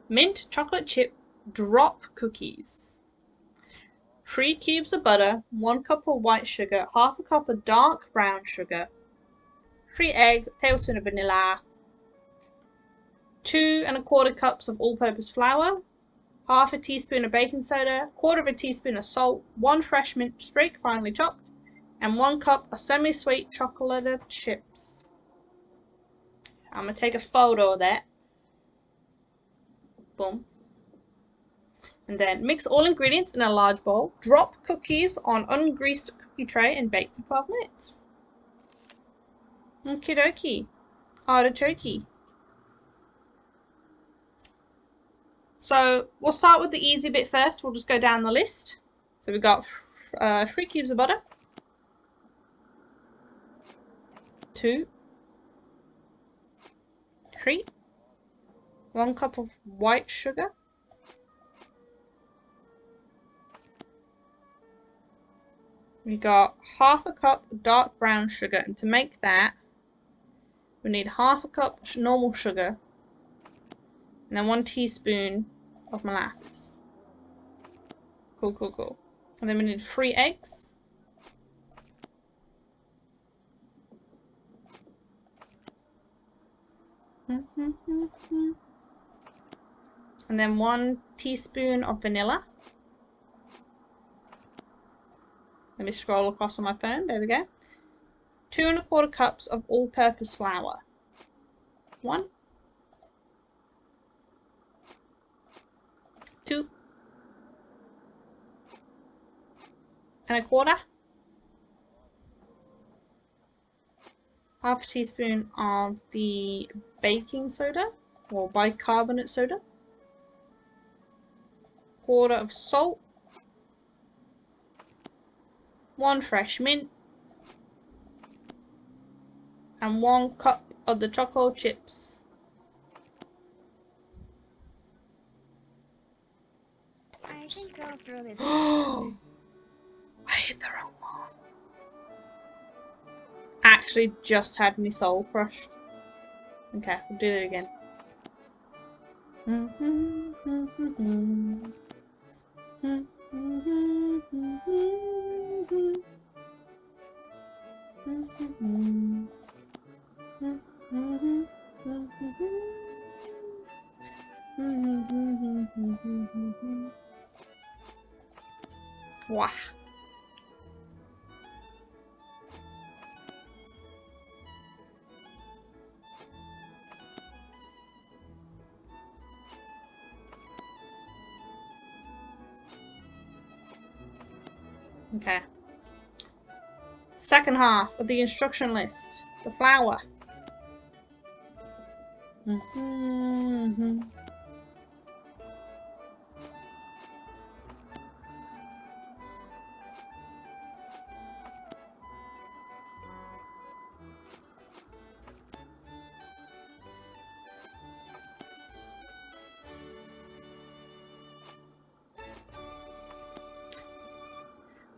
Mint chocolate chip drop cookies. 3 cubes of butter, 1 cup of white sugar, 1/2 cup of dark brown sugar, 3 eggs, a tablespoon of vanilla, 2 1/4 cups of all-purpose flour, 1/2 teaspoon of baking soda, 1/4 teaspoon of salt, 1 fresh mint sprig finely chopped, and 1 cup of semi-sweet chocolated chips. I'm going to take a photo of that. Boom. And then mix all ingredients in a large bowl. Drop cookies on ungreased cookie tray and bake for 12 minutes. Okie dokie. Artichoke. So we'll start with the easy bit first. We'll just go down the list. So we've got 3 cubes of butter. 2. 3. 1 cup of white sugar. We got 1/2 cup dark brown sugar, and to make that, we need 1/2 cup normal sugar, and then 1 teaspoon of molasses. Cool, cool, cool. And then we need 3 eggs. And then 1 teaspoon of vanilla. Let me scroll across on my phone. There we go. 2 1/4 cups of all-purpose flour. 1. 2. 1/4. 1/2 teaspoon of the baking soda or bicarbonate soda. 1/4 of salt. 1 fresh mint. And 1 cup of the chocolate chips. I think I'll throw this. Oh, I hit the wrong one. Actually, just had me soul crushed. Okay, we'll do it again. Wow. Okay. Second half of the instruction list. The flower.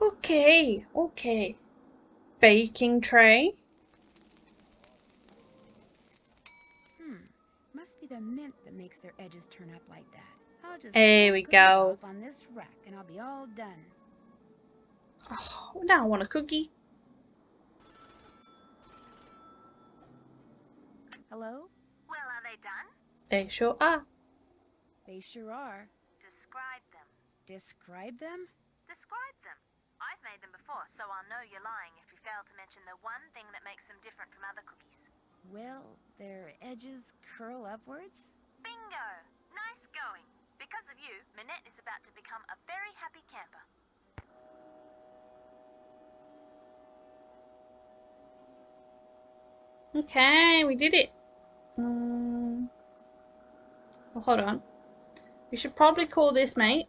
Okay, okay. Baking tray. Must be the mint that makes their edges turn up like that. I'll just There pull we the cookies go. off on this rack and I'll be all done. Oh, now I want a cookie. Hello? Well, are they done? They sure are. They sure are. Describe them. Describe them? Describe them. I've made them before, so I'll know you're lying if you fail to mention the one thing that makes them different from other cookies. Well, their edges curl upwards? Bingo! Nice going. Because of you, Minette is about to become a very happy camper. Okay, we did it. Well, hold on. We should probably call this mate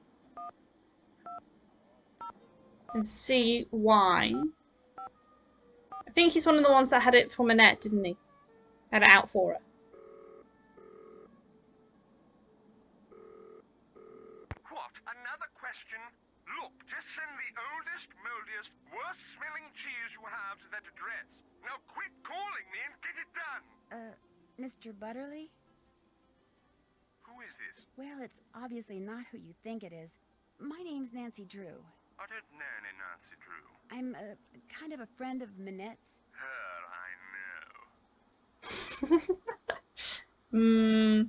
and see why. I think he's one of the ones that had it for Minette, didn't he? Had it out for her. What? Another question? Look, just send the oldest, moldiest, worst-smelling cheese you have to that address. Now quit calling me and get it done! Mr. Butterly? Who is this? Well, it's obviously not who you think it is. My name's Nancy Drew. I don't know any Nancy Drew. I'm kind of a friend of Minette's. Her I know.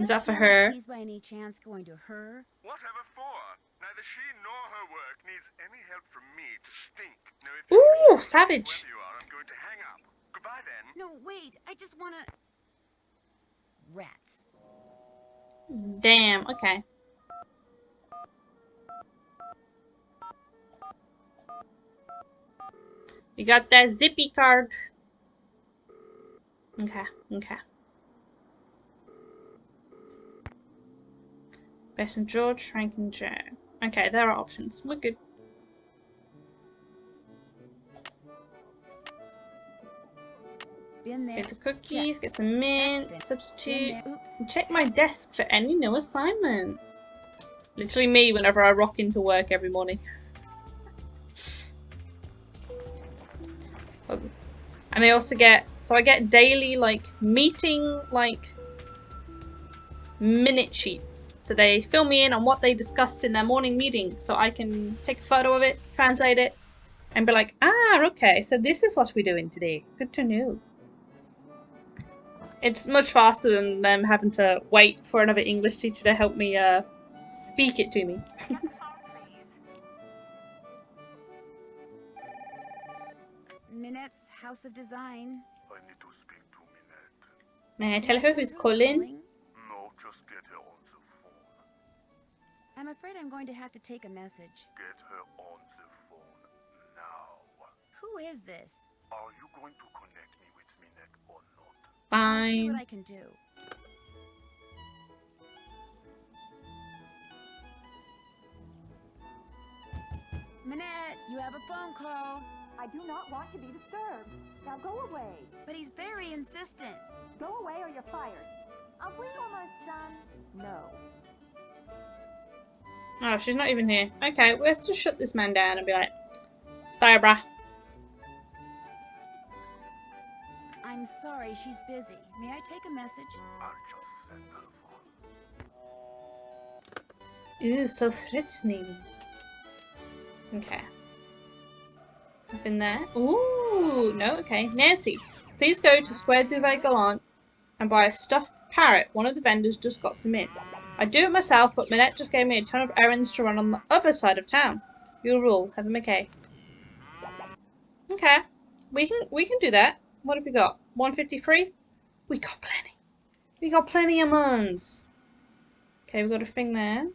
Is that for her? She's by any chance going to her? Whatever for? Neither she nor her work needs any help from me to stink. No, if Ooh, savage. whoever you are, I'm going to hang up. Goodbye then. No, wait. I just wanna... Rats. Damn, okay. You got that zippy card. Okay, okay. Bess and George, Frank and Joe. Okay, there are options. We're good. Been there. Get the cookies, get some mint, substitute, Oops. and check my desk for any new assignment. Literally me whenever I rock into work every morning. And I also get, so I get daily like meeting like minute sheets. So they fill me in on what they discussed in their morning meeting so I can take a photo of it, translate it, and be like, ah, okay, so this is what we're doing today. Good to know. It's much faster than them having to wait for another English teacher to help me speak it to me. Minette's House of Design. I need to speak to Minette. May I tell her who's calling? No, just get her on the phone. I'm afraid I'm going to have to take a message. Get her on the phone now. Who is this? Are you going to connect me with Minette or not? I'll see Fine. what I can do. Minette, you have a phone call. I do not want to be disturbed. Now go away. But he's very insistent. Go away or you're fired. Are we almost done? No. Oh, she's not even here. Okay, let's just shut this man down and be like, sorry, bruh. I'm sorry, she's busy. May I take a message? I'll just send her phone. Ew, so threatening. Okay. Nothing there. Ooh, no, okay. Nancy, please go to Square du Galant and buy a stuffed parrot. One of the vendors just got some in. I'd do it myself, but Minette just gave me a ton of errands to run on the other side of town. Your rule, Heather McKay. Okay. We can do that. What have we got? 153? We got plenty. We got plenty of months. Okay, we got a thing there.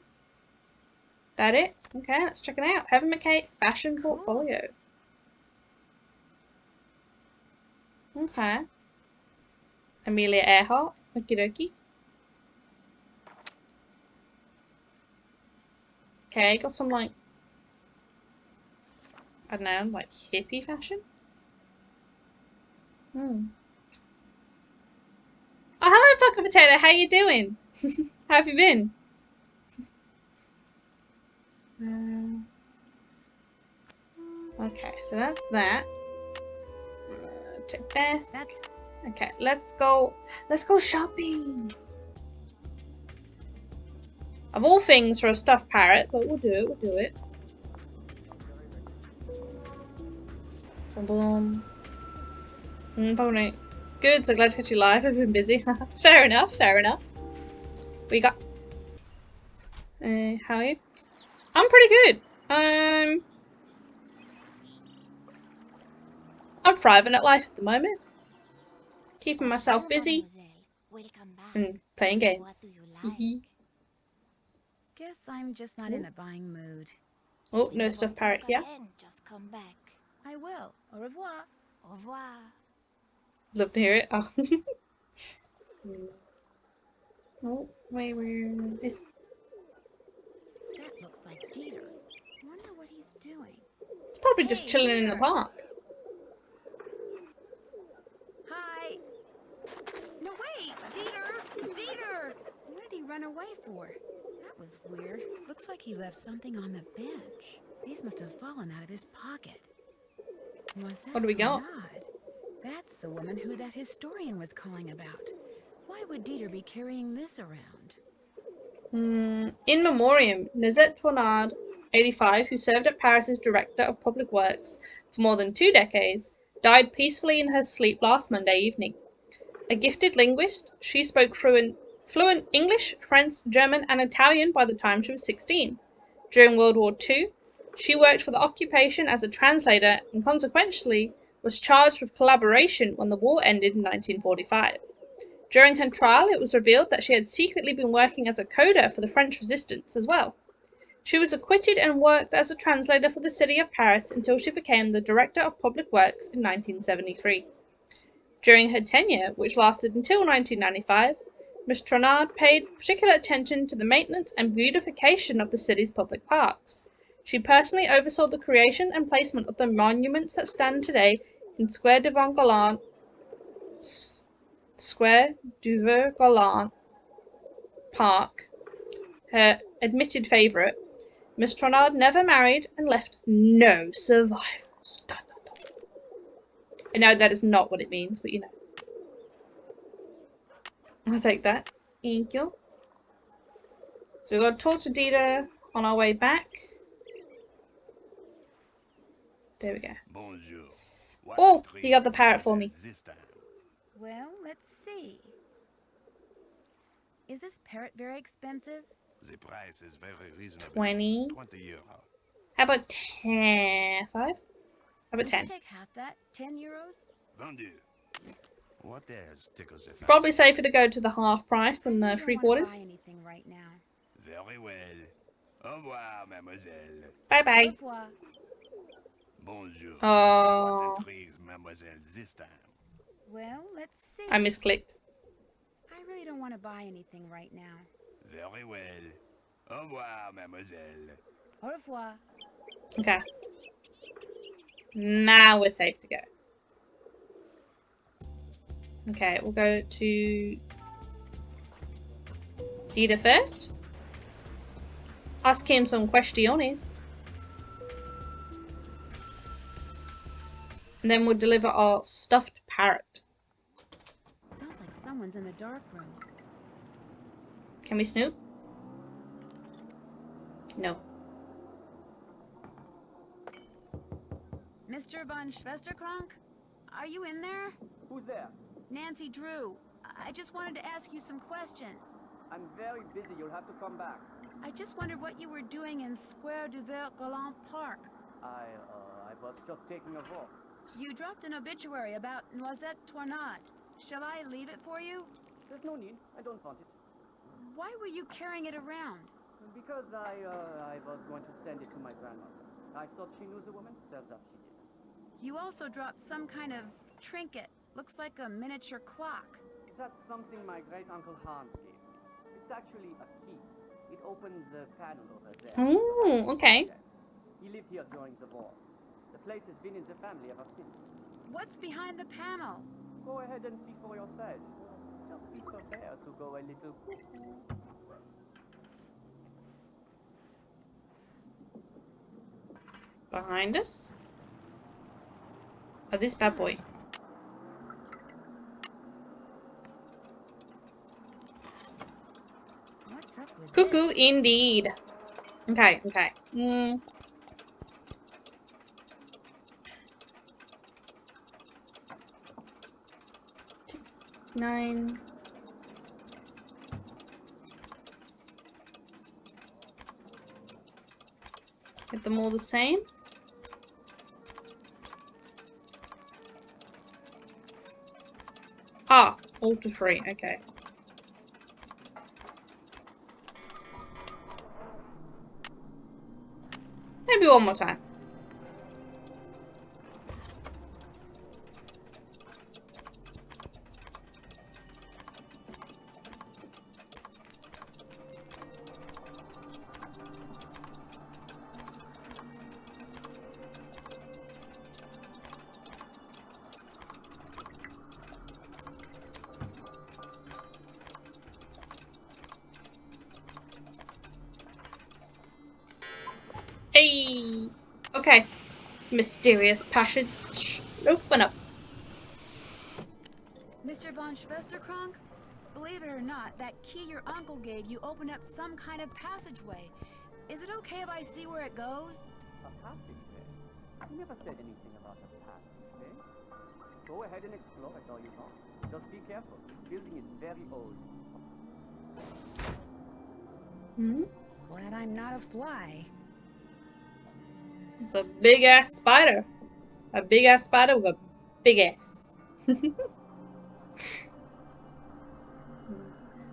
That it? Okay, let's check it out. Heather McKay Fashion Portfolio. Okay. Amelia Earhart. Okie dokie. Okay, got some like, I don't know, like hippie fashion. Oh, hello, Bucket Potato. How you doing? How have you been? Okay, so that's that. Check this. Okay, let's go. Let's go shopping. Of all things for a stuffed parrot, but we'll do it. We'll do it. Boom, boom. Probably good. So glad to catch you live. I've been busy. Fair enough. Fair enough. We got. How are you? I'm pretty good. I'm thriving at life at the moment. Keeping myself busy and playing games. Guess I'm just not in a buying mood. Oh, no stuffed parrot here. Just come back. I will. Au revoir. Au revoir. Love to hear it. Oh, oh wait, where this? That looks like Dieter. Wonder what he's doing. He's probably just chilling in the park. Hi. No, wait, Dieter. Dieter. What did he run away for? That was weird. Looks like he left something on the bench. These must have fallen out of his pocket. What do we got? That's the woman who that historian was calling about. Why would Dieter be carrying this around? In memoriam, Nazette Tournard, 85, who served at Paris as Director of Public Works for more than 2 decades, died peacefully in her sleep last Monday evening. A gifted linguist, she spoke fluent English, French, German, and Italian by the time she was 16. During World War II, she worked for the occupation as a translator and consequently was charged with collaboration when the war ended in 1945. During her trial, it was revealed that she had secretly been working as a coder for the French resistance as well. She was acquitted and worked as a translator for the city of Paris until she became the Director of Public Works in 1973. During her tenure, which lasted until 1995, Ms. Tournard paid particular attention to the maintenance and beautification of the city's public parks. She personally oversaw the creation and placement of the monuments that stand today in Square du Vent-Galant Park. Her admitted favourite, Miss Tournard never married and left no survivors. Dun, dun, dun. I know that is not what it means, but you know. I'll take that. Thank you. So we've got to talk to Dieter on our way back. There we go. Bonjour. Oh, he got the parrot for me. Well, let's see. Is this parrot very expensive? The price is very reasonable. 20. 20 euro. How about 10? 5? How about 10? Take half that. 10 euros? Vendu. What else tickles the fancy? Probably safer to go to the half price than the 3/4. Buy anything right now. Very well. Au revoir, mademoiselle. Bye bye. Au revoir. Bonjour. Oh. What intrigues mademoiselle this time? Well, let's see. I misclicked. I really don't want to buy anything right now. Very well. Au revoir, mademoiselle. Au revoir. Okay. Now we're safe to go. Okay, we'll go to Dieter first. Ask him some questions. And then we'll deliver our stuffed parrot. Sounds like someone's in the dark room. Can we snoop? No. Mr. von Schwesterkrank? Are you in there? Who's there? Nancy Drew. I just wanted to ask you some questions. I'm very busy. You'll have to come back. I just wondered what you were doing in Square du Vert-Galant Park. I was just taking a walk. You dropped an obituary about Noisette Tournade. Shall I leave it for you? There's no need. I don't want it. Why were you carrying it around? Because I was going to send it to my grandmother. I thought she knew the woman. Turns out she didn't. You also dropped some kind of trinket. Looks like a miniature clock. That's something my great-uncle Hans gave me. It's actually a key. It opens the panel over there. Oh, okay. He lived here during the war. The place has been in the family ever since. What's behind the panel? Go ahead and see for yourself. Just be prepared to go a little cuckoo. Behind us? Oh, this bad boy. What's up with Cuckoo this? indeed. Okay, okay. 9. Get them all the same. Ah, all to 3, okay. Maybe one more time. Hey! Okay. Mysterious passage. Open up. Mr. von Schwesterkrank? Believe it or not, that key your uncle gave you opened up some kind of passageway. Is it okay if I see where it goes? A passageway? I never said anything about a passageway. Go ahead and explore it all you want. Just be careful. This building is very old. Hmm? Glad I'm not a fly. It's a big ass spider. A big ass spider with a big ass.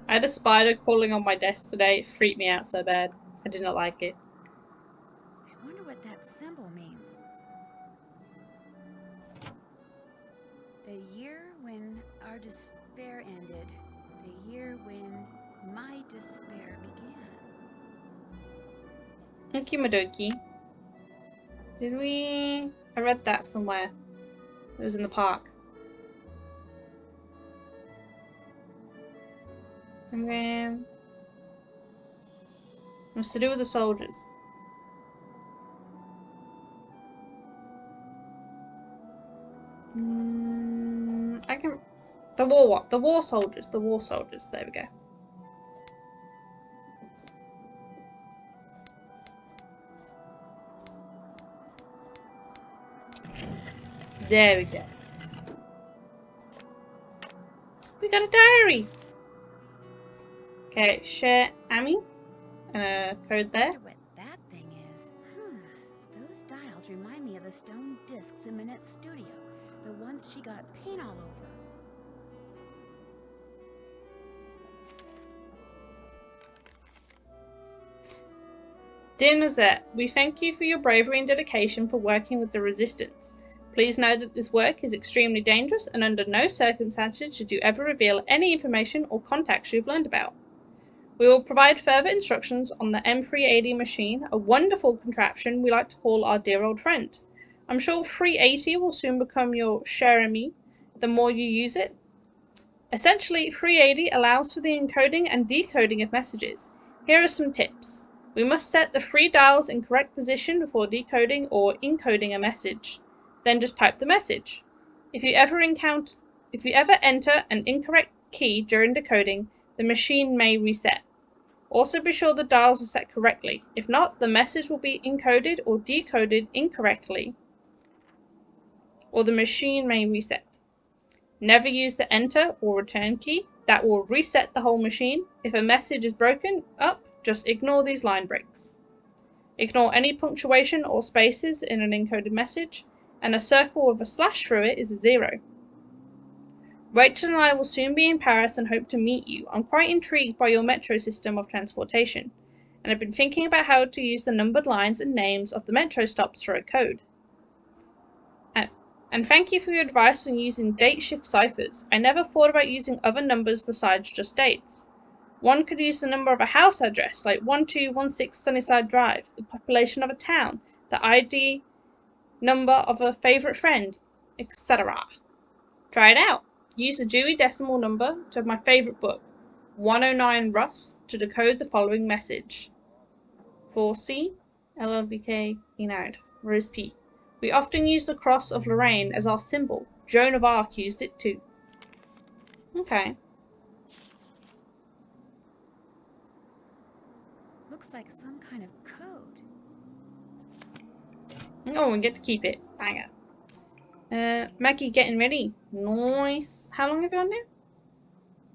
I had a spider crawling on my desk today. It freaked me out so bad. I did not like it. I wonder what that symbol means. The year when our despair ended. The year when my despair began. Okie madoki. Did we... I read that somewhere. It was in the park. Okay. What's to do with the soldiers? I can... The war what? The war soldiers. The war soldiers. There we go. There we go. We got a diary. Okay, share Amy. And a code there. I wonder what that thing is. Those dials remind me of the stone discs in Minette's studio. The ones she got paint all over. Dear Nozette, we thank you for your bravery and dedication for working with the Resistance. Please know that this work is extremely dangerous and under no circumstances should you ever reveal any information or contacts you've learned about. We will provide further instructions on the M380 machine, a wonderful contraption we like to call our dear old friend. I'm sure 380 will soon become your cher ami the more you use it. Essentially, 380 allows for the encoding and decoding of messages. Here are some tips. We must set the 3 dials in correct position before decoding or encoding a message. Then just type the message. If you ever enter an incorrect key during decoding, the machine may reset. Also be sure the dials are set correctly. If not, the message will be encoded or decoded incorrectly, or the machine may reset. Never use the enter or return key. That will reset the whole machine. If a message is broken up, just ignore these line breaks. Ignore any punctuation or spaces in an encoded message, and a circle with a slash through it is a 0. Rachel and I will soon be in Paris and hope to meet you. I'm quite intrigued by your metro system of transportation, and I've been thinking about how to use the numbered lines and names of the metro stops for a code. And thank you for your advice on using date shift ciphers. I never thought about using other numbers besides just dates. One could use the number of a house address, like 1216 Sunnyside Drive, the population of a town, the ID number of a favourite friend, etc. Try it out. Use the Dewey Decimal number to my favourite book, 109 Russ, to decode the following message. 4C, LLBK, Enard, Rose P. We often use the cross of Lorraine as our symbol. Joan of Arc used it too. Okay. Looks like some kind of code. Oh, we get to keep it. Banger. Maggie getting ready. Nice. How long have you got now?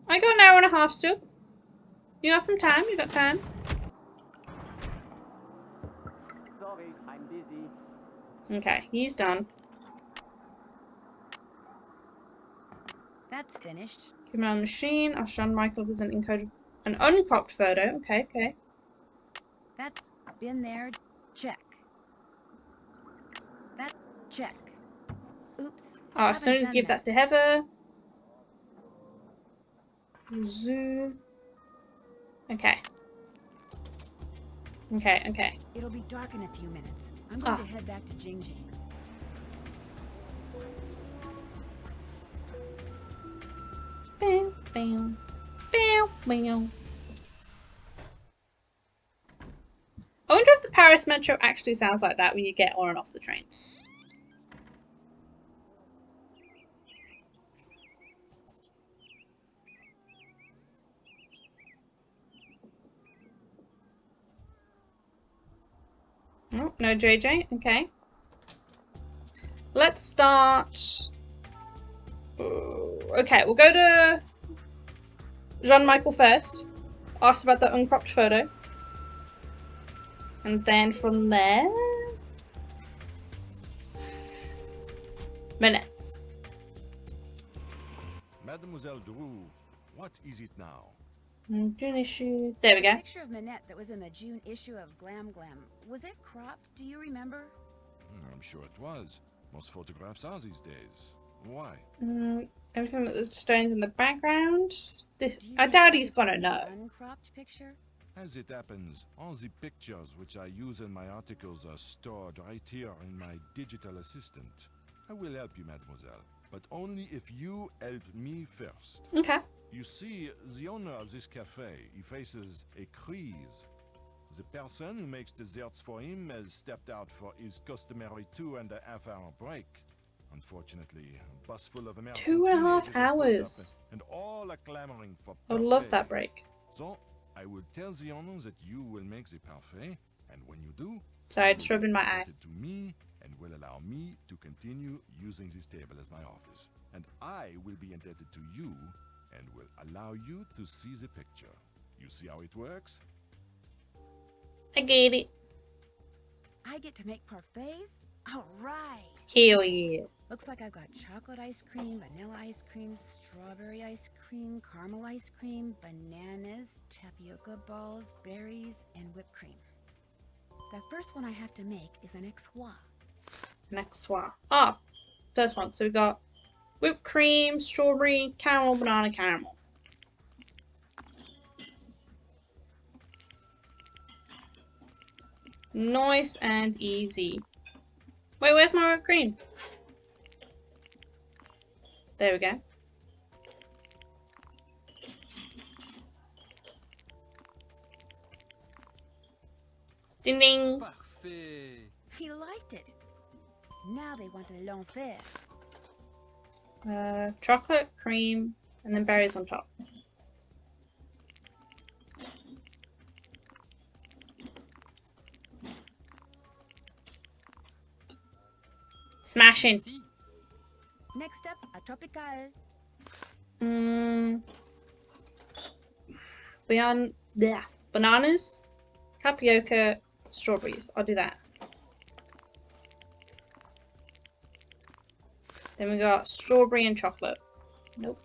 I got an hour and a half still. You got some time? You got time? Sorry, I'm busy. Okay, he's done. That's finished. Give me my machine. I'll show Michael there's an encoded, an uncropped photo. Okay, okay. That been there. Check. That check. Oops. Oh, I still need to give that to Heather. Zoo. Okay. Okay, okay. It'll be dark in a few minutes. I'm going to head back to Jing Jing's. Bam, bam, bam, bam. I wonder if the Paris Metro actually sounds like that when you get on and off the trains. Oh, no JJ. Okay. Let's start. Okay, we'll go to Jean-Michel first. Ask about the uncropped photo. And then from there... Minutes. Mademoiselle Drew, what is it now? June issue. There we go. The picture of Minette that was in the June issue of Glam Glam. Was it cropped? Do you remember? I'm sure it was. Most photographs are these days. Why? Everything with the stones in the background. This, I doubt he's gonna know. Uncropped picture? As it happens, all the pictures which I use in my articles are stored right here in my digital assistant. I will help you, mademoiselle, but only if you help me first. Okay. You see, the owner of this cafe, he faces a crise. The person who makes desserts for him has stepped out for his customary 2.5-hour break. Unfortunately, a bus full of American 2.5 hours. and all are clamoring for I would love that break. So, I will tell the owner that you will make the parfait, and when you do, Sorry, it's rubbing my eye. to me and will allow me to continue using this table as my office. And I will be indebted to you and will allow you to see the picture. You see how it works? I get it. I get to make parfaits? All right. Hell yeah. Looks like I've got chocolate ice cream, vanilla ice cream, strawberry ice cream, caramel ice cream, bananas, tapioca balls, berries, and whipped cream. The first one I have to make is an exois. Next one. Ah, first one. So we got whipped cream, strawberry, caramel, banana, caramel. Nice and easy. Wait, where's my whipped cream? There we go. Ding ding. Parfait. He liked it. Now they want a l'enfer. Chocolate, cream, and then berries on top. Smashing. Next up, a tropical. Bananas, tapioca, strawberries. I'll do that. Then we got strawberry and chocolate. Nope.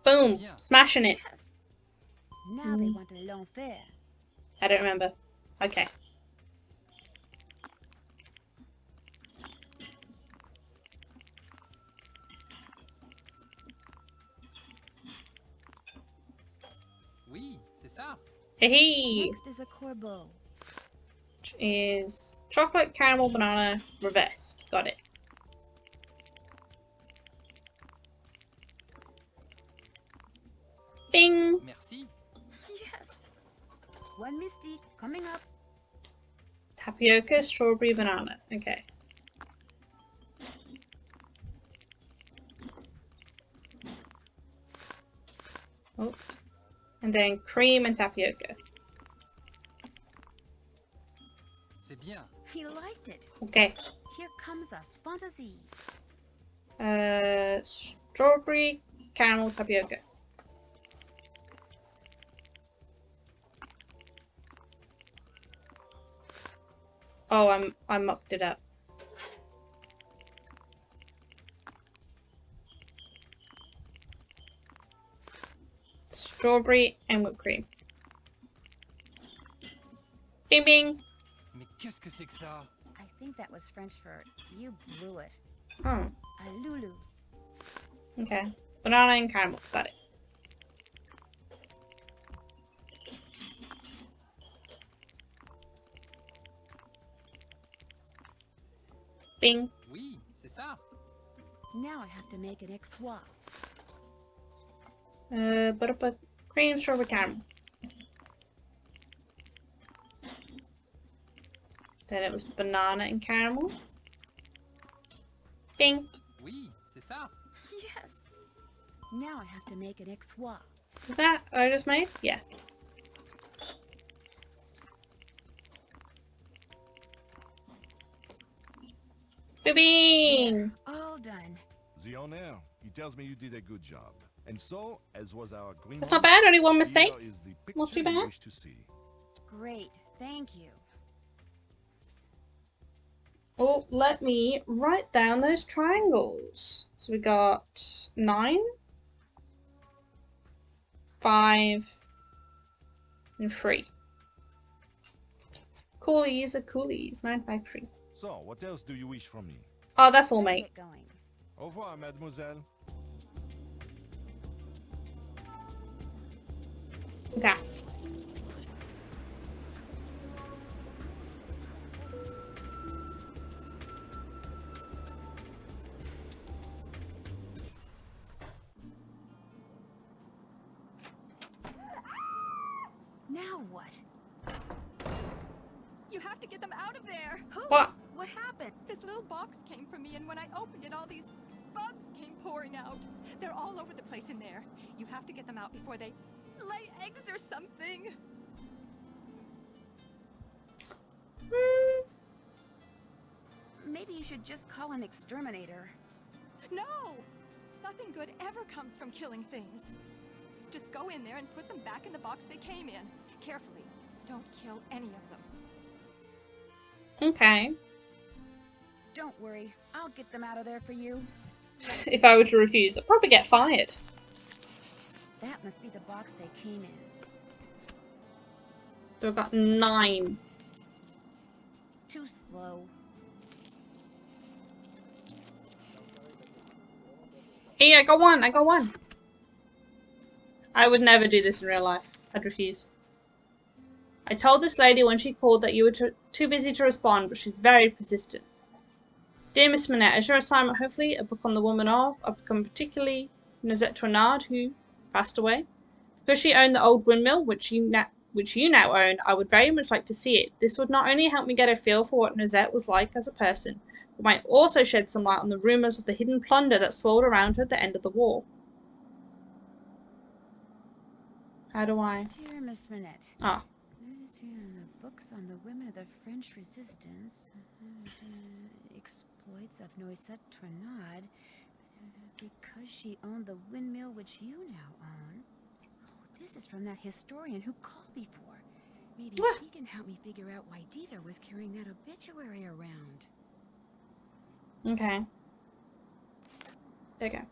Boom! Smashing it. Now they want a l'enfer. I don't remember. Okay. ça. Hey, Next is a corbeau. which is chocolate, caramel, banana, reversed. Got it. Bing. Merci. Yes. One mystique coming up. Tapioca, strawberry, banana. Okay. Oh. And then cream and tapioca. C'est bien. He liked it. Okay. Here comes a fantasy. Strawberry, caramel, tapioca. Oh, I mucked it up. Strawberry and whipped cream. Bing bing. Mais qu'est-ce que c'est que ça? I think that was French for you blew it. Oh, A lulu. okay. Banana and caramel. Got it. Bing. Oui, c'est ça. Now I have to make an XY. Buttermilk, cream, strawberry, caramel. Then it was banana and caramel. Bing. Oui, c'est ça. Yes. Now I have to make an XY. Is that what I just made? Yeah. Bing. All done. The owner, he tells me you did a good job. And so, as was our agreement, That's not bad. Only one mistake. here is the Not too picture you bad. wish to see. Great. Thank you. Oh, let me write down those triangles. So we got 9, 5, and 3. Coolies are coolies. 9, 5, 3. So, what else do you wish from me? Oh, that's all, Better mate. get going. Au revoir, mademoiselle. Okay. Now what? You have to get them out of there. Who? What? What happened? This little box came from me, and when I opened it, all these bugs came pouring out. They're all over the place in there. You have to get them out before they lay eggs or something. Maybe you should just call an exterminator. No! Nothing good ever comes from killing things. Just go in there and put them back in the box they came in. Carefully. Don't kill any of them. Okay. Don't worry. I'll get them out of there for you. If I were to refuse, I'd probably get fired. That must be the box they came in. So I've got 9. Too slow. Hey, I got 1. I got 1. I would never do this in real life. I'd refuse. I told this lady when she called that you were too busy to respond, but she's very persistent. Dear Miss Manette, as your assignment, hopefully, a book on the woman of, I've become particularly Noisette Tournard, who passed away. Because she owned the old windmill, which you now own, I would very much like to see it. This would not only help me get a feel for what Noisette was like as a person, but might also shed some light on the rumours of the hidden plunder that swirled around her at the end of the war. How do I? Dear Miss Manette. Ah. The books on the women of the French resistance. Exploits of Noisette Tournade. Because she owned the windmill which you now own. Oh, this is from that historian who called before. Maybe she can help me figure out why Dita was carrying that obituary around. Okay. There you go.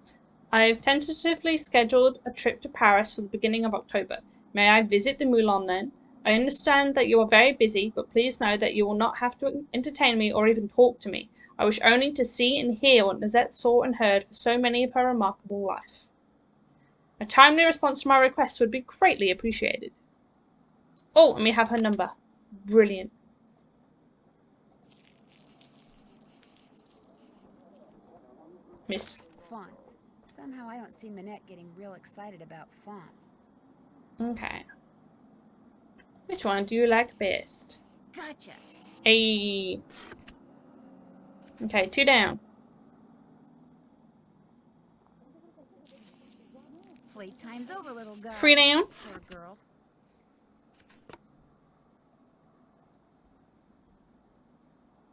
I've tentatively scheduled a trip to Paris for the beginning of October. May I visit the Moulin then? I understand that you are very busy, but please know that you will not have to entertain me or even talk to me. I wish only to see and hear what Noisette saw and heard for so many of her remarkable life. A timely response to my request would be greatly appreciated. Oh, and we have her number. Brilliant. Miss. Fonts. Somehow I don't see Minette getting real excited about fonts. Okay. Which one do you like best? Gotcha. Hey. Okay, 2 down. Playtime's over, little guy. 3 down. Poor girl.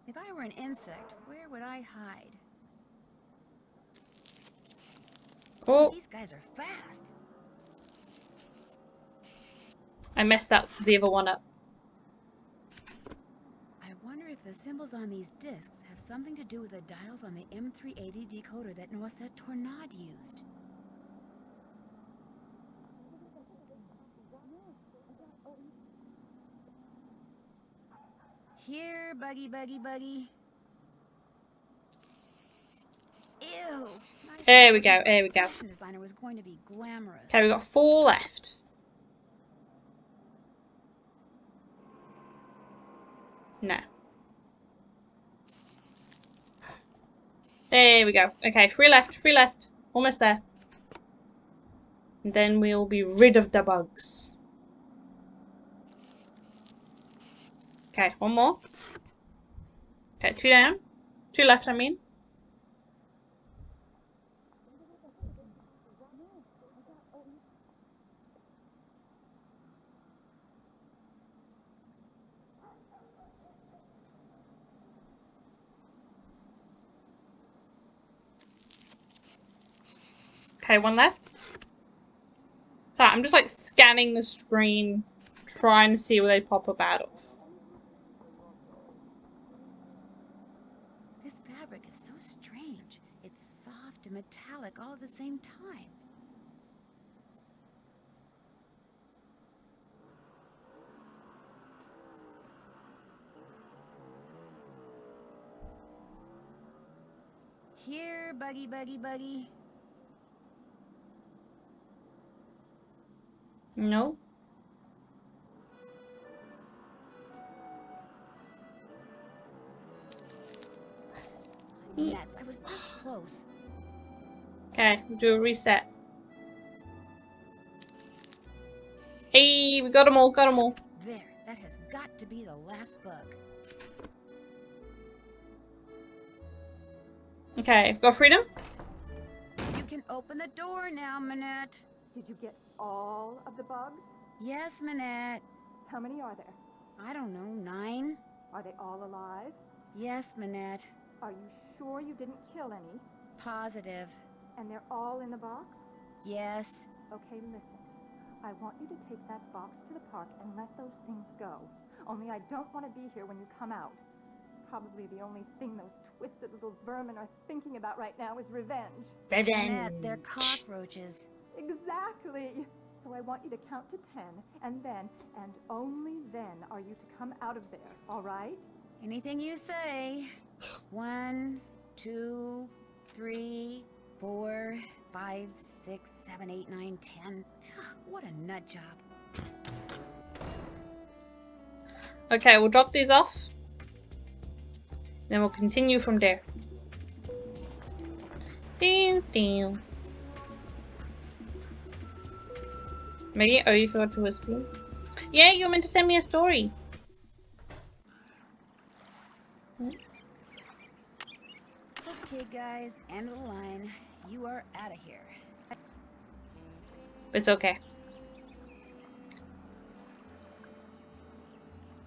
If I were an insect, where would I hide? Oh, These guys are fast. I messed the other one up. I wonder if the symbols on these discs have something to do with the dials on the M380 decoder that Noisette Tornade used. Here, buggy, buggy, buggy. Ew. There we go, there we go. Fashion designer was going to be glamorous. Okay, we got 4 left. No. There we go. Okay, 3 left, 3 left. Almost there. And then we'll be rid of the bugs. Okay, 1 more. Okay, 2 down. 2 left, I mean. Okay, 1 left. So I'm just like scanning the screen, trying to see where they pop up out of. This fabric is so strange. It's soft and metallic all at the same time. Here, buggy, buggy, buggy. No. Nuts, I was this close. Okay, we'll do a reset. Hey, we got them all, got them all. There, that has got to be the last bug. Okay, we've got freedom. You can open the door now, Minette. Did you get all of the bugs? Yes, Minette. How many are there? I don't know, 9? Are they all alive? Yes, Minette. Are you sure you didn't kill any? Positive. And they're all in the box? Yes. Okay, listen. I want you to take that box to the park and let those things go. Only I don't want to be here when you come out. Probably the only thing those twisted little vermin are thinking about right now is revenge. Minette, they're cockroaches. Exactly. So I want you to count to 10, and then, and only then, are you to come out of there, all right? Anything you say. 1, 2, 3, 4, 5, 6, 7, 8, 9, 10. What a nut job. Okay, we'll drop these off. Then we'll continue from there. Damn, damn. Maggie, oh, you forgot to whisper? Yeah, you were meant to send me a story. Okay, guys, end of the line. You are out of here. It's okay.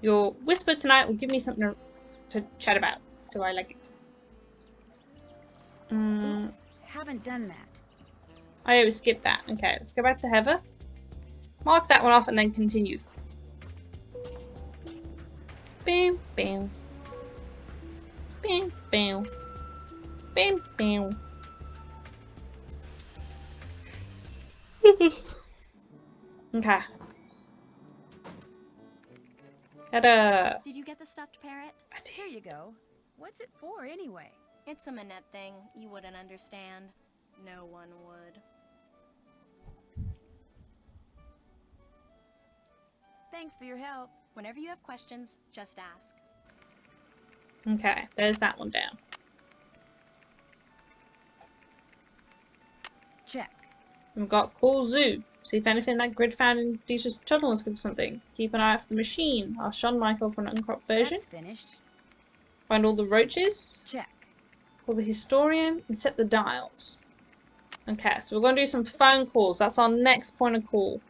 Your whisper tonight will give me something to chat about, so I like it. Oops, haven't done that. I always skip that. Okay, let's go back to Heather. Mark that one off and then continue. Bam, bam. Bam, bam. Bam, bam. Okay. Did you get the stuffed parrot? Here you go. What's it for, anyway? It's a Minette thing. You wouldn't understand. No one would. Thanks for your help. Whenever you have questions, just ask. Okay, there's that one down. Check. We've got Call Zoo. See if anything that grid found in Dieter's tunnel is good for something. Keep an eye out for the machine. Ask Sean Michael for an uncropped version. That's finished. Find all the roaches. Check. Call the historian and set the dials. Okay, so we're going to do some phone calls. That's our next point of call.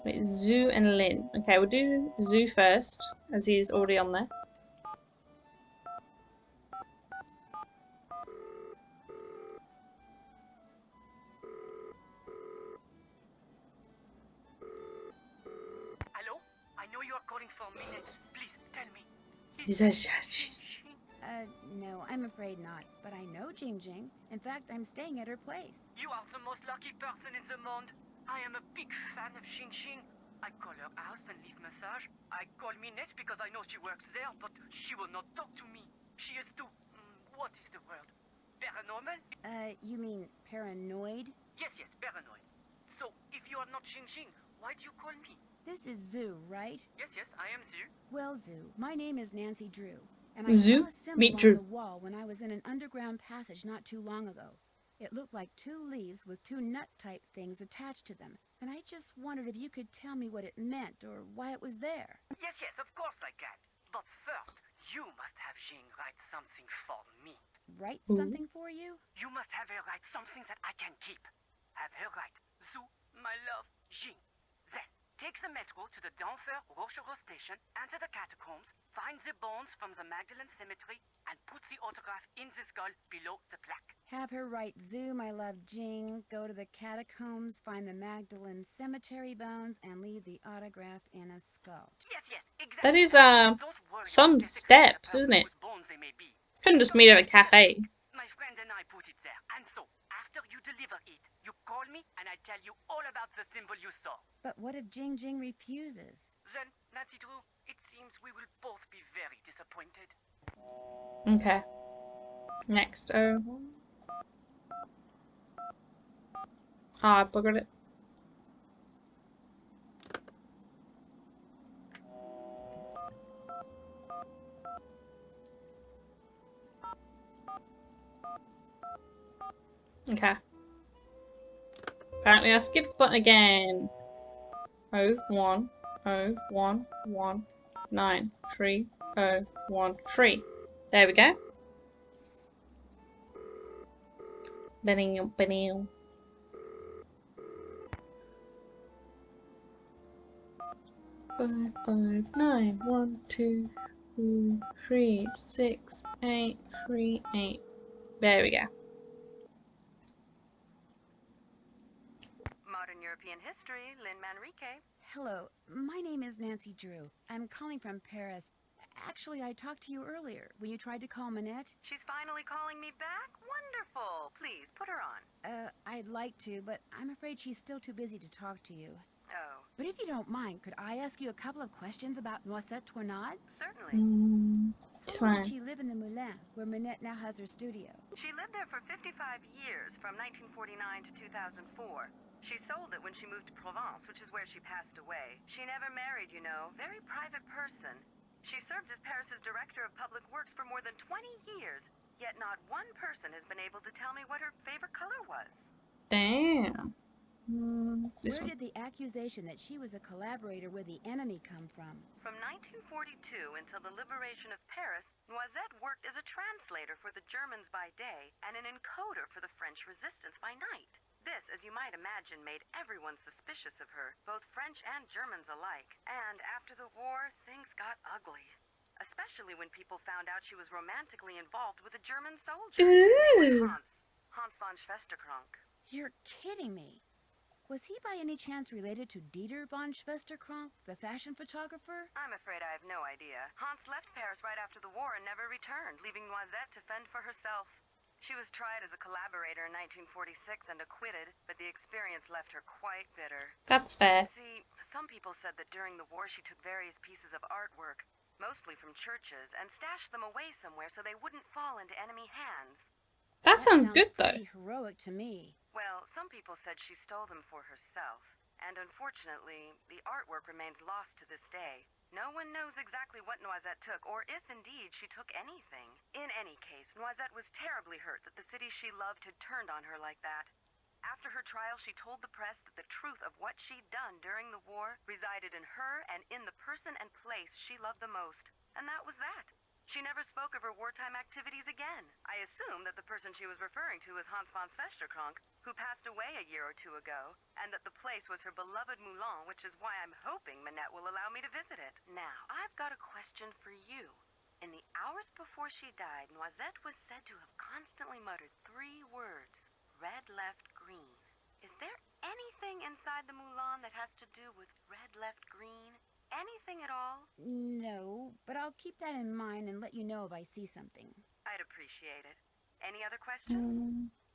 Wait, Zoo and Lynn. Okay, we'll do Zoo first, as he's already on there. Hello? I know you are calling for a minute. Please, tell me. He's a judge. No, I'm afraid not. But I know Jing Jing. In fact, I'm staying at her place. You are the most lucky person in the monde. I am a big fan of Xing Xing. I call her house and leave massage. I call Minette because I know she works there, but she will not talk to me. She is too... what is the word? Paranormal? You mean paranoid? Yes, paranoid. So, if you are not Xing Xing, why do you call me? This is Zoo, right? Yes, I am Zoo. Well, Zoo, my name is Nancy Drew. And I Zoo? saw a symbol Meet on Drew. the wall when I was in an underground passage not too long ago. It looked like 2 leaves with 2 nut-type things attached to them. And I just wondered if you could tell me what it meant or why it was there. Yes, of course I can. But first, you must have Xing write something for me. Write something for you? You must have her write something that I can keep. Have her write, Zoo, my love, Xing. Then, take the metro to the Denfert Rochereau station, enter the catacombs, find the bones from the Magdalene Cemetery, and put the autograph in the skull below the plaque. Have her write Zoo, my love Jing, go to the catacombs, find the Magdalene Cemetery bones, and leave the autograph in a skull. Yes, exactly. That is, some steps, isn't it? Couldn't just meet at a cafe. My friend and I put it there, and so, after you deliver it, you call me and I tell you all about the symbol you saw. But what if Jing Jing refuses? Then, Nancy Drew, it seems we will both be very disappointed. Okay. Next. I buggered it. Okay. Apparently I skipped the button again. 01 01 19 3 0 1 3. There we go. Benny. 5 5 9 1 2 3 6 8 3 8. There we go. Modern European History, Lynn Manrique. Hello, my name is Nancy Drew. I'm calling from Paris. Actually, I talked to you earlier when you tried to call Minette. She's finally calling me back? Wonderful. Please, put her on. I'd like to, but I'm afraid she's still too busy to talk to you. Oh. But if you don't mind, could I ask you a couple of questions about Noisette Tournade? Certainly. Why did she live in the Moulin, where Minette now has her studio? She lived there for 55 years, from 1949 to 2004. She sold it when she moved to Provence, which is where she passed away. She never married, you know. Very private person. She served as Paris's Director of Public Works for more than 20 years, yet not one person has been able to tell me what her favorite color was. Damn. Where did the accusation that she was a collaborator with the enemy come from? From 1942 until the liberation of Paris, Noisette worked as a translator for the Germans by day and an encoder for the French resistance by night. This, as you might imagine, made everyone suspicious of her, both French and Germans alike. And after the war, things got ugly. Especially when people found out she was romantically involved with a German soldier. Hans von Schwesterkrank. You're kidding me. Was he by any chance related to Dieter von Schwesterkrank, the fashion photographer? I'm afraid I have no idea. Hans left Paris right after the war and never returned, leaving Noisette to fend for herself. She was tried as a collaborator in 1946 and acquitted, but the experience left her quite bitter. That's fair. See, some people said that during the war she took various pieces of artwork, mostly from churches, and stashed them away somewhere so they wouldn't fall into enemy hands. That sounds good though. Pretty heroic to me. Well, some people said she stole them for herself, and unfortunately, the artwork remains lost to this day. No one knows exactly what Noisette took, or if indeed she took anything. In any case, Noisette was terribly hurt that the city she loved had turned on her like that. After her trial, she told the press that the truth of what she'd done during the war resided in her and in the person and place she loved the most. And that was that. She never spoke of her wartime activities again. I assume that the person she was referring to was Hans von Svesterkrank, who passed away a year or two ago, and that the place was her beloved Moulin, which is why I'm hoping Minette will allow me to visit it. Now, I've got a question for you. In the hours before she died, Noisette was said to have constantly muttered 3 words. Red, left, green. Is there anything inside the Moulin that has to do with red, left, green? Anything at all? No, but I'll keep that in mind and let you know if I see something. I'd appreciate it. Any other questions?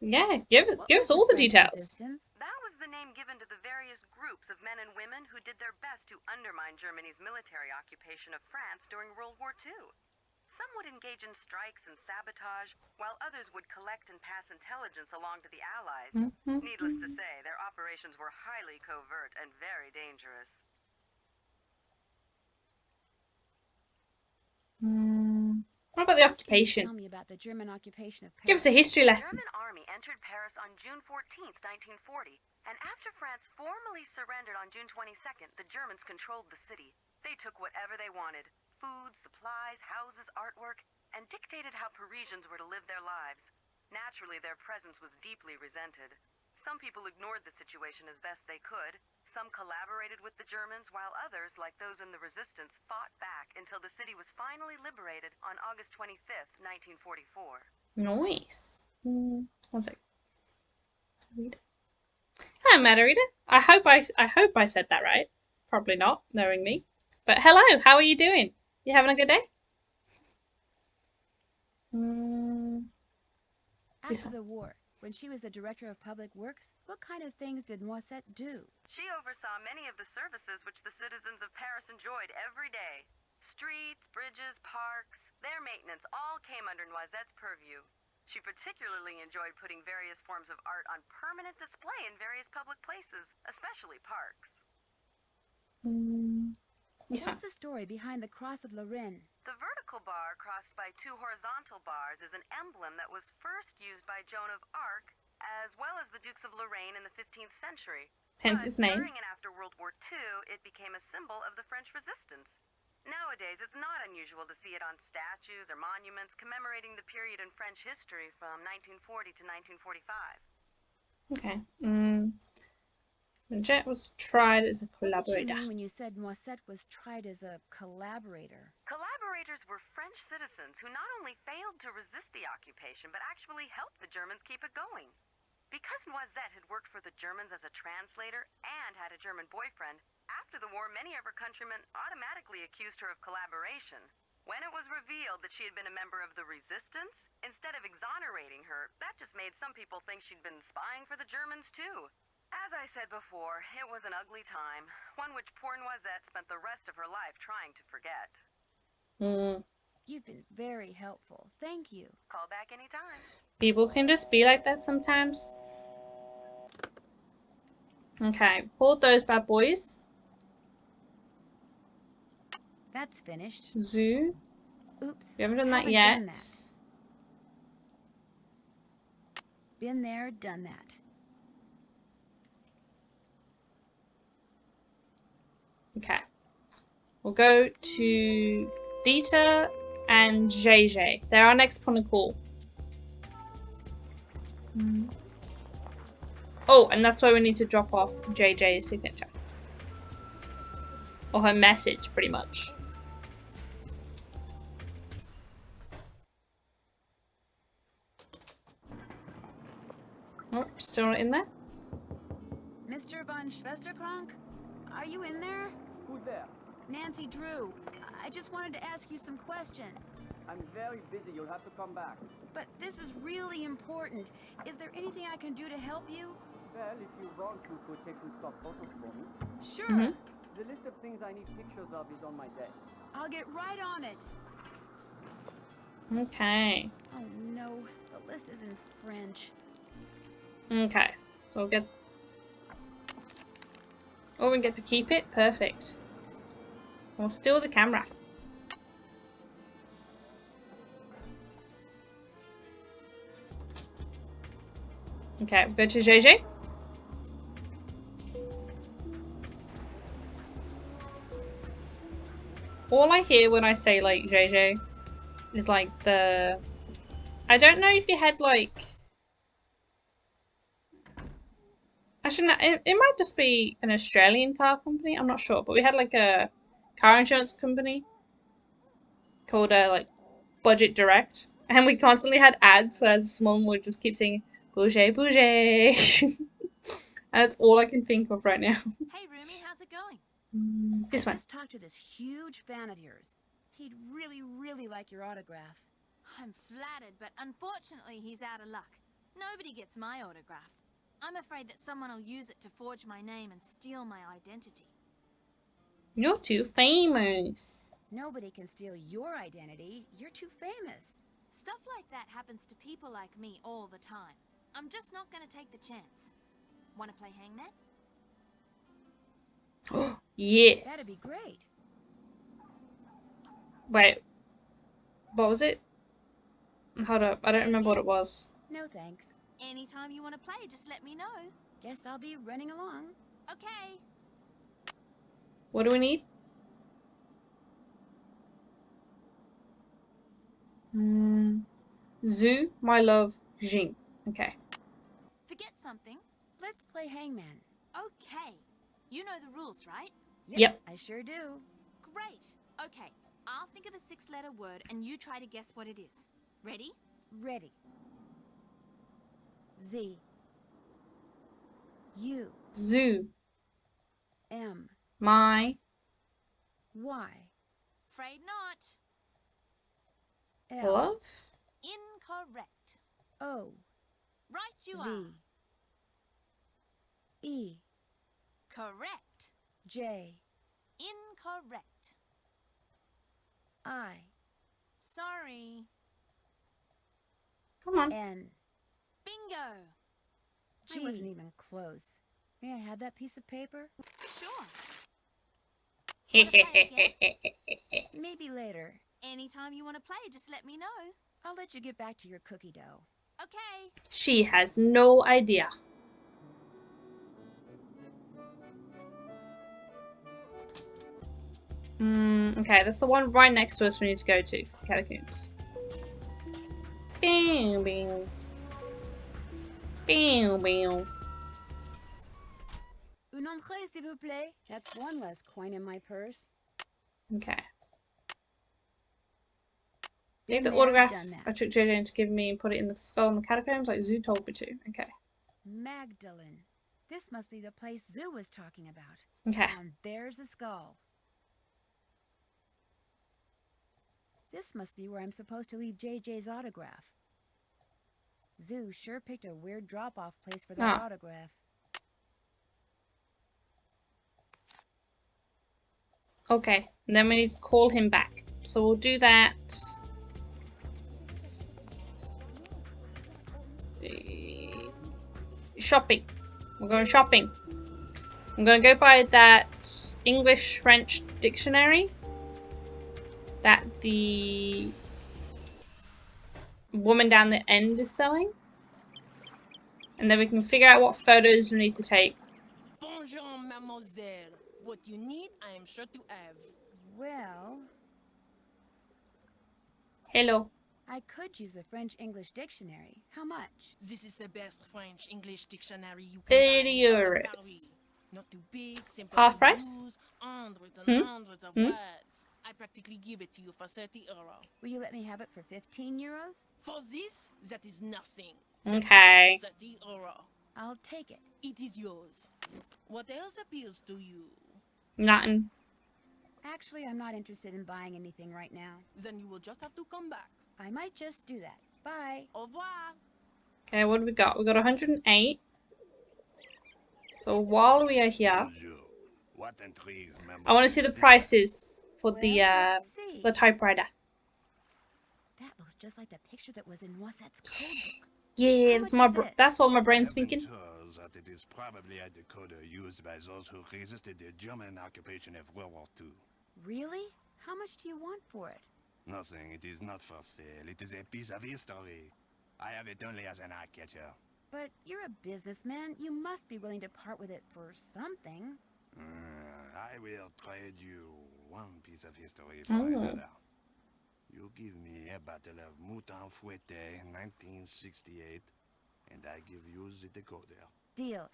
Yeah, give us all the details. Resistance? That was the name given to the various groups of men and women who did their best to undermine Germany's military occupation of France during World War II. Some would engage in strikes and sabotage, while others would collect and pass intelligence along to the Allies. Needless to say, their operations were highly covert and very dangerous. What about the occupation? Tell me about the German occupation of Paris. Give us a history lesson. The German army entered Paris on June 14th, 1940, and after France formally surrendered on June 22nd, the Germans controlled the city. They took whatever they wanted: food, supplies, houses, artwork, and dictated how Parisians were to live their lives. Naturally, their presence was deeply resented. Some people ignored the situation as best they could. Some collaborated with the Germans, while others, like those in the resistance, fought back until the city was finally liberated on August 25th, 1944. Nice. One sec. Read. Hello, Margarita. I hope I said that right. Probably not, knowing me. But hello, how are you doing? You having a good day? After the war, when she was the director of public works, what kind of things did Noisette do? She oversaw many of the services which the citizens of Paris enjoyed every day. Streets, bridges, parks, their maintenance all came under Noisette's purview. She particularly enjoyed putting various forms of art on permanent display in various public places, especially parks. What's the story behind the Cross of Lorraine? The vertical bar crossed by 2 horizontal bars is an emblem that was first used by Joan of Arc, as well as the Dukes of Lorraine in the 15th century. Hence its name. During and after World War II, it became a symbol of the French resistance. Nowadays, it's not unusual to see it on statues or monuments commemorating the period in French history from 1940 to 1945. Okay. Jet was tried as a collaborator. What did you mean when you said Noisette was tried as a collaborator? Collaborators were French citizens who not only failed to resist the occupation, but actually helped the Germans keep it going. Because Noisette had worked for the Germans as a translator and had a German boyfriend, after the war, many of her countrymen automatically accused her of collaboration. When it was revealed that she had been a member of the resistance, instead of exonerating her, that just made some people think she'd been spying for the Germans too. As I said before, it was an ugly time, one which poor Noisette spent the rest of her life trying to forget. You've been very helpful. Thank you. Call back anytime. People can just be like that sometimes. Okay, pull those bad boys. That's finished. Zoo. Oops. We haven't done that haven't yet. done that. Been there, done that. Okay. We'll go to Dieter and JJ. They're our next point of call. Oh, and that's why we need to drop off JJ's signature. Or her message, pretty much. Oh, still not in there? Mr. von Schwesterkrank? Are you in there? Who's there? Nancy Drew. I just wanted to ask you some questions. I'm very busy. You'll have to come back. But this is really important. Is there anything I can do to help you? Well, if you want, you could take some stock photos for me. Sure. The list of things I need pictures of is on my desk. I'll get right on it. Okay. Oh no, the list is in French. Okay. So we'll get... Oh, we get to keep it? Perfect. We'll steal the camera. Okay, go to JJ. All I hear when I say like JJ is like the... I don't know if you had like... Actually, no, it might just be an Australian car company. I'm not sure, but we had like a car insurance company called like Budget Direct, and we constantly had ads where someone would just keep saying "Bouger, bouger," and that's all I can think of right now. Hey, Rumi, how's it going? This I one. just talked to this huge fan of yours. He'd really, really like your autograph. I'm flattered, but unfortunately he's out of luck. Nobody gets my autograph. I'm afraid that someone will use it to forge my name and steal my identity. You're too famous. Nobody can steal your identity. You're too famous. Stuff like that happens to people like me all the time. I'm just not gonna take the chance. Wanna play hangman? Yes. That'd be great. Wait. What was it? Hold up. I don't remember what it was. No thanks. Anytime you wanna play, just let me know. Guess I'll be running along. Okay. What do we need? Zoo, my love, Jing. Okay. Forget something. Let's play hangman. Okay. You know the rules, right? Yep. I sure do. Great. Okay. I'll think of a 6-letter word and you try to guess what it is. Ready? Ready. Z. U. Zoo. M. My. Y. Afraid not. L. Love? Incorrect. O. Right you V. are. E. Correct. J. Incorrect. I. Sorry. Come on. N. Bingo. I wasn't even close. May I have that piece of paper? Sure. Maybe later. Anytime you want to play, just let me know. I'll let you get back to your cookie dough. Okay. She has no idea. Okay, that's the one right next to us we need to go to for catacombs. Bing, bing. Bing, bing. Un entrée, s'il vous plaît. That's one less coin in my purse. Okay. I Been think the there, autograph done that. I took JJ to give me and put it in the skull in the catacombs like Zoo told me to. Okay. Magdalene. This must be the place Zoo was talking about. Okay. And there's a skull. This must be where I'm supposed to leave JJ's autograph. Zoo sure picked a weird drop-off place for that autograph. Okay. And then we need to call him back. So we'll do that. Shopping. We're going shopping. I'm going to go buy that English-French dictionary that the woman down the end is selling. And then we can figure out what photos we need to take. Bonjour, mademoiselle. What you need, I am sure to have. Well, Hello. I could use a French-English dictionary. How much? This is the best French-English dictionary you can 30 buy in euros. Paris. Not too big, simple Half to price? use, hundreds and hundreds of Hmm? words. I practically give it to you for 30 euro. Will you let me have it for 15 euros? For this, that is nothing. Okay. 30 euro. I'll take it. It is yours. What else appeals to you? Nothing. Actually, I'm not interested in buying anything right now. Then you will just have to come back. I might just do that. Bye. Au revoir. Okay, what do we got? We got 108. So while we are here, What intrigues I want to see the prices for Well, the let's see. typewriter. That looks just like the picture that was in Noisette's code book. Yeah, that's what my brain's I've been thinking. told that it is probably a decoder used by those who resisted the German occupation of World War II. Really? How much do you want for it? Nothing. It is not for sale. It is a piece of history. I have it only as an eye catcher. But you're a businessman. You must be willing to part with it for something. I will trade you one piece of history for another. You give me a bottle of Mouton Fouetté 1968, and I give you the decoder. Deal.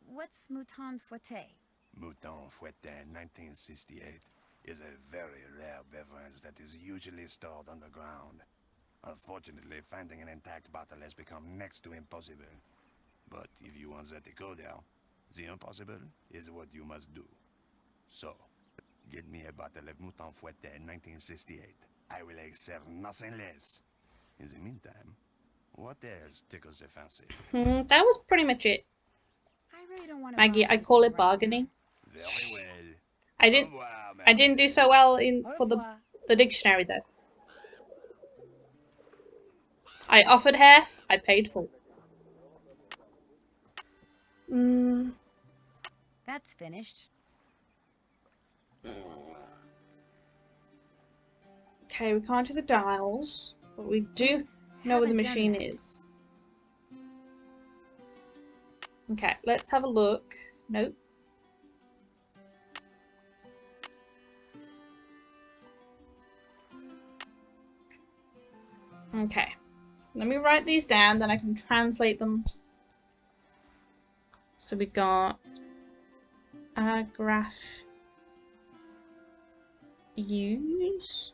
What's Mouton Fouetté? Mouton Fouetté 1968 is a very rare beverage that is usually stored underground. Unfortunately, finding an intact bottle has become next to impossible. But if you want the decoder, the impossible is what you must do. So, get me a bottle of Mouton Fouetté 1968. I will accept nothing less. In the meantime, what else tickles the fancy? That was pretty much it. I really don't want to Maggie, I call it bargaining. Very well. I didn't do so well for the dictionary though. I offered half, I paid full. That's finished. Okay, we can't do the dials, but we do know where the machine is. Okay, let's have a look. Nope. Okay, let me write these down, then I can translate them. So we got graph use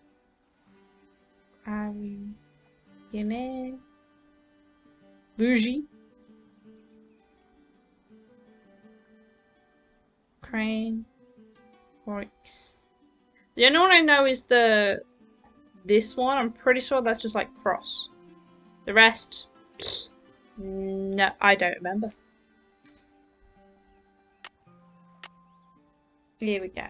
Ariane bougie crane works. The only one I know is this one. I'm pretty sure that's just like cross. The rest, no, I don't remember. Here we go.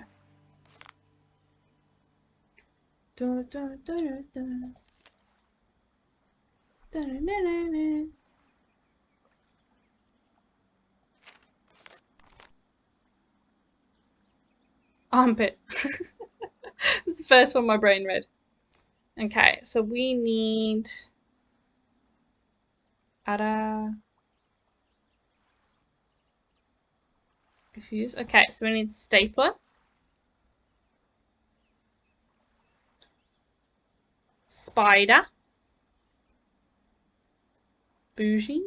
Armpit. That's the first one my brain read. Okay, so we need diffuse. Okay, so we need stapler. Spider. Bougie.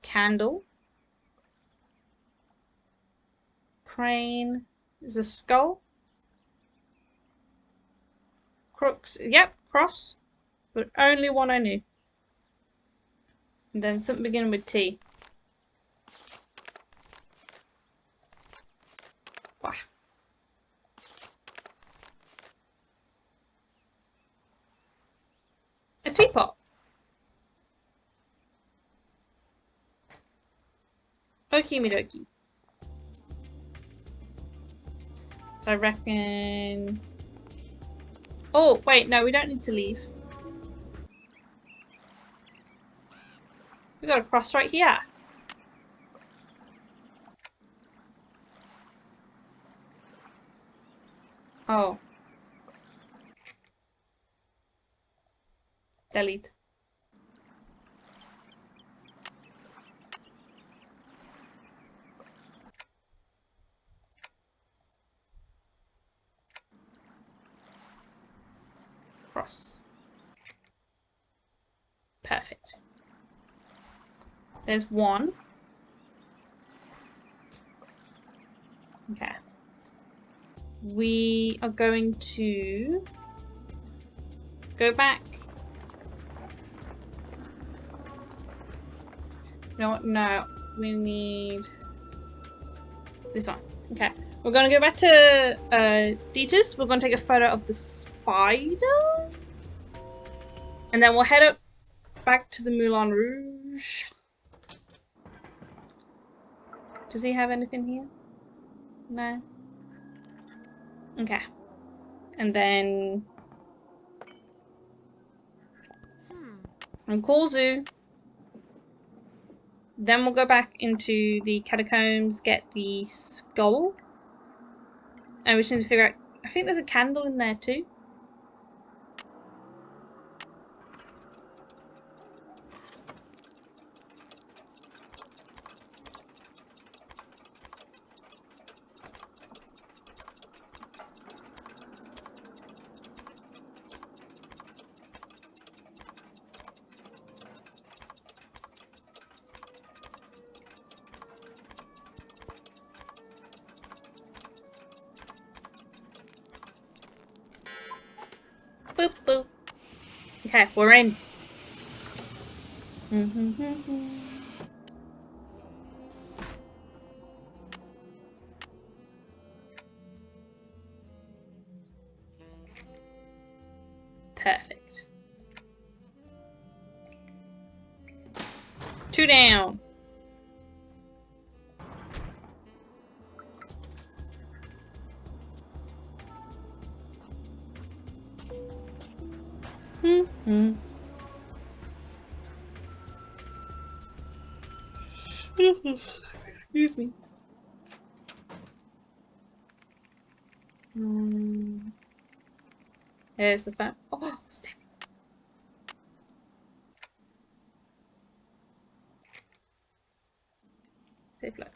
Candle. Crane. Is a skull. Crooks. Yep, cross. The only one I knew. And then something beginning with T. Wow. A teapot. Okie me dokie. So I reckon... Oh, wait, no, we don't need to leave. We got a cross right here. Oh. Delete. Cross. Perfect. There's one. Okay. We are going to go back. No, no, we need this one. Okay, we're gonna go back to Dieter's. We're gonna take a photo of the spider, and then we'll head up back to the Moulin Rouge. Does he have anything here? No. Okay. And then and call Zoo. Then we'll go back into the catacombs, get the skull. And we just need to figure out, I think there's a candle in there too. Boop, boop. Okay, we're in. Perfect. 2 down. Excuse me. There's the phone. Oh, step.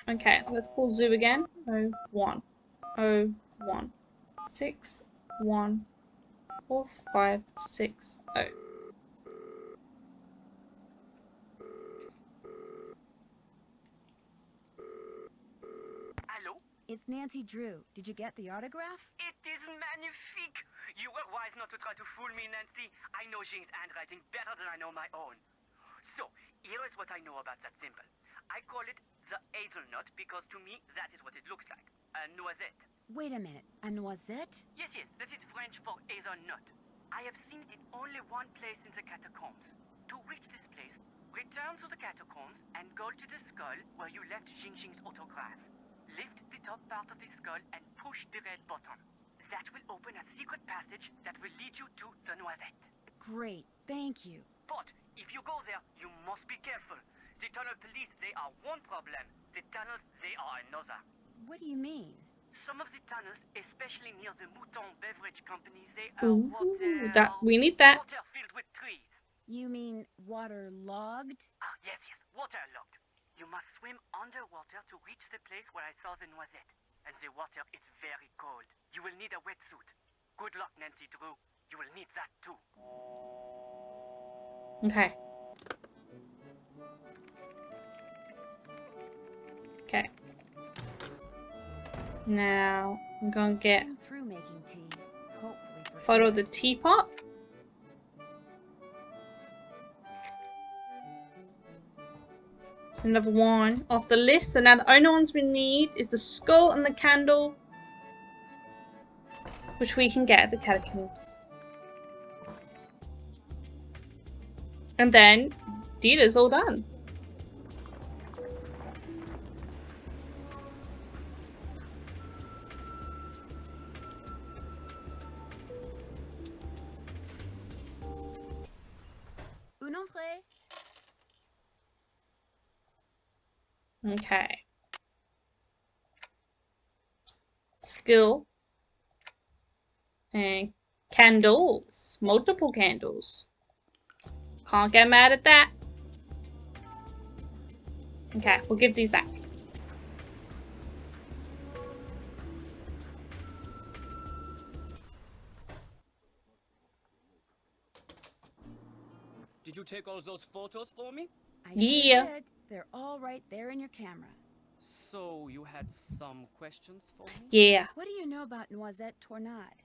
Okay, let's call Zoo again. 01 01 6 1 4 5 6 0. Hello? It's Nancy Drew. Did you get the autograph? It is magnifique! You were wise not to try to fool me, Nancy. I know Jing's handwriting better than I know my own. So, here is what I know about that symbol. I call it the hazelnut because to me that is what it looks like. A noisette. Wait a minute. A noisette? Yes, that is French for hazelnut. I have seen it only one place in the catacombs. To reach this place, return to the catacombs and go to the skull where you left Jing's autograph. Lift the top part of the skull and push the red button. That will open a secret passage that will lead you to the noisette. Great, thank you. But if you go there, you must be careful. The tunnel police, they are one problem. The tunnels, they are another. What do you mean? Some of the tunnels, especially near the Mouton Beverage Company, they are We need that. water filled with trees. You mean waterlogged? Ah, yes, waterlogged. You must swim underwater to reach the place where I saw the noisette. And the water is very cold. You will need a wetsuit. Good luck, Nancy Drew. You will need that too. Okay. Okay. Now I'm gonna get I'm through making tea. Hopefully for photo of the teapot. It's another one off the list. So now the only ones we need is the skull and the candle, which we can get at the catacombs. And then Dita's all done. Un entrée. Okay. Skill. And candles. Multiple candles. Can't get mad at that. Okay, we'll give these back. Did you take all those photos for me? I Yeah. sure did. They're all right there in your camera. So, you had some questions for me? Yeah. What do you know about Noisette Tornade?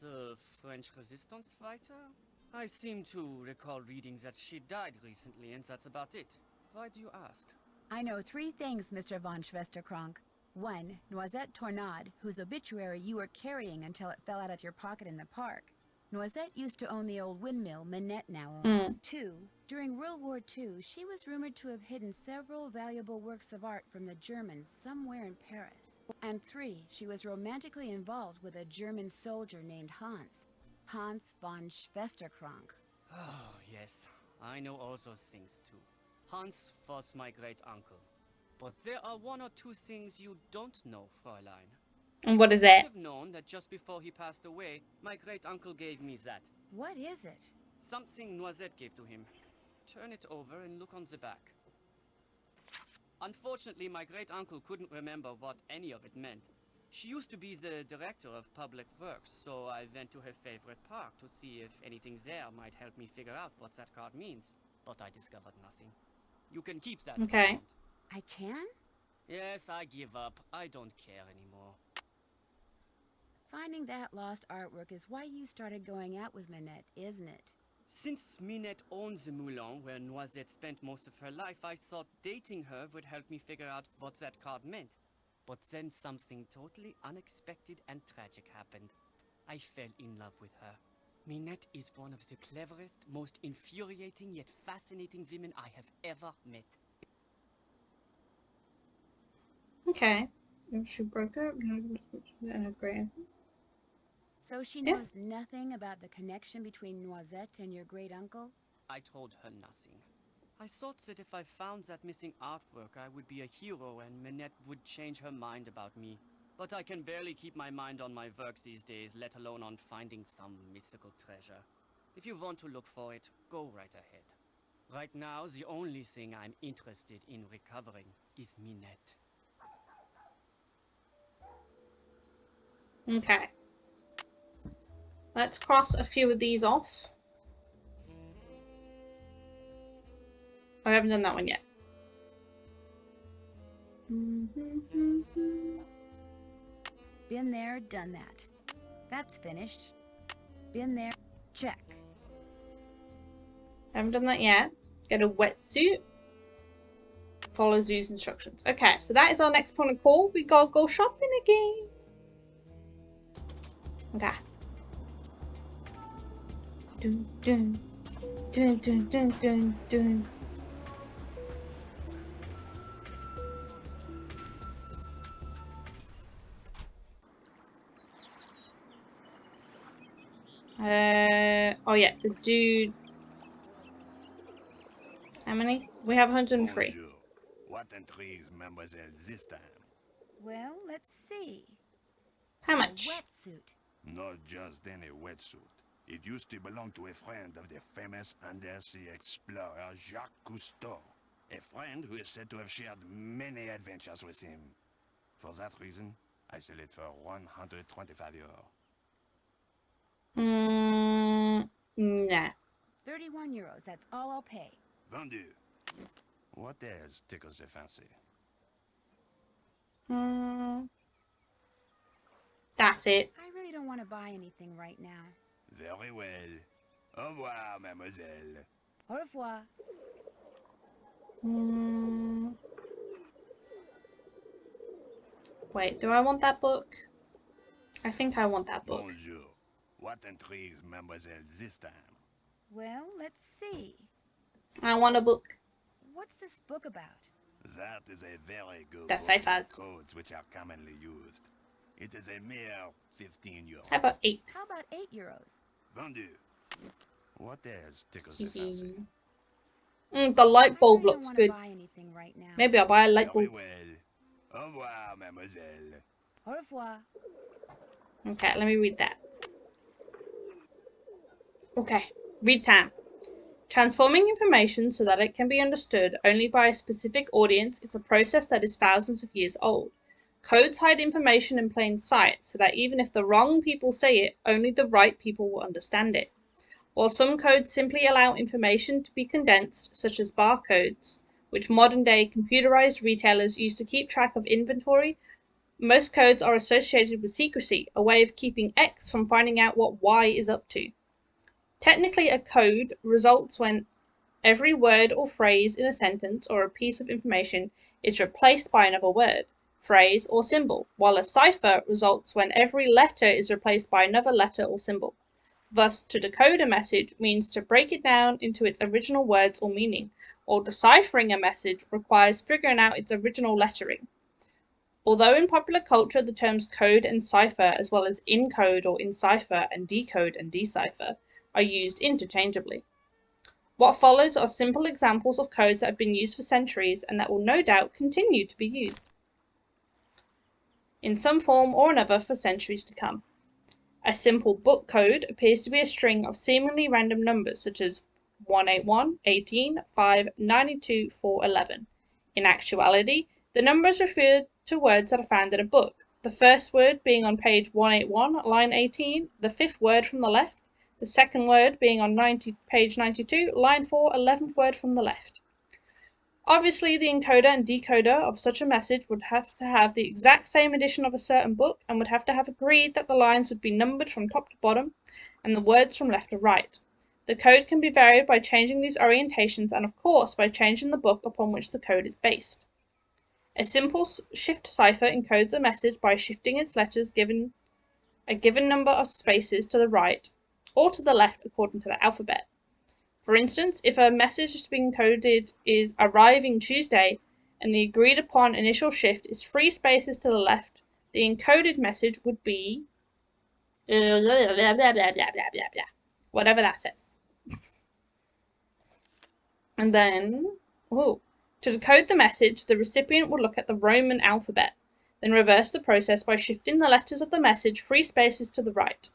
The French resistance fighter? I seem to recall reading that she died recently, and that's about it. Why do you ask? I know 3 things, Mr. von Schwesterkrank. 1, Noisette Tornade, whose obituary you were carrying until it fell out of your pocket in the park. Noisette used to own the old windmill Minette now owns. 2, during World War II, she was rumored to have hidden several valuable works of art from the Germans somewhere in Paris. And 3, she was romantically involved with a German soldier named Hans. Hans von Schwesterkrank. Oh, yes. I know all those things too. Hans was my great uncle. But there are 1 or 2 things you don't know, Fräulein. And what is You might that? have known that just before he passed away, my great uncle gave me that. What is it? Something Noisette gave to him. Turn it over and look on the back. Unfortunately, my great uncle couldn't remember what any of it meant. She used to be the director of public works, so I went to her favorite park to see if anything there might help me figure out what that card means. But I discovered nothing. You can keep that. if you Okay. want. I can? Yes, I give up. I don't care anymore. Finding that lost artwork is why you started going out with Minette, isn't it? Since Minette owns the Moulin where Noisette spent most of her life, I thought dating her would help me figure out what that card meant. But then something totally unexpected and tragic happened. I fell in love with her. Minette is one of the cleverest, most infuriating yet fascinating women I have ever met. Okay. If she broke up, great. So she Yeah. knows nothing about the connection between Noisette and your great uncle? I told her nothing. I thought that if I found that missing artwork, I would be a hero and Minette would change her mind about me. But I can barely keep my mind on my work these days, let alone on finding some mystical treasure. If you want to look for it, go right ahead. Right now, the only thing I'm interested in recovering is Minette. Okay. Let's cross a few of these off. I haven't done that one yet. Been there, done that. That's finished. Been there, check. Haven't done that yet. Get a wetsuit. Follow Zoo's instructions. Okay, so that is our next point of call. We gotta go shopping again. Okay. Dun dun dun dun dun dun dun. Oh yeah, the dude. How many? We have 103. Bonjour. What intrigues Mademoiselle this time? Well, let's see. How much? A wetsuit. Not just any wetsuit. It used to belong to a friend of the famous undersea explorer Jacques Cousteau. A friend who is said to have shared many adventures with him. For that reason, I sell it for 125 euros. Nah. 31 euros, that's all I'll pay. Vendu. What else tickles the fancy? That's it. I really don't want to buy anything right now. Very well. Au revoir, mademoiselle. Au revoir. Wait, do I want that book? I think I want that book. Bonjour. What intrigues mademoiselle this time? Well, let's see. I want a book. What's this book about? That is a very good The book safe with as. codes which are commonly used. It is a mere 15 euros. How about 8? How about 8 euros? Vendu. What else tickles the fancy? The light bulb I really looks don't good. want to buy anything right now. Maybe I'll buy a light Very bulb. well. Au revoir, mademoiselle. Au revoir. Okay, let me read that. Okay, read time. Transforming information so that it can be understood only by a specific audience is a process that is thousands of years old. Codes hide information in plain sight so that even if the wrong people say it, only the right people will understand it. While some codes simply allow information to be condensed, such as barcodes, which modern-day computerized retailers use to keep track of inventory, most codes are associated with secrecy, a way of keeping X from finding out what Y is up to. Technically, a code results when every word or phrase in a sentence or a piece of information is replaced by another word, phrase, or symbol, while a cipher results when every letter is replaced by another letter or symbol. Thus, to decode a message means to break it down into its original words or meaning, while deciphering a message requires figuring out its original lettering. Although in popular culture the terms code and cipher, as well as encode or encipher and decipher, are used interchangeably. What follows are simple examples of codes that have been used for centuries and that will no doubt continue to be used in some form or another for centuries to come. A simple book code appears to be a string of seemingly random numbers such as 181, 18, 5, 92, 4, 11. In actuality, the numbers refer to words that are found in a book, the first word being on page 181, line 18, the fifth word from the left, the second word being on page 92, line 4, 11th word from the left. Obviously, the encoder and decoder of such a message would have to have the exact same edition of a certain book and would have to have agreed that the lines would be numbered from top to bottom and the words from left to right. The code can be varied by changing these orientations and, of course, by changing the book upon which the code is based. A simple shift cipher encodes a message by shifting its letters given a given number of spaces to the right or to the left according to the alphabet. For instance, if a message to be encoded is arriving Tuesday and the agreed upon initial shift is 3 spaces to the left, the encoded message would be whatever that says. And then, to decode the message, the recipient will look at the Roman alphabet, then reverse the process by shifting the letters of the message 3 spaces to the right.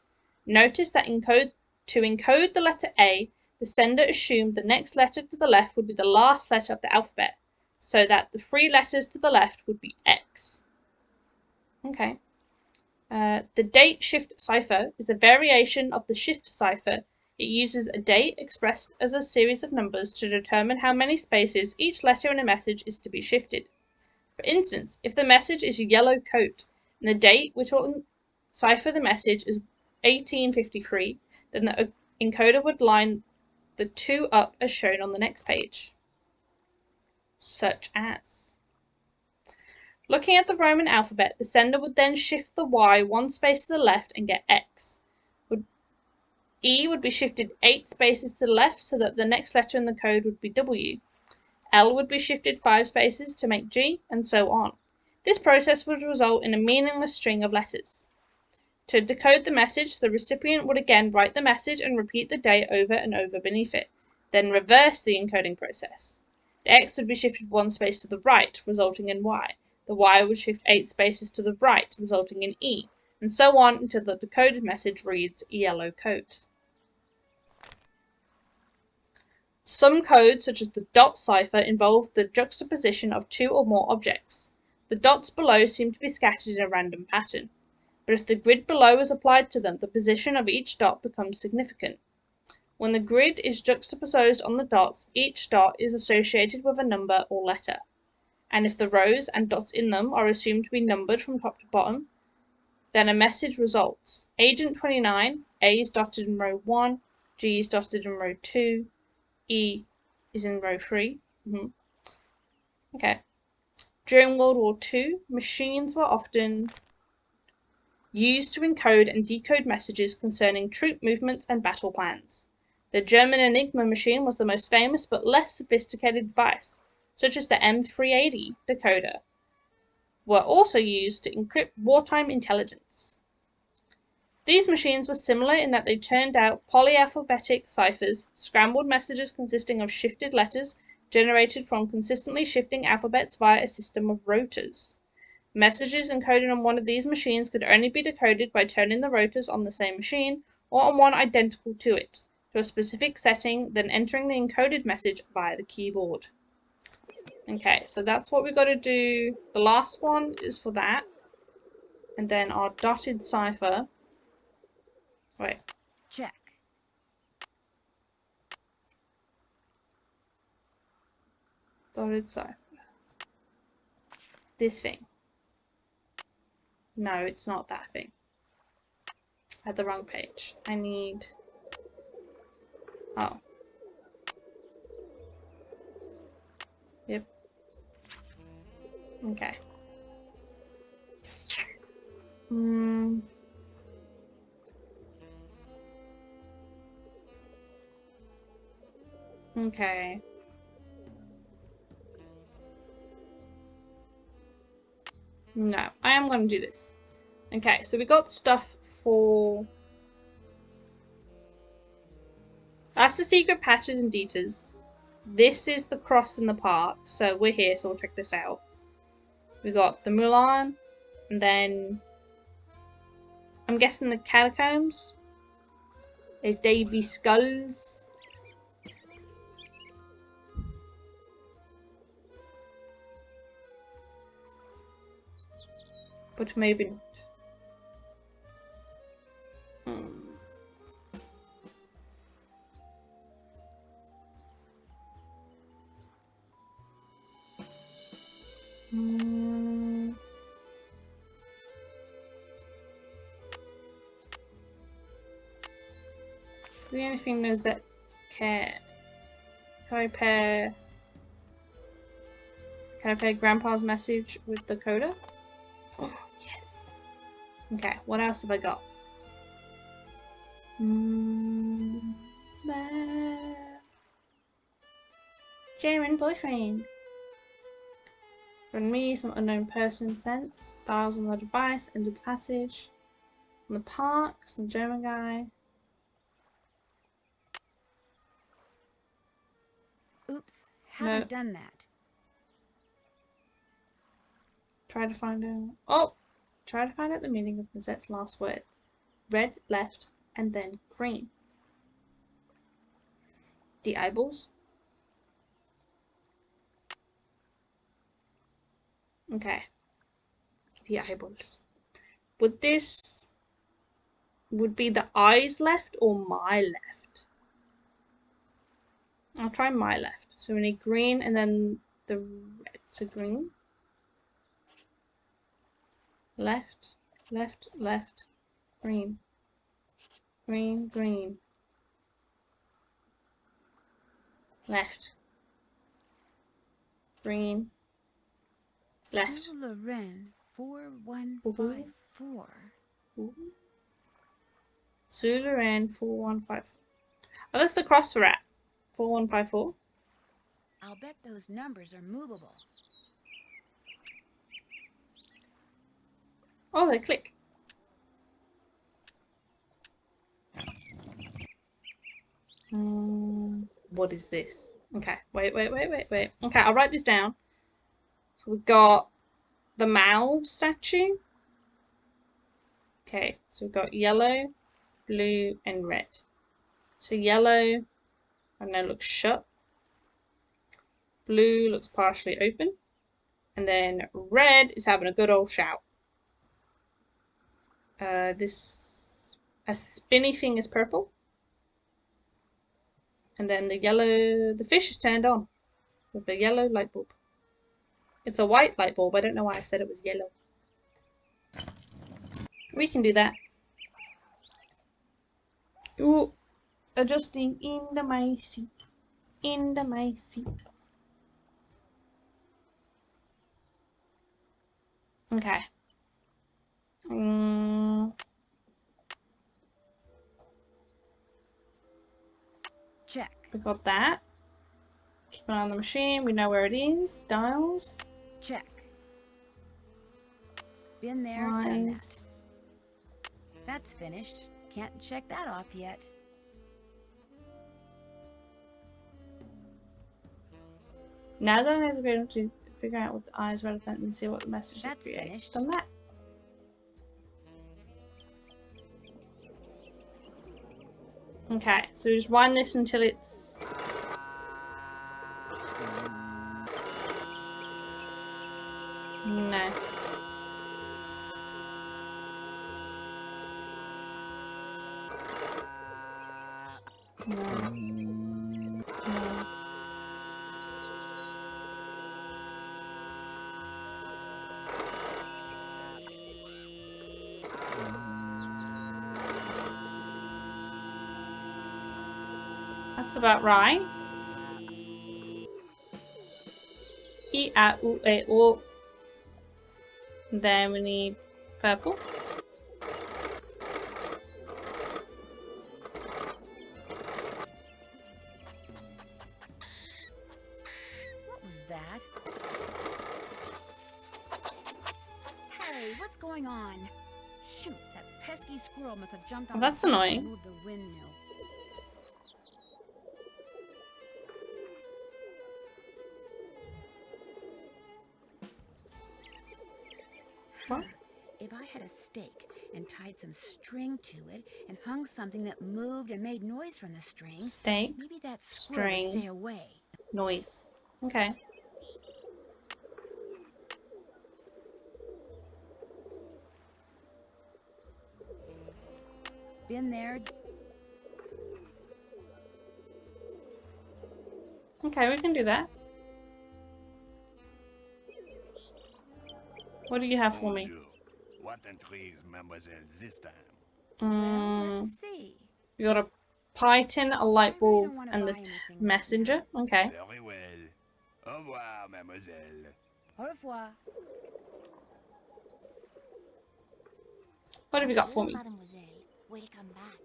Notice that to encode the letter A, the sender assumed the next letter to the left would be the last letter of the alphabet, so that the 3 letters to the left would be X. Okay. The date shift cipher is a variation of the shift cipher. It uses a date expressed as a series of numbers to determine how many spaces each letter in a message is to be shifted. For instance, if the message is yellow coat and the date which will cipher the message is 1853, then the encoder would line the 2 up as shown on the next page. Such as. Looking at the Roman alphabet, the sender would then shift the Y 1 space to the left and get X. E would be shifted 8 spaces to the left so that the next letter in the code would be W. L would be shifted 5 spaces to make G, and so on. This process would result in a meaningless string of letters. To decode the message, the recipient would again write the message and repeat the date over and over beneath it, then reverse the encoding process. The X would be shifted 1 space to the right, resulting in Y. The Y would shift 8 spaces to the right, resulting in E, and so on until the decoded message reads yellow coat. Some codes, such as the dot cipher, involve the juxtaposition of 2 or more objects. The dots below seem to be scattered in a random pattern, but if the grid below is applied to them, the position of each dot becomes significant. When the grid is juxtaposed on the dots, each dot is associated with a number or letter, and if the rows and dots in them are assumed to be numbered from top to bottom, then a message results. Agent 29, A is dotted in row 1, G is dotted in row 2, E is in row 3. Okay. During World War II, machines were often used to encode and decode messages concerning troop movements and battle plans. The German Enigma machine was the most famous but less sophisticated device, such as the M380 decoder, were also used to encrypt wartime intelligence. These machines were similar in that they turned out polyalphabetic ciphers, scrambled messages consisting of shifted letters generated from consistently shifting alphabets via a system of rotors. Messages encoded on one of these machines could only be decoded by turning the rotors on the same machine or on one identical to it, to a specific setting, then entering the encoded message via the keyboard. Okay, so that's what we've got to do. The last one is for that. And then our dotted cipher. Wait. Check. Dotted cipher. This thing. No, it's not that thing. I had the wrong page. I need... Oh. Yep. Okay. Okay. No, I am going to do this. Okay, so we got stuff for... That's the secret patches and details. This is the cross in the park, so we're here, so we'll check this out. We got the Mulan, and then I'm guessing the catacombs. There's Davy Skulls. But maybe not. It's the only thing is that can I pair Grandpa's message with the coda? Oh yes. Okay, what else have I got? German boyfriend. From me, some unknown person sent. Dials on the device, into the passage. In the park, some German guy. Oops, haven't done that. Try to find out the meaning of Cosette's last words. Red, left, and then green. The eyeballs. Okay. The eyeballs. Would be the eyes left or my left? I'll try my left. So we need green and then the red. So green. Left, left, left, green. Green, green. Left. Green. Left. Loren 4154. Sue Loren 4154. Oh, that's the cross we're at. 4154. I'll bet those numbers are movable. Oh, they click. What is this? Okay, wait. Okay, I'll write this down. So we've got the Mao statue. Okay, so we've got yellow, blue, and red. So yellow, I know, looks shut. Blue looks partially open. And then red is having a good old shout. A spinny thing is purple. And then the fish is turned on with a yellow light bulb. It's a white light bulb. I don't know why I said it was yellow. We can do that. Ooh, adjusting into my seat. Into my seat. Okay. Check. We got that. Keep an eye on the machine. We know where it is. Dials. Check. Been there, done that. That's finished. Can't check that off yet. Now that I know we're able to figure out what the eye is relevant and see what the message That's is. finished. Done that. Okay, so just wind this until it's... No. No. No. That's about right. E, A, U, E, O. Then we need purple. What was that? what's going on? Shoot, that pesky squirrel must have jumped Well, on that's the pole annoying. and moved the windmill. What? If I had a stake and tied some string to it and hung something that moved and made noise from the string, Stake, maybe that squirrel would string, stay away. noise. Okay. Been there. Okay, we can do that. What do you have for me? Bonjour. What intrigues mademoiselle this time? Let's see. You got a pie tin, a light bulb, don't wanna and the buy anything right messenger. Okay. Very well. Au revoir, mademoiselle. Au revoir. What have you got for me? Mademoiselle, welcome back.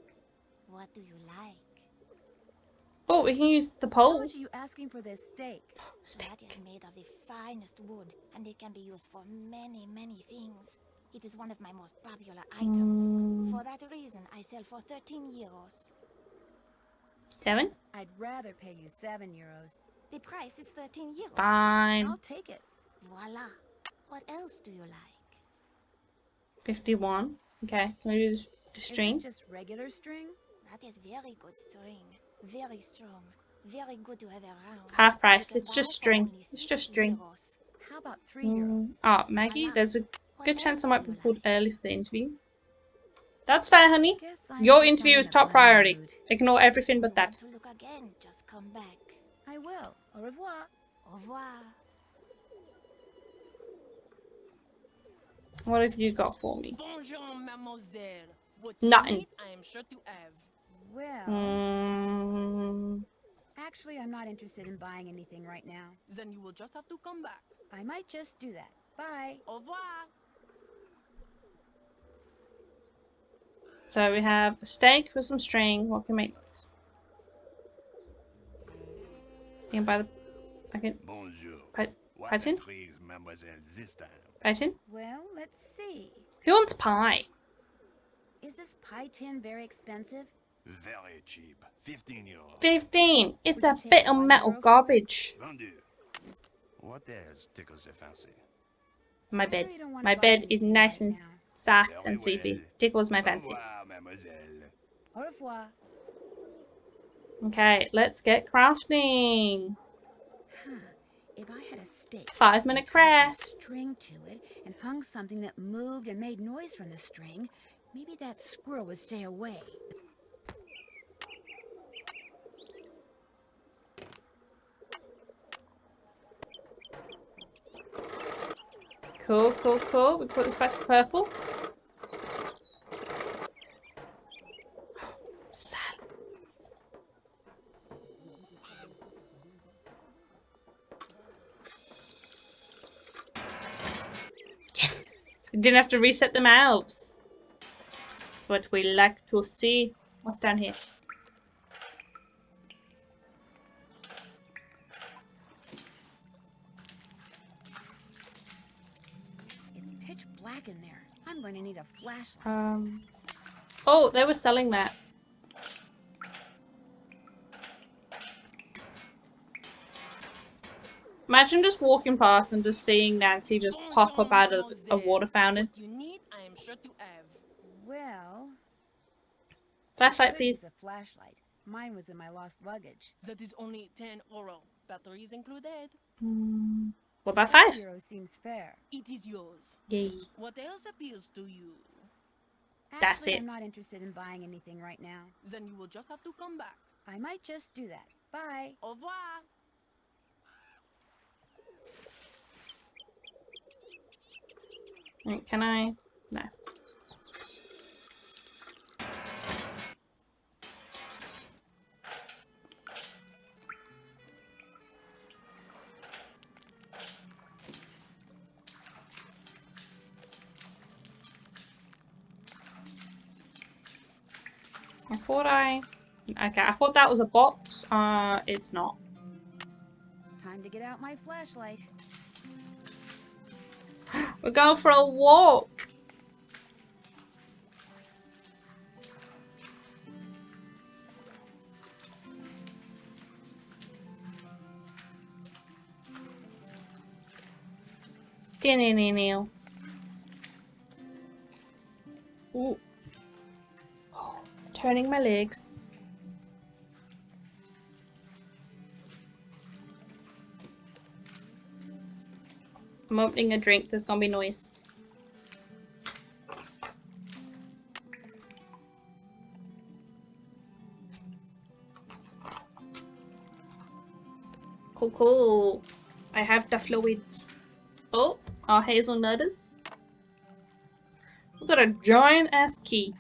What do you like? Oh, we can use the How pole. much are you asking for this steak? That is made of the finest wood, and it can be used for many, many things. It is one of my most popular items. For that reason, I sell for 13 euros. 7? I'd rather pay you 7 euros. The price is 13 euros. Fine. I'll take it. Voila. What else do you like? 51. Okay, can we do the string? Is this just regular string? That is very good string. Very strong. Very good to have around. Half price. You can It's buy just for string. only It's just 6 string. euros. How about 3 euros? Ah, Maggie, Voila. there's a What good chance I else might do be you called like? early for the interview. That's fair, honey. Guess I'm Your just interview not is in a top buying priority. mood. Ignore everything but You that. want to look again? Just come back. I will. Au revoir. Au revoir. What have you got for me? Bonjour, mademoiselle. What you Nothing. need, I am sure to have. Well, actually, I'm not interested in buying anything right now. Then you will just have to come back. I might just do that. Bye. Au revoir. So we have a steak with some string. What can make noise? You can buy the. I can. Bonjour. Pie What tin? intrigues mademoiselle this time? Pie tin? Well, let's see. Who wants pie? Is this pie tin very expensive? Very cheap. 15 euros. 15. It's Would a you take bit of 1 metal euro for it? garbage. Vendu. What else tickles your fancy? My I bed. really don't wanna My buy bed is anything nice right and now. soft Very and sleepy. well. Tickles my Au fancy. revoir, mademoiselle. Au revoir. Okay, let's get crafting. Huh. If I had a steak 5-minute and tied some crafts. string to it and hung something that moved and made noise from the string, maybe that squirrel would stay away. Cool, cool, cool. We put this back to purple. Silence. Yes! We didn't have to reset the mouths. That's what we like to see. What's down here? It's pitch black in there. I'm going to need a flashlight. Oh, they were selling that. Imagine just walking past and just seeing Nancy just pop up out of a water fountain. What you need, I am sure to have. Well, Flashlight, could please. use a flashlight. Mine was in my lost luggage. That is only 10 euro. Batteries included. What about 5? €5 seems fair. It is yours. Yay. What else appeals to you? That's Actually, it. I'm not interested in buying anything right now. Then you will just have to come back. I might just do that. Bye. Au revoir. Can I? No. Okay, I thought that was a box. It's not. Time to get out my flashlight. We're going for a walk. Ooh. Oh, turning my legs. I'm opening a drink, there's gonna be noise. Cool, cool. I have the fluids. Oh, our hazelnutters. We've got a giant ass key.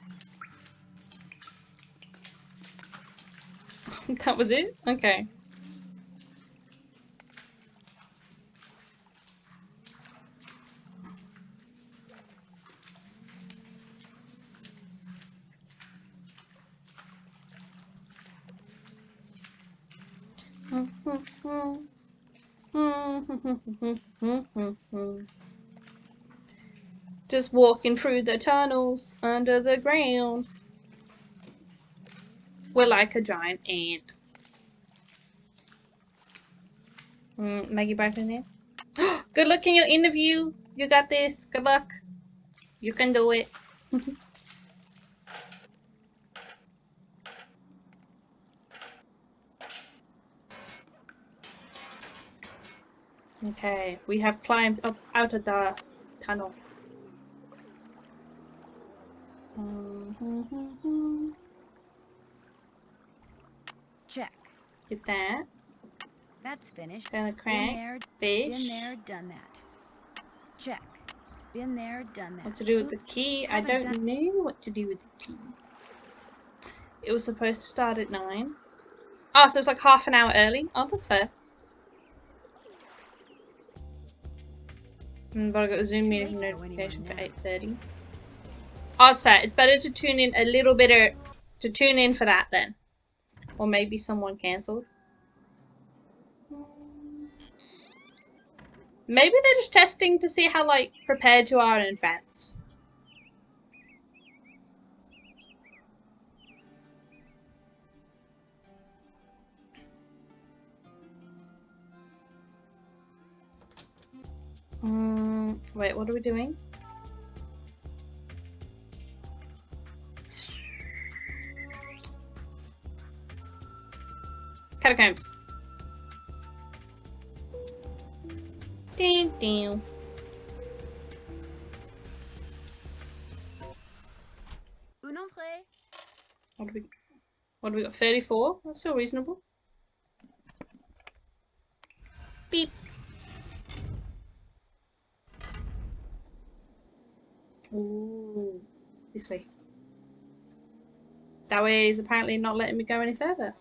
That was it? Okay. Just walking through the tunnels under the ground. We're like a giant ant. Maggie back in there. Good luck in your interview. You got this. Good luck. You can do it. Okay, we have climbed up out of the tunnel. Check. Get that. That's finished. Gonna Been crank. there, Fish. been there, done that. Check. Been there, done that. What to do with the Oops, key? I haven't don't know what to do with the key. It was supposed to start at 9. Oh, so it's like half an hour early. Oh, that's fair. But I got a Zoom meeting notification for 8:30. Oh, it's fair. It's better to tune in a little bit to tune in for that then. Or maybe someone cancelled. Maybe they're just testing to see how like prepared you are in advance. Wait, what are we doing? Catacombs. Ding ding. Un entrée. What do we got? 34? That's still reasonable. Beep. Ooh, this way. That way is apparently not letting me go any further.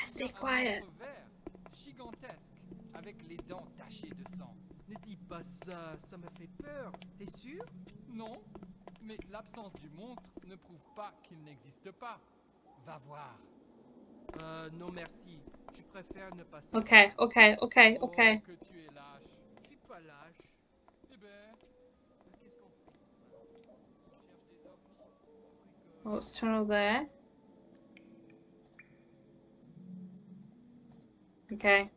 Stay quiet. Gigantesque, avec les dents tachées de sang. Ne dis pas ça, ça me fait peur. T'es sûr? Non, mais l'absence du monstre ne prouve pas qu'il n'existe pas. Va voir. Non merci. Je préfère ne pas savoir. Okay. Oh, que tu es lâche. Je suis pas lâche. Eh ben, qu'est-ce qu'on fait ce soir? On cherche des ovnis. What's the tunnel there? Okay.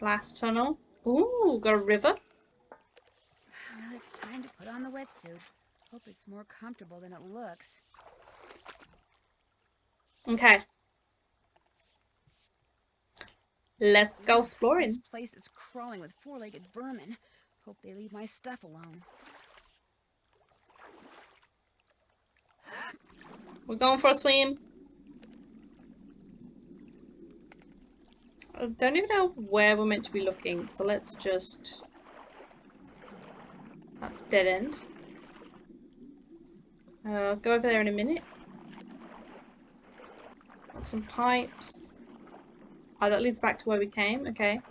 Last tunnel. Ooh, got a river. Well, it's time to put on the wetsuit. Hope it's more comfortable than it looks. Okay. Let's go exploring. This place is crawling with four-legged vermin. Hope they leave my stuff alone. We're going for a swim. I don't even know where we're meant to be looking, so let's just... That's dead end. I'll go over there in a minute. Got some pipes. Oh, that leads back to where we came. Okay.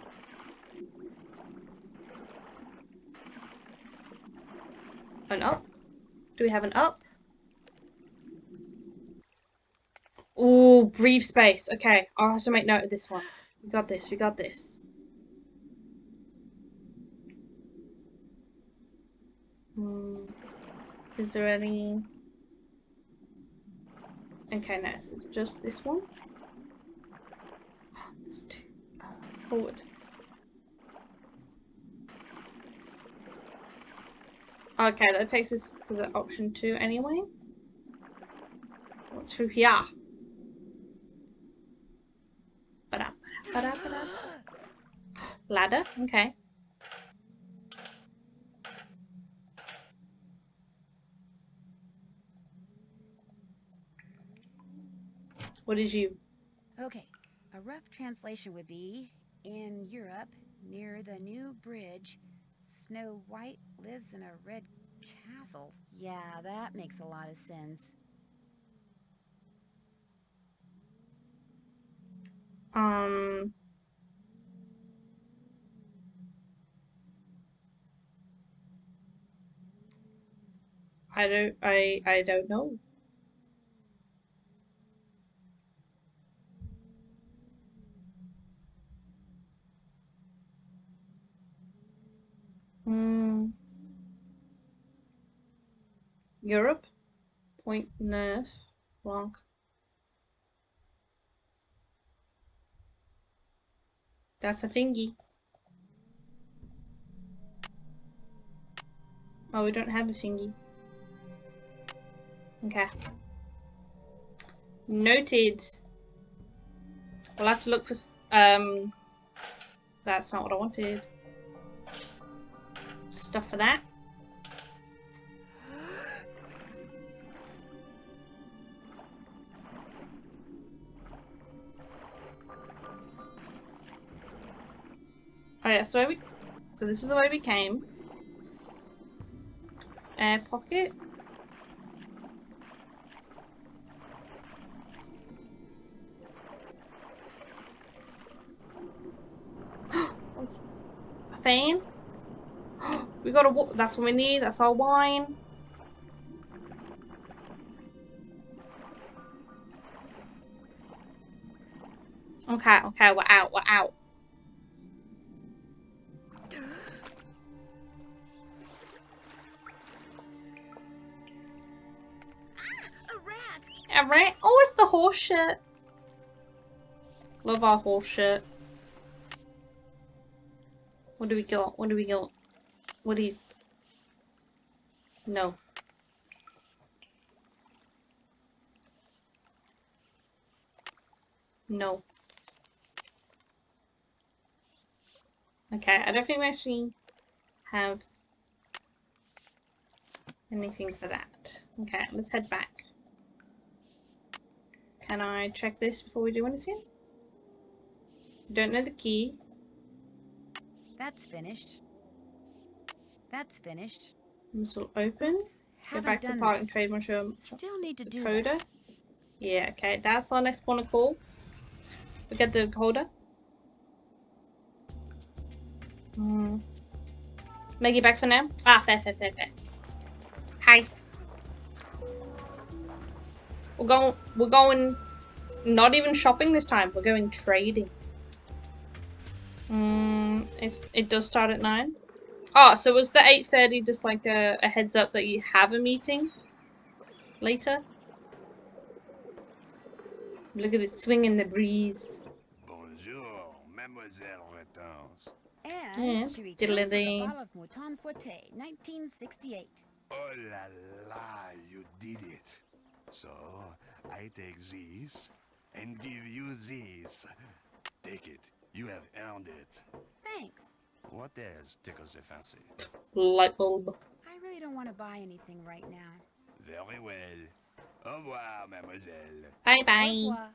An up? Do we have an up? Ooh, breathe space. Okay, I'll have to make note of this one. We got this, we got this. Is there any... Okay, no, so it's just this one. There's two. Forward. Okay, that takes us to the option 2 anyway. What's through here? Ba-da-ba-da-ba-da-ba-da. Ladder? Okay. What is you? Okay, a rough translation would be, in Europe, near the new bridge, Snow White lives in a red castle. Yeah, that makes a lot of sense. I don't know. Europe? Point Neuf Blanc. That's a thingy. Oh, we don't have a thingy. Okay. Noted. We'll have to look for... That's not what I wanted. Stuff for that. Oh yeah, so this is the way we came. Air pocket. A fan. We got a. That's what we need. That's our wine. Okay, okay, we're out. We're out. A rat? Oh, it's the horse shirt. Love our horse shirt. What do we got? What do we got? What is? No. No. Okay, I don't think we actually have anything for that. Okay, let's head back. Can I check this before we do anything? Don't know the key. That's finished. That's finished. This will open. Go Haven't back to done park that. and trade mushroom. Still need to do Decoder. that. Yeah, okay. That's our next point of call. We get the decoder. Maggie back for now? Ah, fair. Hi. We're going not even shopping this time, we're going trading. It does start at 9. Oh, so was the 8:30 just like a heads up that you have a meeting later? Look at it swing in the breeze. Bonjour, Mademoiselle returns. And she returns with a bottle of Mouton Forte, 1968. Oh la la, you did it. So, I take this and give you this. Take it. You have earned it. Thanks. What else tickles your fancy? Light bulb. I really don't want to buy anything right now. Very well. Au revoir, mademoiselle. Bye Au bye. revoir.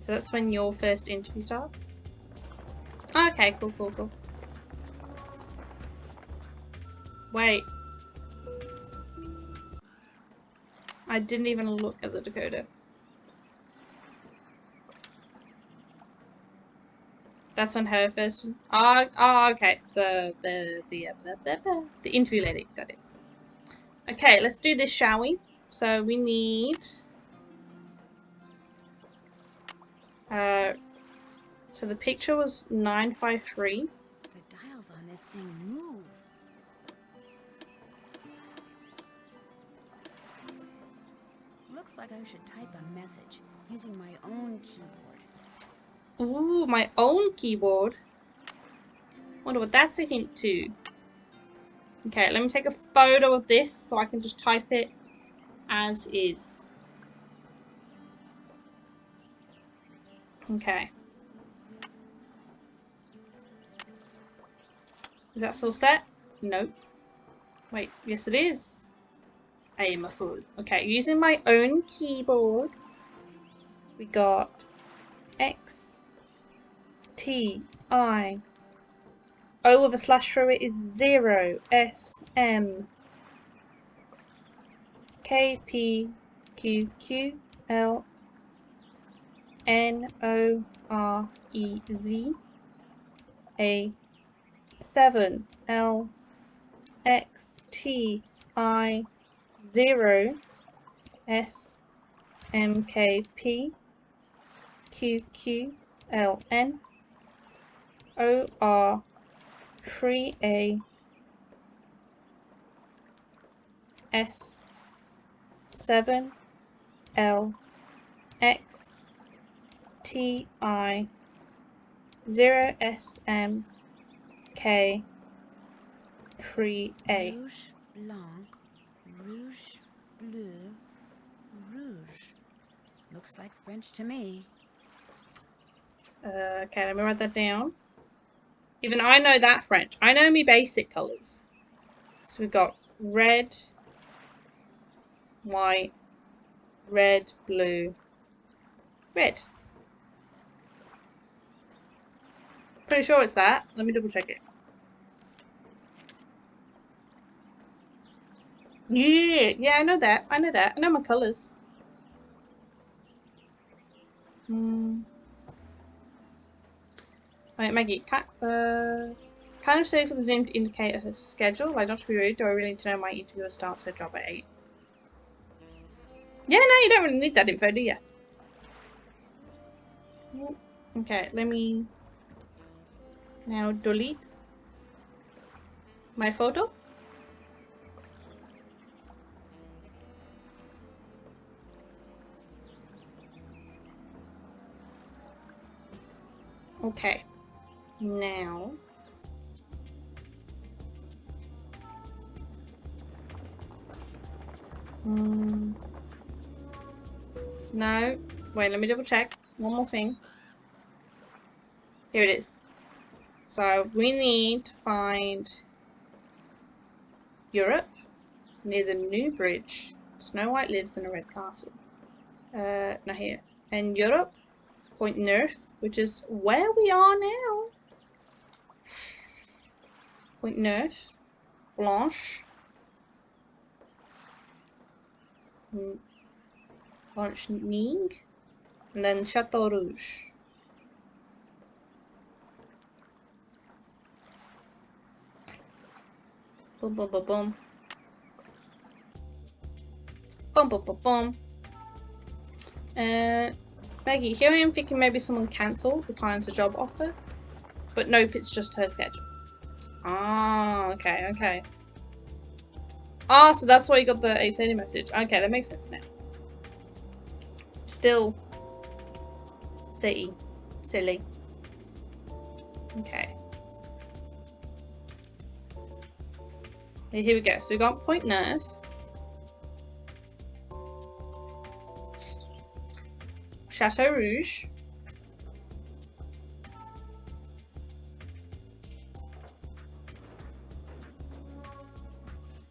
So that's when your first interview starts? Okay, cool. Wait. I didn't even look at the decoder. That's when her first. Oh, okay. The interview lady. Got it. Okay, let's do this, shall we? So we need So the picture was 953. The dials on this thing move. Looks like I should type a message using my own keyboard. Ooh, my own keyboard. Wonder what that's a hint to. Okay, let me take a photo of this so I can just type it as is. Okay. Is that still set? Nope. Wait, yes it is. I am a fool. Okay, using my own keyboard, we got X, T, I. O with a slash through it is 0, S, M, K, P, Q, Q, L, N, O, R, E, Z, A, 7, L, X, T, I, 0, S, M, K, P, Q, Q, L, N, O, R, 3A, S, 7, L, X, T, I, 0, S, M, K, 3A. Rouge, blanc, rouge, bleu, rouge. Looks like French to me. Okay, let me write that down. Even I know that French. I know me basic colours. So we've got red, white, red, blue, red. Pretty sure it's that. Let me double check it. Yeah, I know that. I know that. I know my colours. Alright, Maggie, kind of say for the Zoom to indicate her schedule. Like, not to be rude, do I really need to know my interviewer starts her job at 8? Yeah, no, you don't really need that info, do you? Okay, let me now delete my photo. Okay, now no, wait, let me double check. One more thing. Here it is. So we need to find Europe near the New Bridge. Snow White lives in a red castle. Not here. And Europe, Point Neuf, which is where we are now. Point Neuf, Blanche, Blanche-Ning, and then Chateau Rouge. Boom, boom, boom, boom. Boom, boom, boom, boom. Maggie, here I am thinking maybe someone cancelled, declines a job offer. But nope, it's just her schedule. Ah, okay, okay. Ah, so that's why you got the 8:30 message. Okay, that makes sense now. Still silly. Okay. Here we go. So we got Point Neuf. Chateau Rouge.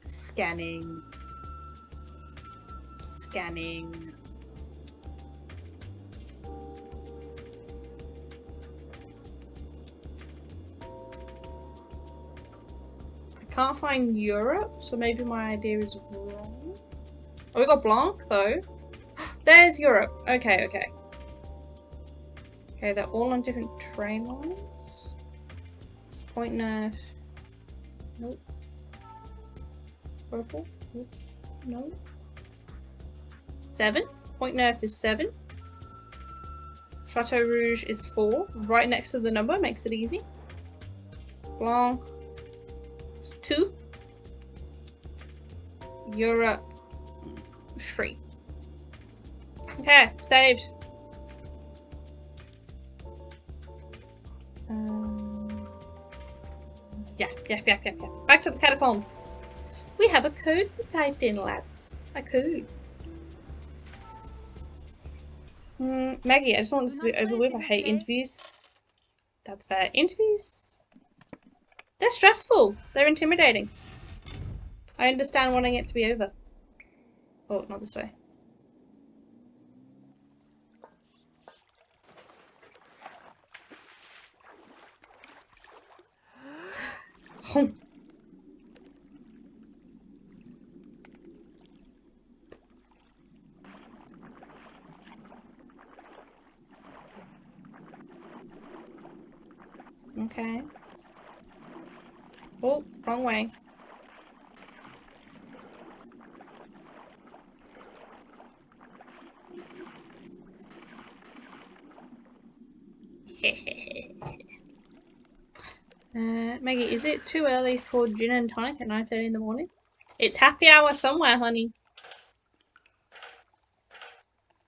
Scanning. I can't find Europe, so maybe my idea is wrong. Oh, we got Blanc though. There's Europe. Okay, okay. Okay, they're all on different train lines. It's Point Neuf. Nope. Purple? Nope. No. 7. Point Neuf is 7. Chateau Rouge is 4. Right next to the number makes it easy. Blanc is 2. Europe 3. Okay, saved. Yeah. Back to the catacombs. We have a code to type in, lads. A code. Maggie, I just want this to be over with. I hate interviews. That's fair. Interviews? They're stressful. They're intimidating. I understand wanting it to be over. Oh, not this way. Oh. Okay. Oh, wrong way. Maggie, is it too early for gin and tonic at 9:30 in the morning? It's happy hour somewhere, honey.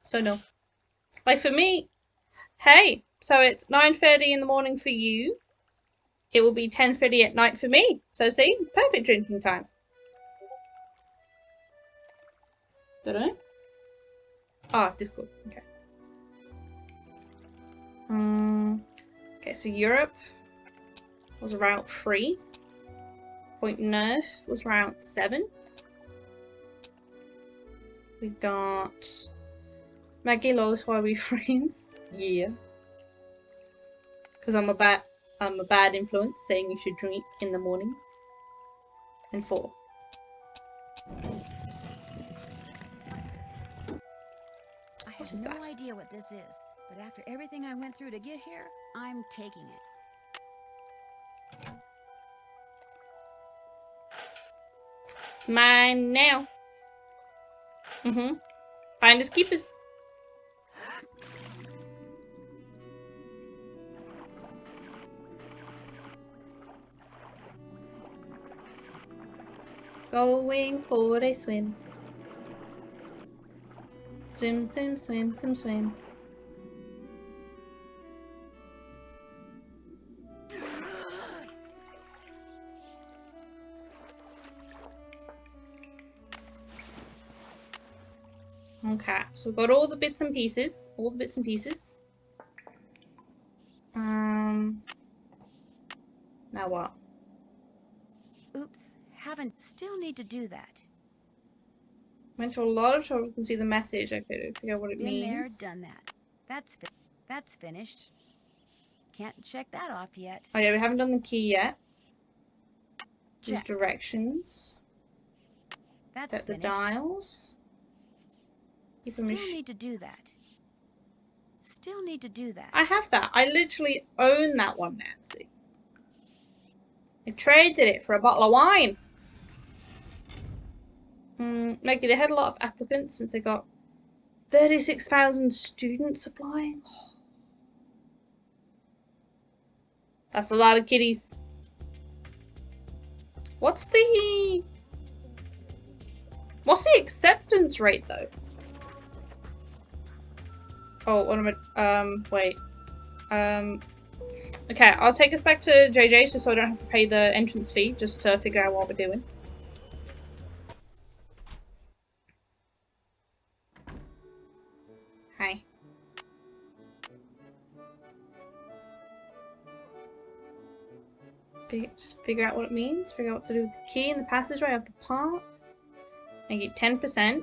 So no. Like for me, hey, so it's 9:30 in the morning for you. It will be 10:30 at night for me. So see, perfect drinking time. Don't know. Ah, Discord. Okay. Okay, so Europe was Route 3. Point Neuf was Route 7. We got Maggie Lowe's Why We Friends. Yeah. Because I'm a bad influence saying you should drink in the mornings. And 4. I have no idea what this is, but after everything I went through to get here, I'm taking it. It's mine now. Finders keepers. Going for a swim. Swim, swim, swim, swim, swim. Okay, so we've got all the bits and pieces. Now what? Oops, still need to do that. Went to a lot of trouble to see the message. I couldn't figure out what it means. Been there, done that. That's finished. Can't check that off yet. Oh yeah, we haven't done the key yet. Just Check. directions. That's Set finished. the dials. Keep them Still need to do that. I have that. I literally own that one, Nancy. I traded it for a bottle of wine. Maggie, they had a lot of applicants since they got 36,000 students applying. That's a lot of kitties. What's the acceptance rate though? Oh, what am I? Wait. Okay, I'll take us back to JJ's just so I don't have to pay the entrance fee, just to figure out what we're doing. Hi. Just figure out what it means, figure out what to do with the key and the passageway of the park. Make it 10%.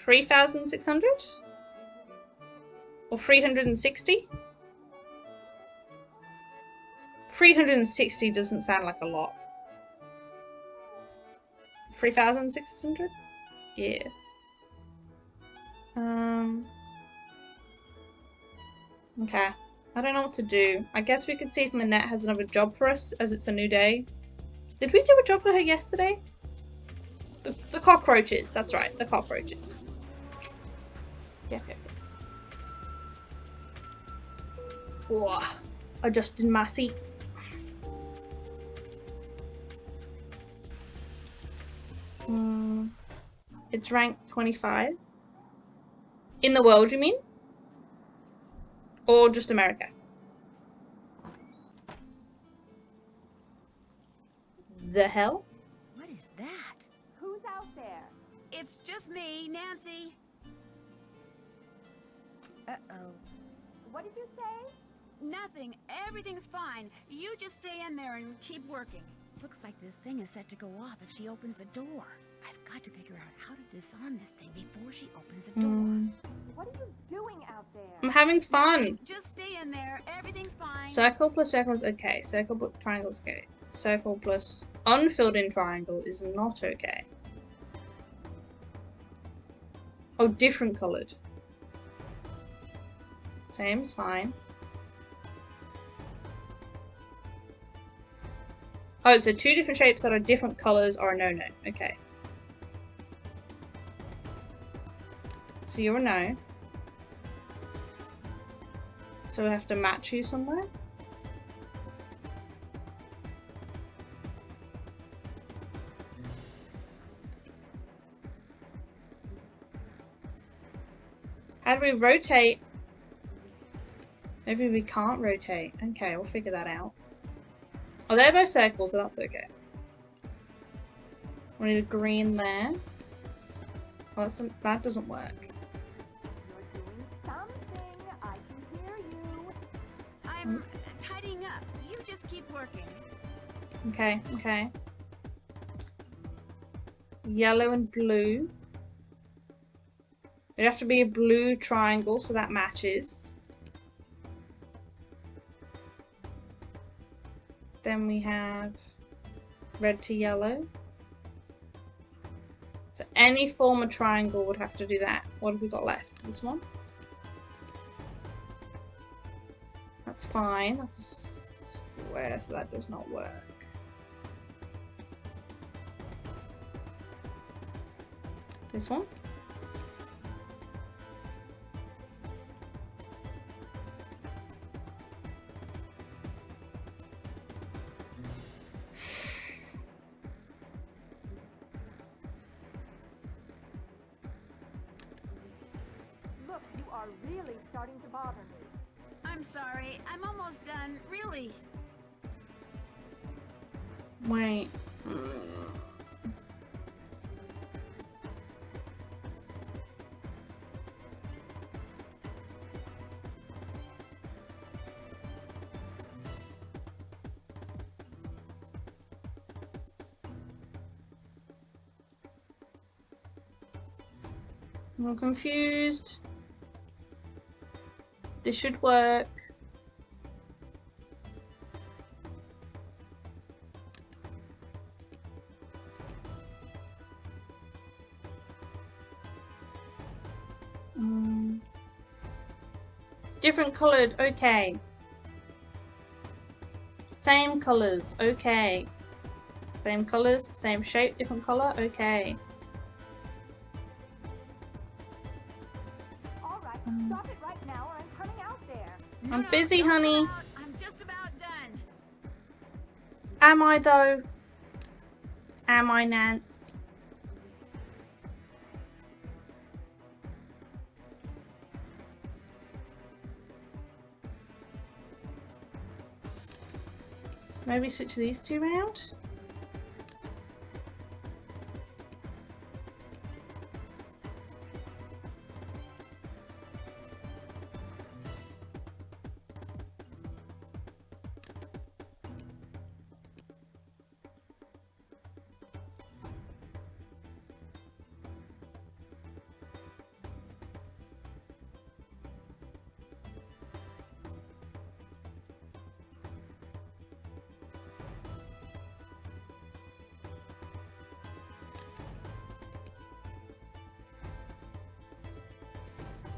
3,600? Or 360? 360 doesn't sound like a lot. 3,600? Yeah. Okay. I don't know what to do. I guess we could see if Manette has another job for us, as it's a new day. Did we do a job for her yesterday? The cockroaches. That's right, the cockroaches. Yep. Whoa. Adjusting my seat. It's ranked 25. In the world, you mean? Or just America? The hell? What is that? Who's out there? It's just me, Nancy. Uh-oh. What did you say? Nothing. Everything's fine. You just stay in there and keep working. Looks like this thing is set to go off if she opens the door. I've got to figure out how to disarm this thing before she opens the door. What are you doing out there? I'm having fun. Nothing. Just stay in there. Everything's fine. Circle plus circle is okay. Circle plus triangle is okay. Circle plus unfilled in triangle is not okay. Oh, different coloured. Same's fine. Oh, so two different shapes that are different colours are a no-no. Okay. So you're a no. So we have to match you somewhere? How do we rotate? Maybe we can't rotate. Okay, we'll figure that out. Oh, they're both circles, so that's okay. We need a green there. Well, that doesn't work. You're doing something. I can hear you. I'm tidying up. You just keep working. Okay, okay. Yellow and blue. It'd have to be a blue triangle, so that matches. Then we have red to yellow. So any form of triangle would have to do that. What have we got left? This one? That's fine. That's a square, so that does not work. This one? Look, you are really starting to bother me. I'm sorry. I'm almost done. Really. Wait. I'm confused. This should work. Different coloured, okay. Same colours, okay. Same colours, same shape, different colour, okay. Alright, stop it right now or I'm coming out there. I'm busy, honey. I'm just about done. Am I though? Am I, Nance? Maybe switch these two round?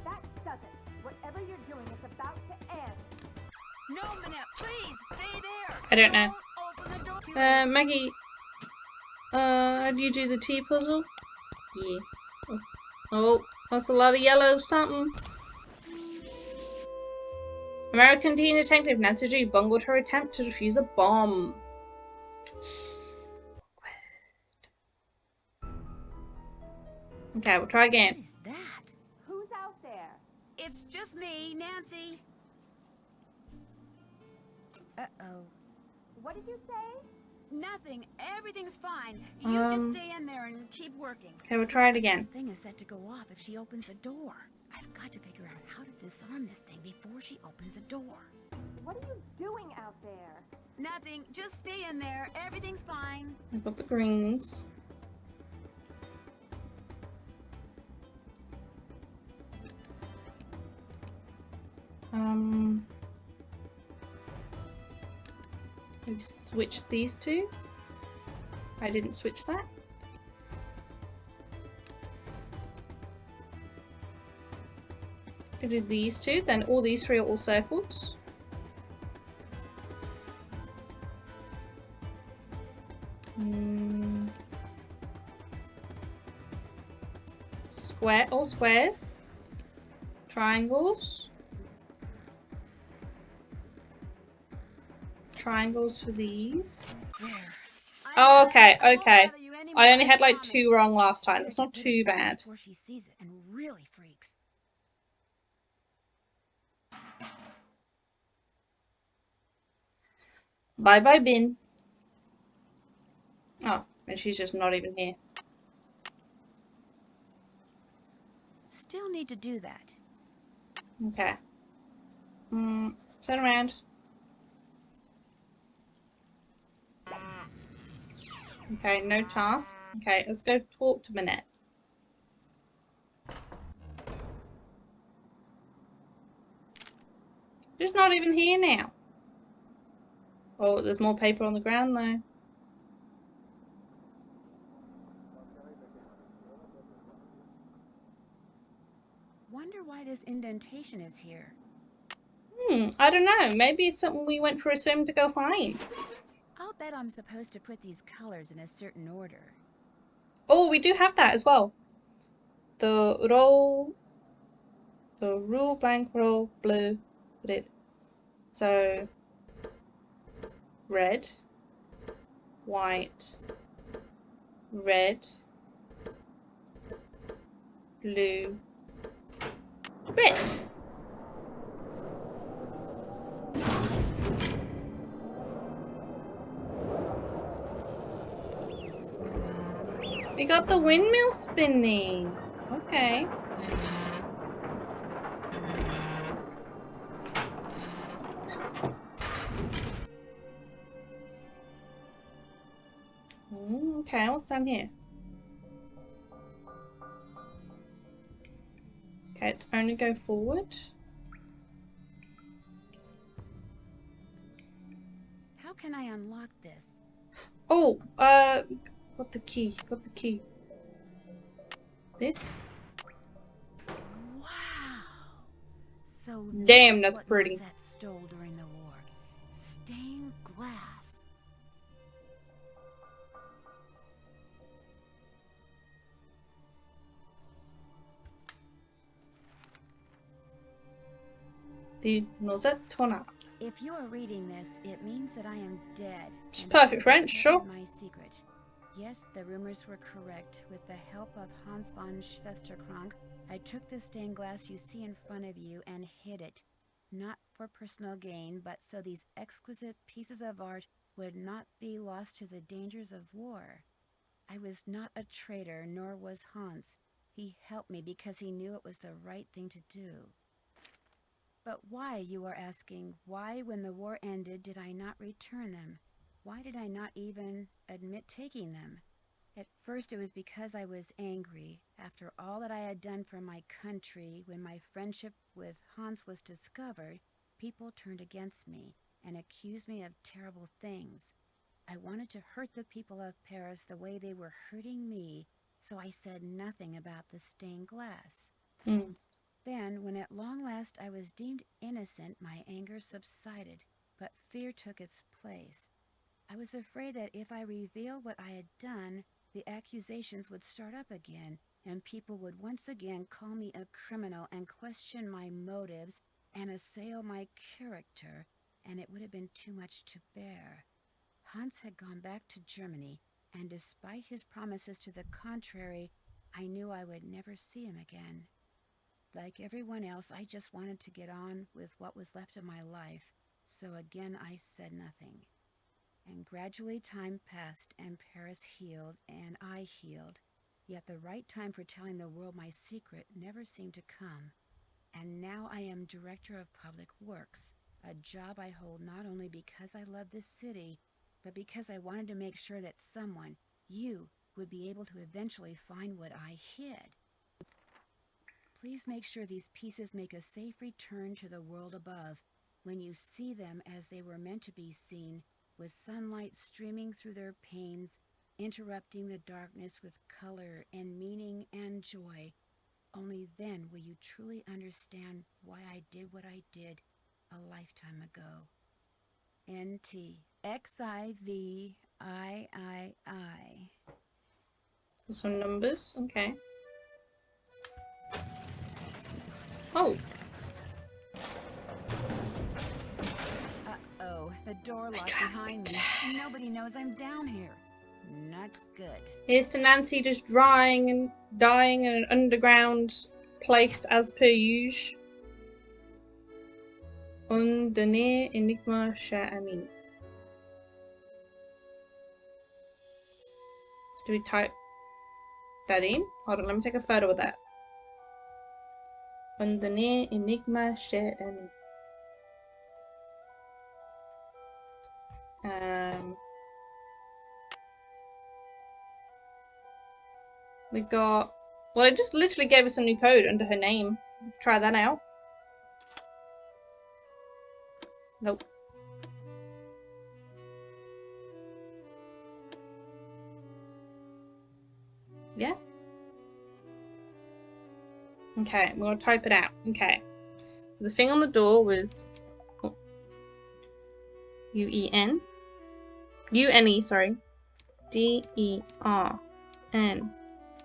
That does it. Whatever you're doing is about to end. No, Manette, please stay there. I don't know. Open the door. Maggie. Do you do the T puzzle? Yeah. Oh, that's a lot of yellow something. American teen detective Nancy Drew bungled her attempt to defuse a bomb. Okay, we'll try again. What is that? Who's out there? It's just me, Nancy. Uh-oh. What did you say? Nothing. Everything's fine. You just stay in there and keep working. Okay, we'll try it again. This thing is set to go off if she opens the door. I've got to figure out how to disarm this thing before she opens the door. What are you doing out there? Nothing. Just stay in there. Everything's fine. I've got the greens. Maybe switch these two. I didn't switch that. I do these two, then all these three are all circles. Square, all squares. Triangles. Triangles for these. Oh, okay, okay. I only had like 2 wrong last time. It's not too bad. Before she sees it and really freaks. Bye bye, bin. Oh, and she's just not even here. Still need to do that. Okay. Turn around. Okay, no task. Okay, let's go talk to Minette. She's not even here now. Oh, there's more paper on the ground though. Wonder why this indentation is here. I don't know. Maybe it's something we went for a swim to go find. I'll bet I'm supposed to put these colors in a certain order. Oh, we do have that as well. The rule blank roll blue red. So red, white, red, blue, red. We got the windmill spinning. Okay. Okay, what's down here? Okay, it's only go forward. How can I unlock this? Oh, got the key, This? Wow. So damn, that's what pretty. Lizette stole during the war. Stained glass. The Nozetona. If you are reading this, it means that I am dead. It's and perfect I French, discovered sure. My secret. Yes, the rumors were correct. With the help of Hans von Schwesterkrank, I took the stained glass you see in front of you and hid it. Not for personal gain, but so these exquisite pieces of art would not be lost to the dangers of war. I was not a traitor, nor was Hans. He helped me because he knew it was the right thing to do. But why, you are asking, why when the war ended did I not return them? Why did I not even admit taking them? At first it was because I was angry. After all that I had done for my country, when my friendship with Hans was discovered, people turned against me and accused me of terrible things. I wanted to hurt the people of Paris the way they were hurting me, so I said nothing about the stained glass. Then, when at long last I was deemed innocent, my anger subsided, but fear took its place. I was afraid that if I revealed what I had done, the accusations would start up again, and people would once again call me a criminal and question my motives and assail my character, and it would have been too much to bear. Hans had gone back to Germany, and despite his promises to the contrary, I knew I would never see him again. Like everyone else, I just wanted to get on with what was left of my life, so again I said nothing. And gradually time passed, and Paris healed, and I healed. Yet the right time for telling the world my secret never seemed to come. And now I am Director of Public Works, a job I hold not only because I love this city, but because I wanted to make sure that someone, you, would be able to eventually find what I hid. Please make sure these pieces make a safe return to the world above, when you see them as they were meant to be seen, with sunlight streaming through their panes, interrupting the darkness with color and meaning and joy. Only then will you truly understand why I did what I did a lifetime ago. N.T. X-I-V-I-I-I. Some numbers, okay. Oh. Uh-oh, the door locked behind me. Nobody knows I'm down here. Not good. Here's to Nancy just dying in an underground place as per usual. Un dernier énigme, cher ami. Do we type that in? Hold on, let me take a photo of that. Un dernier énigme, cher ami. We got... Well, it just literally gave us a new code under her name. Try that out. Nope. Yeah? Okay, we're gonna type it out. Okay. So the thing on the door was... Oh, U-E-N. U-N-E, sorry. D-E-R-N.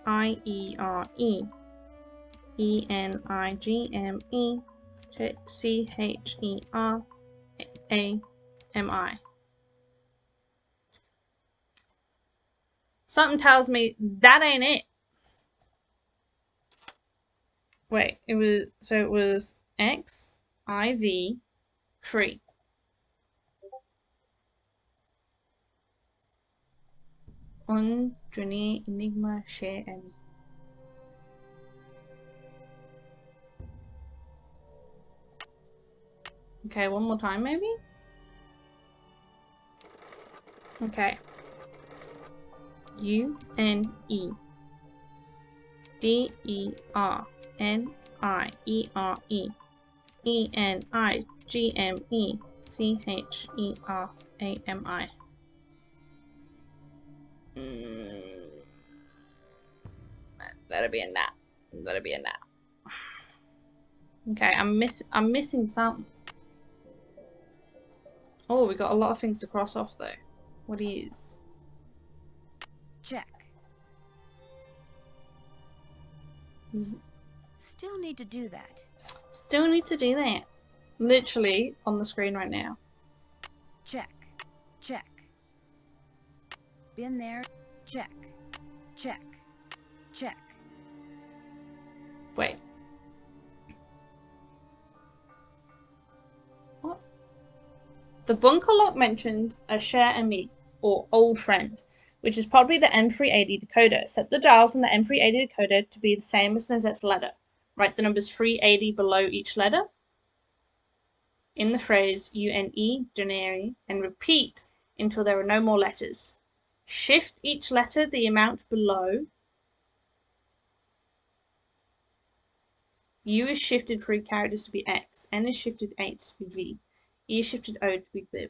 I-E-R-E E-N-I-G-M-E C-H-E-R-A-M-I. Something tells me that ain't it. Wait, it was X-I-V 3. Un dernier énigme, cher ami. Okay, one more time maybe? Okay. U-N-E D-E-R-N-I-E-R-E E-N-I-G-M-E C-H-E-R-A-M-I. That'll be a nap. That'll be a nap. Okay, I'm missing something. Oh, we got a lot of things to cross off though. What is? Check. Still need to do that. Still need to do that. Literally on the screen right now. Check. Check. Been there. Check. Check. Check. Wait. What? The bunker lock mentioned a cher ami, or old friend, which is probably the M380 decoder. Set the dials on the M380 decoder to be the same as Nozette's letter. Write the numbers 380 below each letter in the phrase UNE, Janeri, and repeat until there are no more letters. Shift each letter the amount below. U is shifted 3 characters to be X, N is shifted 8 to be V, E is shifted O to be B.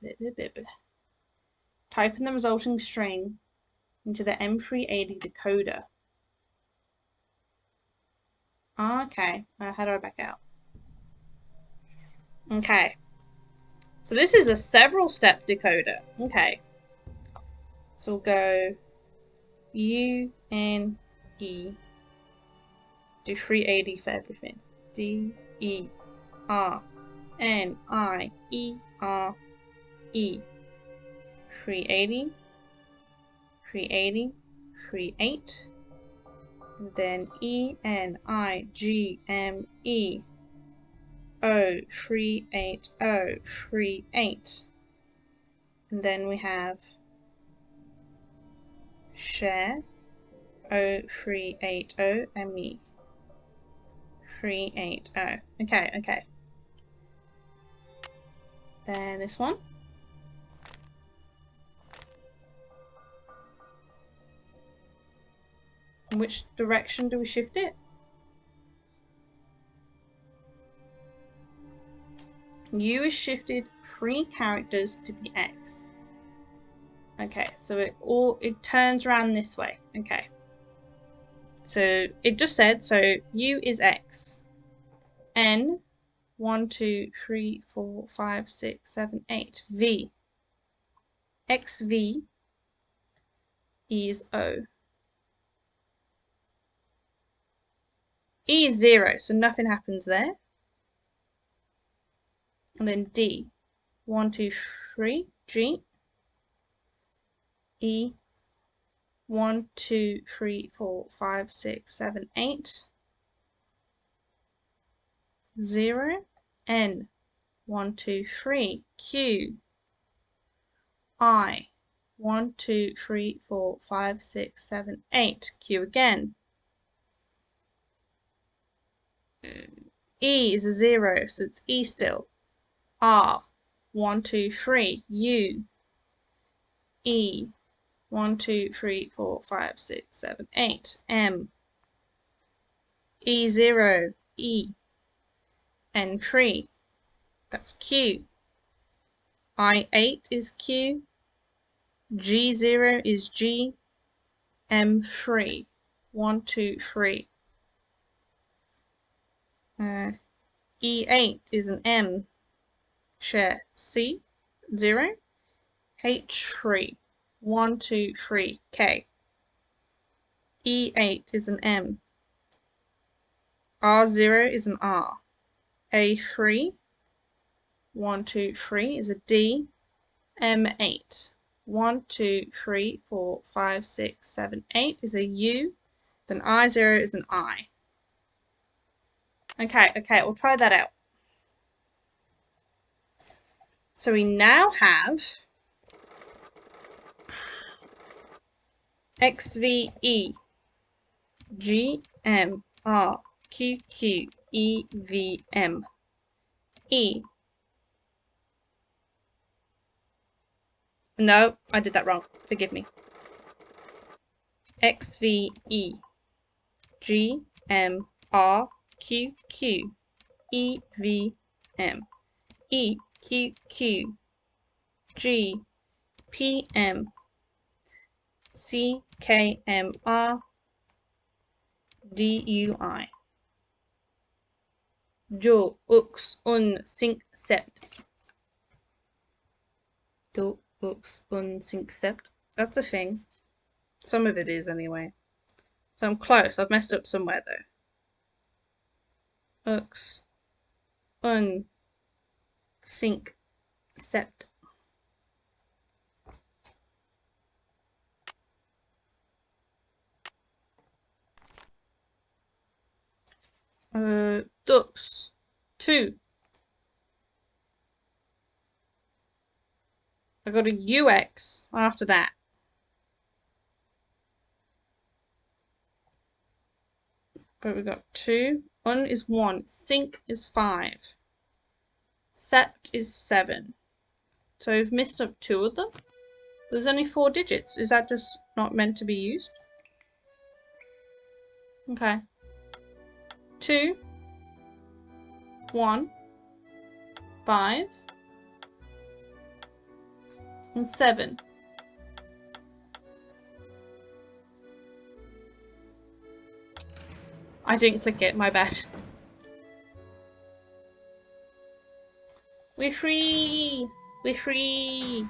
Type in the resulting string into the M380 decoder. Okay, how do I back out? Okay, so this is a several step decoder. Okay, So we'll go U, N, E. Do 380 for everything. D, E, R, N, I, E, R, E. 380, 380, 38. And then E, N, I, G, M, E. O, 380, 38. And then we have share, O380, ME. 380. Okay, okay. Then this one. In which direction do we shift it? U is shifted 3 characters to be X. Okay, so it turns around this way. Okay. So it just said, so U is X. N, 1, 2, 3, 4, 5, 6, 7, 8. V. XV is O. E is 0, so nothing happens there. And then D. 1, 2, 3. G. E. 1, 2, 3, 4, 5, 6, 7, 8. 0. N. 1, 2, 3. Q. I. 1, 2, 3, 4, 5, 6, 7, 8. Q again. E is a 0, so it's E still. R. 1, 2, 3. U. E. 1, 2, 3, 4, 5, 6, 7, 8. M. E0. E. N3. That's Q. I8 is Q. G0 is G. M3. 1, 2, 3. E8 is an M. Share C. 0. H3. 1, 2, 3. K. E8 is an M. R0 is an R. A3. 1, 2, 3 is a D. M8. 1, 2, 3, 4, 5, 6, 7, 8 is a U. Then I0 is an I. Okay, okay, we'll try that out. So we now have XVE, GM, R, QQ, EVM, E. No, I did that wrong. Forgive me. XVE, GM, R, QQ, EVM, EQQ, G, PM, CKMR, DUI. Jo, ux, un, sync, sept. Do, ux, un, sync, sept. That's a thing. Some of it is anyway. So I'm close. I've messed up somewhere though. Ux, un, sync, sept. Dux, 2. I got a UX after that. But we got 2. Un is 1. Sync is 5. Sept is 7. So we've missed up 2 of them. There's only 4 digits. Is that just not meant to be used? Okay. 2, 1, 5, and 7. I didn't click it, my bad. We're free! We're free!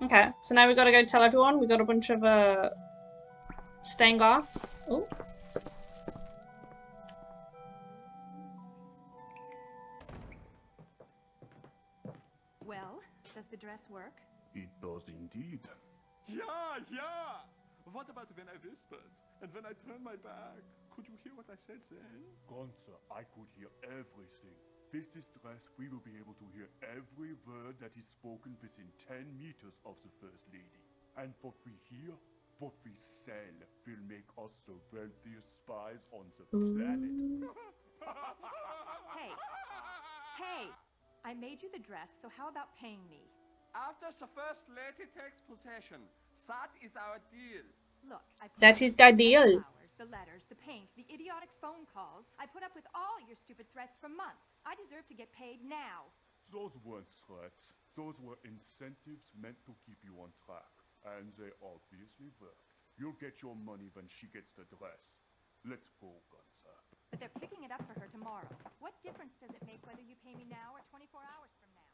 Okay, so now we gotta go tell everyone. We got a bunch of stained glass. Oh. Well, does the dress work? It does indeed. Yeah, yeah! What about when I whispered? And when I turned my back? Could you hear what I said then? Gunther, I could hear everything. With this dress, we will be able to hear every word that is spoken within 10 meters of the First Lady. And what we hear, what we sell, will make us the wealthiest spies on the planet. Hey! I made you the dress, so how about paying me? After the First Lady takes possession, that is our deal. Look, I put That up is with the the deal. flowers, the letters, the paint, the idiotic phone calls. I put up with all your stupid threats for months. I deserve to get paid now. Those weren't threats. Those were incentives meant to keep you on track. And they obviously worked. You'll get your money when she gets the dress. Let's go, Gunther. But they're picking it up for her tomorrow. What difference does it make whether you pay me now or 24 hours from now?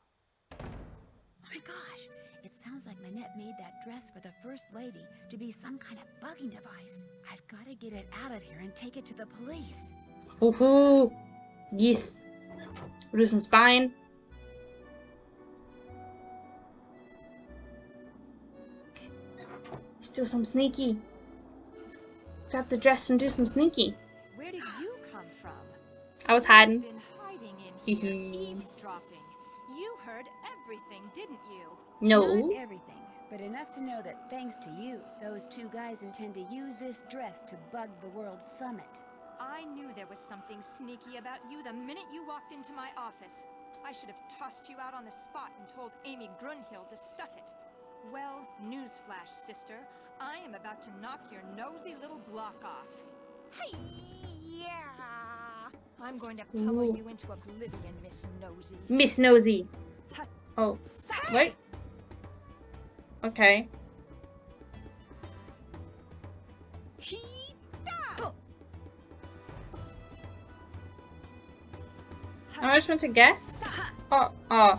Oh my gosh, it sounds like Manette made that dress for the First Lady to be some kind of bugging device. I've got to get it out of here and take it to the police. Woohoo! Yes. We'll do some spying. Let's do some sneaky. Let's grab the dress and do some sneaky. Where did you come from? I was hiding. You've been hiding in Hee here, hee. eavesdropping. You heard everything, didn't you? No. Not everything, but enough to know that thanks to you, those two guys intend to use this dress to bug the World Summit. I knew there was something sneaky about you the minute you walked into my office. I should have tossed you out on the spot and told Amy Grunhill to stuff it. Well, newsflash, sister. I am about to knock your nosy little block off. Hey, yeah! I'm going to pummel Ooh. you into oblivion, Miss Nosy. Miss Nosy. Oh, wait. Okay. I just want to guess. Oh, oh.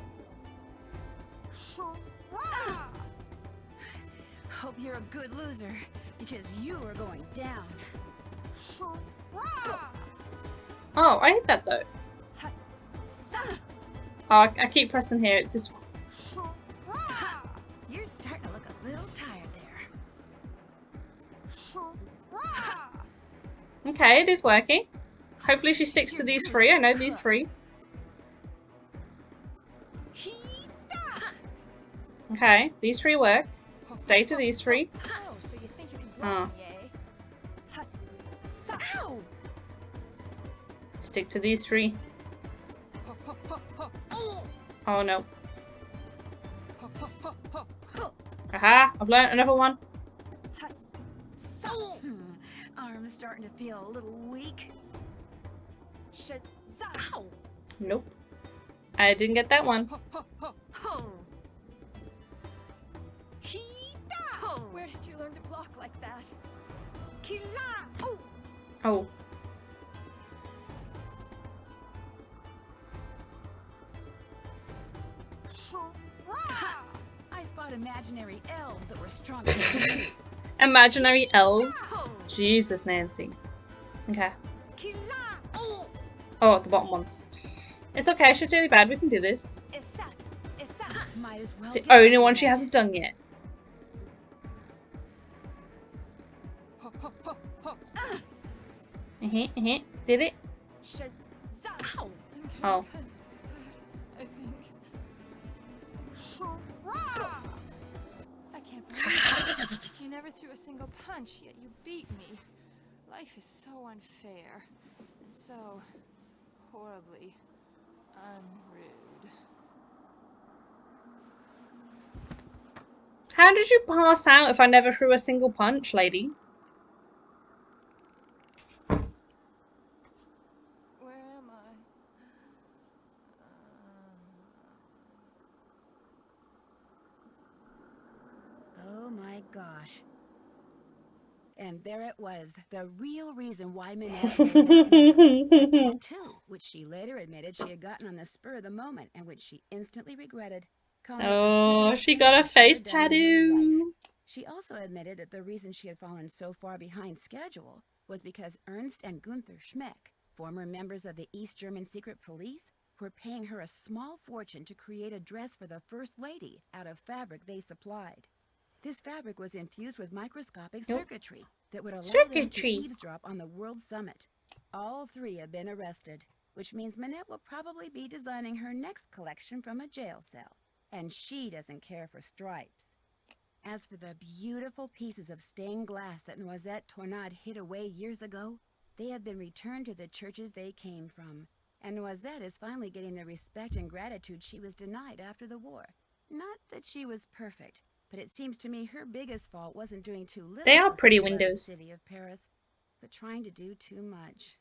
Hope you're a good loser, because you are going down. Oh, I hit that though. Oh, I keep pressing here. It's this one. You're starting to look a little tired there. Okay, it is working. Hopefully she sticks to these three. I know these three. Okay, these three work. Stay to these three. Oh, so you think you can block me, eh? Ow! Stick to these three. Oh no. Aha! I've learned another one. Arm's starting to feel a little weak. Ow! Nope. I didn't get that one. Where did you learn to block like that? Oh. I fought imaginary elves that were stronger than you. Imaginary elves. Jesus, Nancy. Okay. Oh, the bottom ones. It's okay, she's really bad. We can do this. Might as well It's the get only it. one she hasn't done yet. Did it? Oh. I think. I can't believe it. You never threw a single punch, yet you beat me. Life is so unfair. And so horribly unrude. How did you pass out if I never threw a single punch, lady? Where am I? Oh my gosh. And there it was, the real reason why Manette wore that mask. A tattoo, which she later admitted she had gotten on the spur of the moment and which she instantly regretted. calling it the Oh, stupidest she thing got a she'd face ever done in her life. tattoo. She also admitted that the reason she had fallen so far behind schedule was because Ernst and Gunther Schmeck, former members of the East German secret police, were paying her a small fortune to create a dress for the First Lady out of fabric they supplied. This fabric was infused with microscopic circuitry that would allow them to eavesdrop on the World Summit. All three have been arrested, which means Minette will probably be designing her next collection from a jail cell, and she doesn't care for stripes. As for the beautiful pieces of stained glass that Noisette Tornade hid away years ago, they have been returned to the churches they came from, and Noisette is finally getting the respect and gratitude she was denied after the war. Not that she was perfect, but it seems to me her biggest fault wasn't doing too little They are for the pretty beloved windows. city of Paris, but trying to do too much.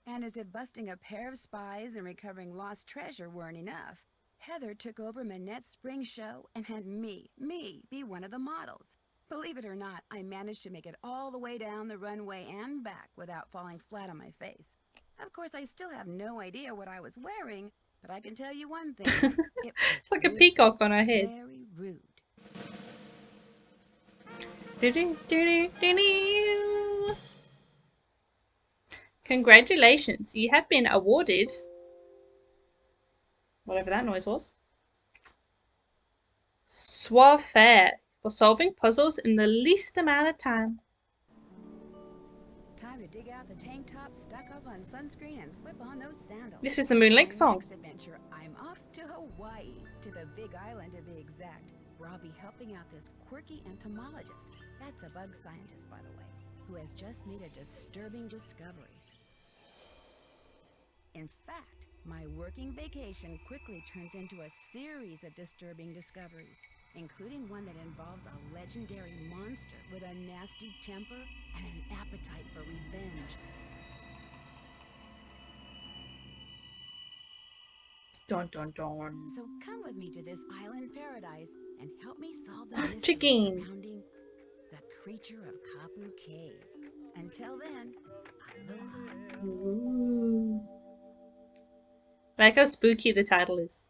And as if busting a pair of spies and recovering lost treasure weren't enough, Heather took over Minette's spring show and had me, be one of the models. Believe it or not, I managed to make it all the way down the runway and back without falling flat on my face. Of course, I still have no idea what I was wearing, but I can tell you one thing. It was It's like a rude. peacock on her head. Very rude. Do-do-do-do-do-do. Congratulations, you have been awarded whatever that noise was. Suave Fair for solving puzzles in the least amount of time. Time to dig out the tank top, stuck up on sunscreen, and slip on those sandals. This is the Moonlink For my song. Next adventure, I'm off to Hawaii, to the Big Island to be exact, where I'll be helping out this quirky entomologist. That's a bug scientist, by the way, who has just made a disturbing discovery. In fact, my working vacation quickly turns into a series of disturbing discoveries, including one that involves a legendary monster with a nasty temper and an appetite for revenge. Dun dun dun. So come with me to this island paradise and help me solve the mystery Chicken. surrounding the creature of Kapu Cave. Until then, aloha. Ooh. I like how spooky the title is.